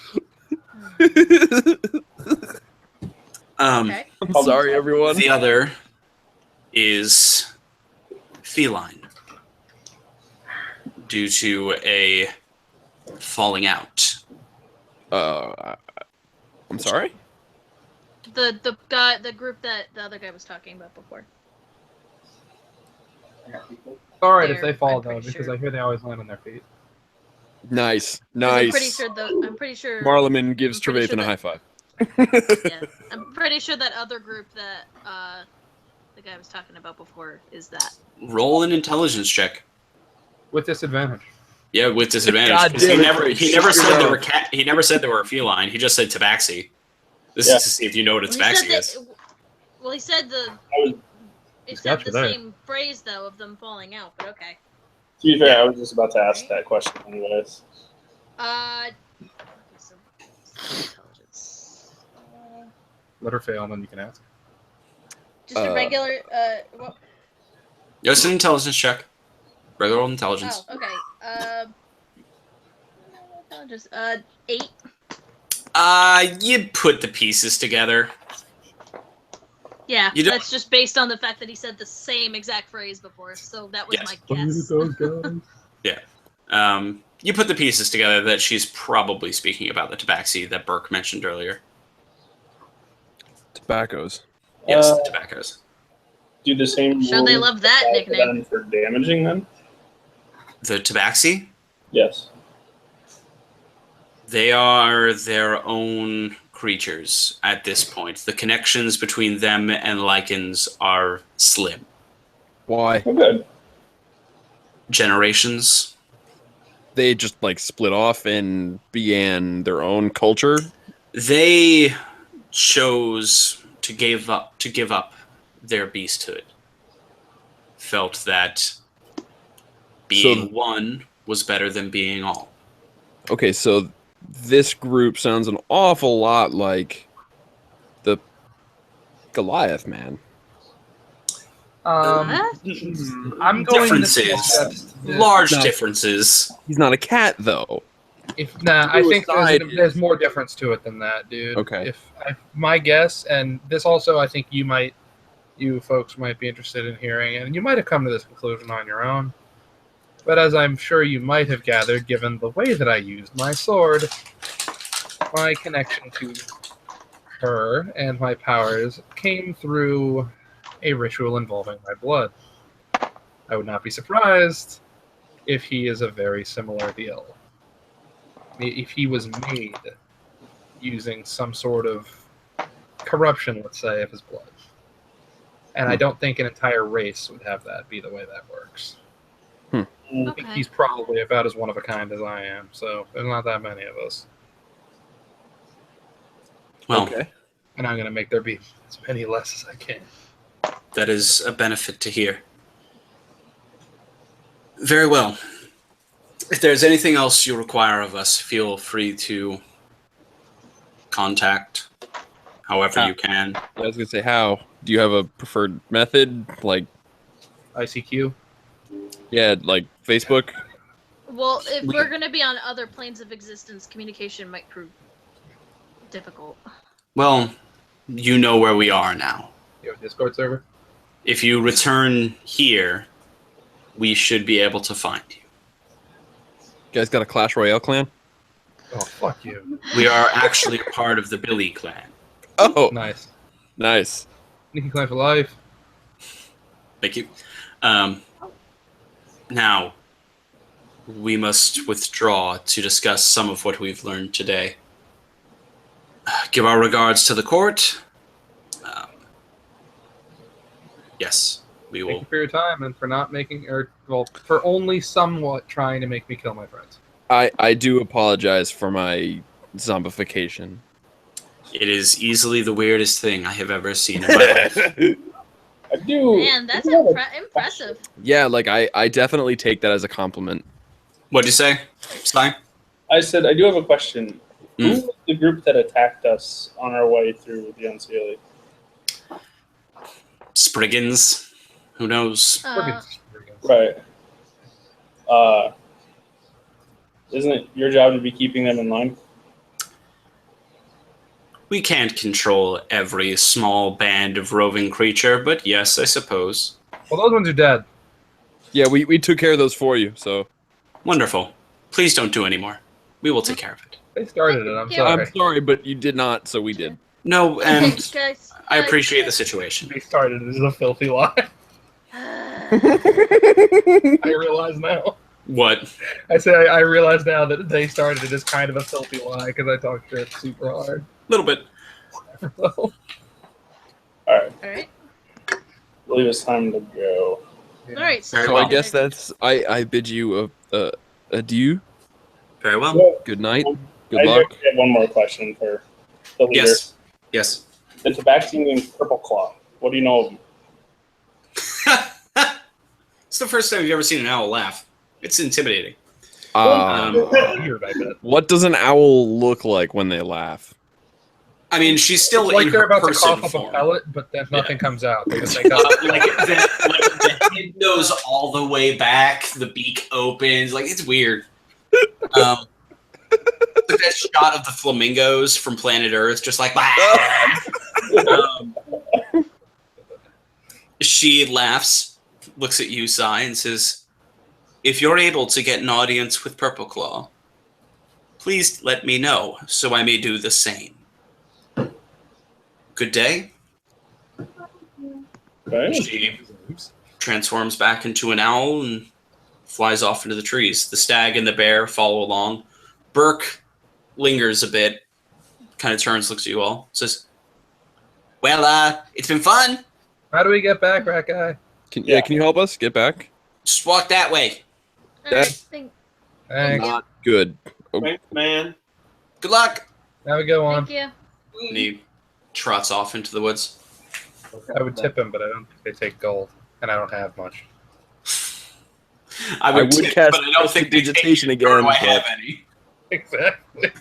Okay. I'm sorry, everyone. The other is feline, due to a falling out. I'm sorry? The group that the other guy was talking about before. Alright if they fall, I'm pretty though, because sure. I hear they always land on their feet. Nice. 'Cause I'm pretty sure Marleman gives I'm pretty Trevathan a sure high five. yeah. I'm pretty sure that other group that the guy was talking about before is that. Roll an intelligence check. With disadvantage. Yeah, with disadvantage. God 'Cause damn he it, never Craig. said Shut they up. were he never said they were a feline. He just said tabaxi. This Yeah. is to see if you know what a tabaxi is. Well, he said was- it got said you the there. same phrase though of them falling out, but okay. To be fair, I was just about to ask that question anyways. Okay, so intelligence. Let her fail, and then you can ask. Just a regular. What? Just an intelligence check. Regular old intelligence. Oh, okay. Intelligence. 8. You put the pieces together. Yeah, You don't- that's just based on the fact that he said the same exact phrase before, so that was Yes. my guess. You put the pieces together that she's probably speaking about the tabaxi that Burke mentioned earlier. Tobaccos. Yes, Uh, the tobaccos. Do the same. Sure, they rules love that apply nickname. then for damaging them. The tabaxi? Yes. They are their own creatures at this point. The connections between them and lichens are slim. Why? Oh, good. Generations. They just like split off and began their own culture. They chose to give up their beasthood. Felt that being one was better than being all. Okay, so this group sounds an awful lot like the Goliath man. What? I'm going to Differences. suggest that- Large No. differences. He's not a cat, though. I think Suicide there's more difference to it than that, dude. Okay. My guess, and this also, I think you folks might be interested in hearing, and you might have come to this conclusion on your own. But as I'm sure you might have gathered, given the way that I used my sword, my connection to her and my powers came through a ritual involving my blood. I would not be surprised if he is a very similar deal. If he was made using some sort of corruption, let's say, of his blood. And I don't think an entire race would have that be the way that works. I think Okay. he's probably about as one of a kind as I am, so there's not that many of us. Well, Okay. And I'm going to make there be as many less as I can. that is a benefit to hear. Very well. If there's anything else you require of us, feel free to contact however you can. I was gonna say how. Do you have a preferred method, like ICQ? Yeah, like Facebook. Well, if we're gonna be on other planes of existence, communication might prove difficult. Well, you know where we are now. You have a Discord server? If you return here, we should be able to find you. You guys got a Clash Royale clan? Oh, fuck you. We are actually a part of the Billy clan. Oh, Nice. nice. Nikki clan for life. Thank you. Now, we must withdraw to discuss some of what we've learned today. Give our regards to the court. Yes, we will. Thank you for your time and for not making, for only somewhat trying to make me kill my friends. I do apologize for my zombification. It is easily the weirdest thing I have ever seen in my life. I do. Man, that's impressive. Yeah, like I definitely take that as a compliment. What'd you say, Stein? I said I do have a question. Who was the group that attacked us on our way through the Unseelie? Spriggans? Who knows? Right. Isn't it your job to be keeping them in line? We can't control every small band of roving creature, but yes, I suppose. Well, those ones are dead. Yeah, we took care of those for you, so. Wonderful. Please don't do any more. We will take care of it. They started it, I'm sorry. I'm sorry, but you did not, so we did. No, and Guys, I appreciate the situation. They started it as a filthy lie. I realize now. What? I say I realize now that they started it as kind of a filthy lie because I talked shit super hard. A little bit. All right. All right. I believe it's time to go. All right. Very So well. I guess that's I bid you a adieu. Very well. Well, Good night. Good I luck. do have one more question for the leader. Yes. Yes. The Tabaxi named Purple Claw. What do you know of him? It's the first time you've ever seen an owl laugh. It's intimidating. Weird, I bet. What does an owl look like when they laugh? I mean, she's still It's like in they're her about to person cough up a form. pellet, but then nothing comes out. They just think, Like the head goes all the way back, the beak opens. Like, it's weird. Like that shot of the flamingos from Planet Earth, just like, she laughs, looks at you, Sai, and says, "If you're able to get an audience with Purple Claw, please let me know so I may do the same. Good day." Okay. She transforms back into an owl and flies off into the trees. The stag and the bear follow along. Burke lingers a bit, kind of turns, looks at you all, says, "Well, it's been fun. how do we get back, rat guy? Can you help us get back? Just walk that way. All right. Thanks. Not good. Thanks, man. Good luck." Now we go on. Thank you. And he trots off into the woods. I would tip him, but I don't think they take gold, and I don't have much. I would tip, cast but I don't think they digitation take, again. nor do I but- have any. Exactly.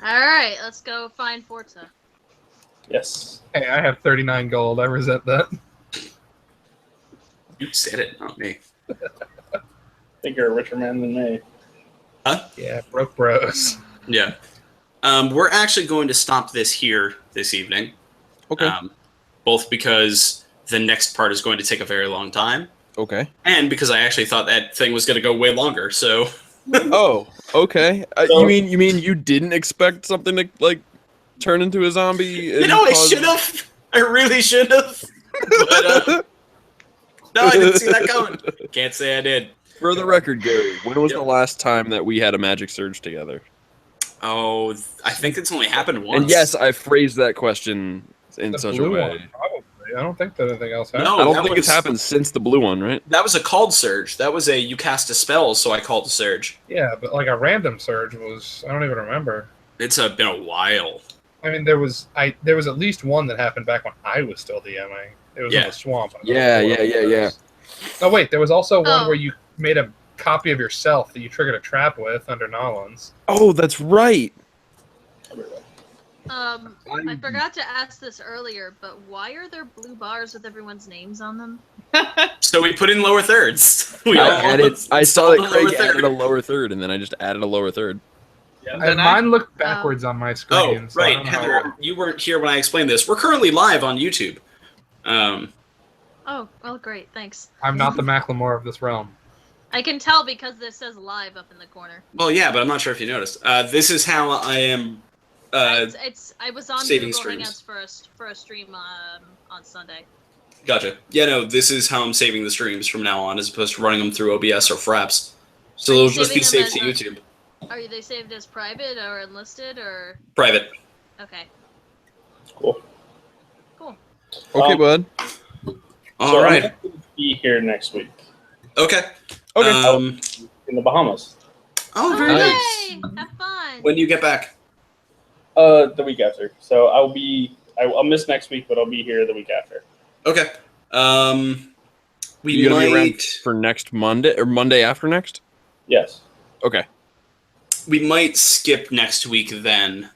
All right. Let's go find Forza. Yes. Hey, I have 39 gold. I resent that. You said it, not me. I think you're a richer man than me. Yeah, broke bros. Yeah. We're actually going to stop this here this evening. Okay. Both because the next part is going to take a very long time, Okay. and because I actually thought that thing was going to go way longer. So Oh, okay. So- You mean you didn't expect something to like turn into a zombie? you know, I should have. I really should have. But no, I didn't see that coming. Can't say I did. For the record, Gary, when was the last time that we had a magic surge together? Oh, I think it's only happened once. And yes, I phrased that question in The such a blue way. one, probably. I don't think that anything else happened. No, I don't that think it's was- happened since the blue one, right? That was a called surge. That was a you cast a spell, so I called a surge. Yeah, but like a random surge was, I don't even remember. It's been a while. I mean, there was at least one that happened back when I was still DMing. It was in Yeah. the swamp. I don't Yeah, know what it yeah. was. Oh wait, there was also one Oh. where you made a copy of yourself that you triggered a trap with under Nolans. Oh, that's right. I forgot to ask this earlier, but why are there blue bars with everyone's names on them? So we put in lower thirds. I saw that Craig added a lower third, and then I just added a lower third. Yeah, and mine looked backwards on my screen. Oh, right, Heather, you weren't here when I explained this. We're currently live on YouTube. Oh, well, great, thanks. I'm not the Macklemore of this realm. I can tell because this says live up in the corner. Well, yeah, but I'm not sure if you noticed. This is how I am. I was on saving Google streams. Hangouts for a stream on Sunday. Gotcha. Yeah, no, this is how I'm saving the streams from now on, as opposed to running them through OBS or Fraps. So they'll just be saved to YouTube. Are they saved as private or enlisted or Private. Okay. Cool. Okay, bud. All right. I'm going to be here next week. Okay. Okay. In the Bahamas. Oh, very nice. nice. Have fun. When do you get back? The week after. So I'll miss next week, but I'll be here the week after. Okay. You gonna be around for next Monday or Monday after next? Yes. Okay. We might skip next week then,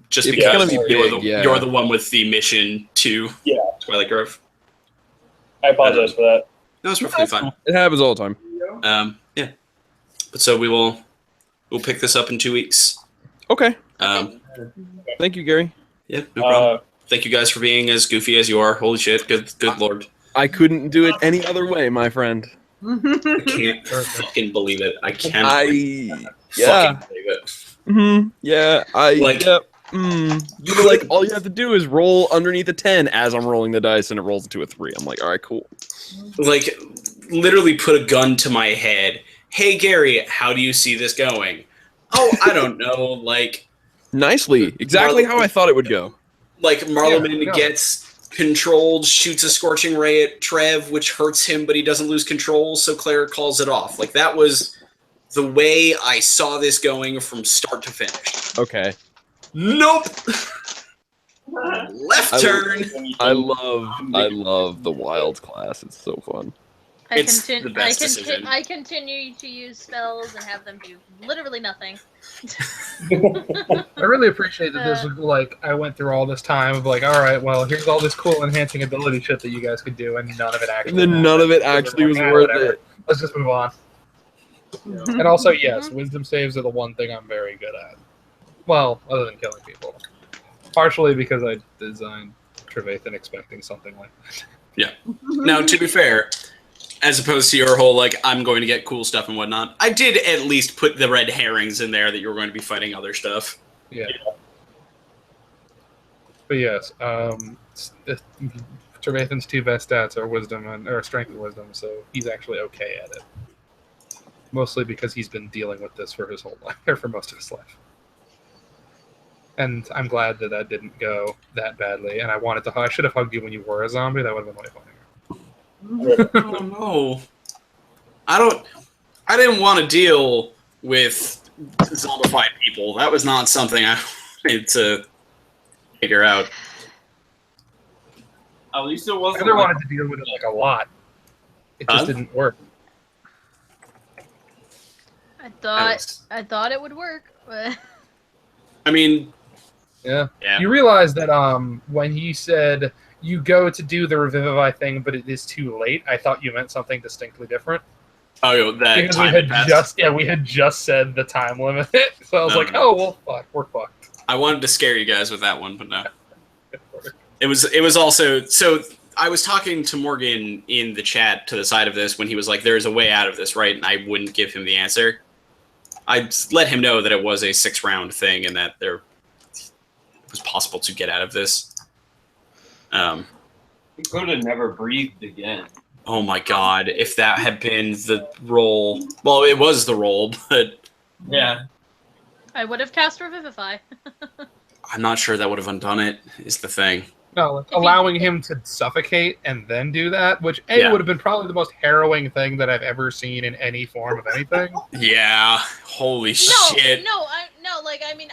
just It's because gonna be big, you're the one with the mission to Twilight Grove. I apologize for that. No, it's perfectly fine. It happens all the time. Yeah. But so we'll pick this up in 2 weeks. Okay. Thank you, Gary. Yeah, no problem. Thank you guys for being as goofy as you are. Holy shit, good lord. I couldn't do it any other way, my friend. I can't fucking believe it. I cannot fucking believe it. Mm-hmm. Yeah, you were like, all you have to do is roll underneath a 10 as I'm rolling the dice, and it rolls into a 3. I'm like, all right, cool. Like, literally put a gun to my head. Hey, Gary, how do you see this going? Oh, I don't know. Like, nicely, exactly how I thought it would go. Like, Marleman gets controlled, shoots a scorching ray at Trev, which hurts him, but he doesn't lose control, so Claire calls it off. Like, that was the way I saw this going from start to finish. Okay. Nope. Left turn. I love the wild class. It's so fun. The best decision. I continue to use spells and have them do literally nothing. I really appreciate that this was like I went through all this time of like, all right, well, here's all this cool enhancing ability shit that you guys could do, and none of it actually. And then none of it actually was worth it. Let's just move on. Yeah. And also, yes, wisdom saves are the one thing I'm very good at. Well, other than killing people, partially because I designed Trevathan expecting something like that. Yeah. Now, to be fair, as opposed to your whole, like, I'm going to get cool stuff and whatnot, I did at least put the red herrings in there that you were going to be fighting other stuff. Yeah. But yes, Trevathan's 2 best stats are wisdom or strength and wisdom, so he's actually okay at it. Mostly because he's been dealing with this for his whole life, or for most of his life. And I'm glad that didn't go that badly. And I should have hugged you when you were a zombie. That would have been way funnier. Oh no! I didn't want to deal with zombified people. That was not something I wanted to figure out. At least it wasn't. I wanted to deal with it like a lot. It just didn't work. I thought it would work. But... I mean, yeah. You realize that when he said you go to do the revivify thing, but it is too late, I thought you meant something distinctly different. Oh, that because time we had just said the time limit, so I was like, oh well, fuck, we're fucked. I wanted to scare you guys with that one, but no. It was also so. I was talking to Morgan in the chat to the side of this when he was like, "There's a way out of this, right?" And I wouldn't give him the answer. I let him know that it was a 6-round thing and that there was possible to get out of this. He could have never breathed again. Oh my god, if that had been the roll. Well, it was the roll, but... Yeah. I would have cast Revivify. I'm not sure that would have undone it, is the thing. No, like allowing him to suffocate and then do that, which would have been probably the most harrowing thing that I've ever seen in any form of anything. Yeah, holy shit.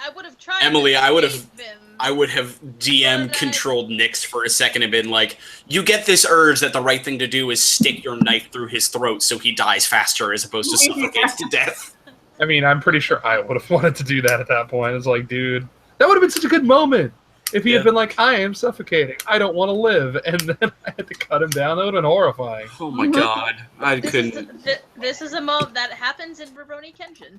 I would have tried. Emily, I would have DM controlled Nyx for a second and been like, you get this urge that the right thing to do is stick your knife through his throat so he dies faster as opposed to suffocates to death. I mean, I'm pretty sure I would have wanted to do that at that point. It's like, dude, That would have been such a good moment. If he had been like, I am suffocating. I don't want to live. And then I had to cut him down. That would have been horrifying. Oh my god. I couldn't. This is a moment that happens in Rurouni Kenshin.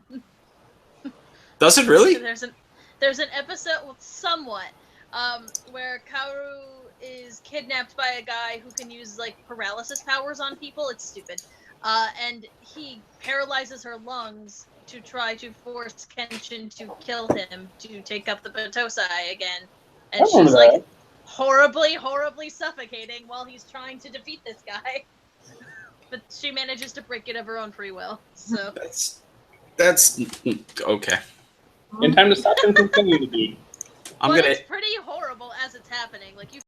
Does it really? There's an episode with somewhat where Kaoru is kidnapped by a guy who can use like paralysis powers on people. It's stupid. And he paralyzes her lungs to try to force Kenshin to kill him to take up the Batosai again. And she's like horribly suffocating while he's trying to defeat this guy. But she manages to break it of her own free will. So that's okay. In time to stop him from killing the dude. It's pretty horrible as it's happening. Like you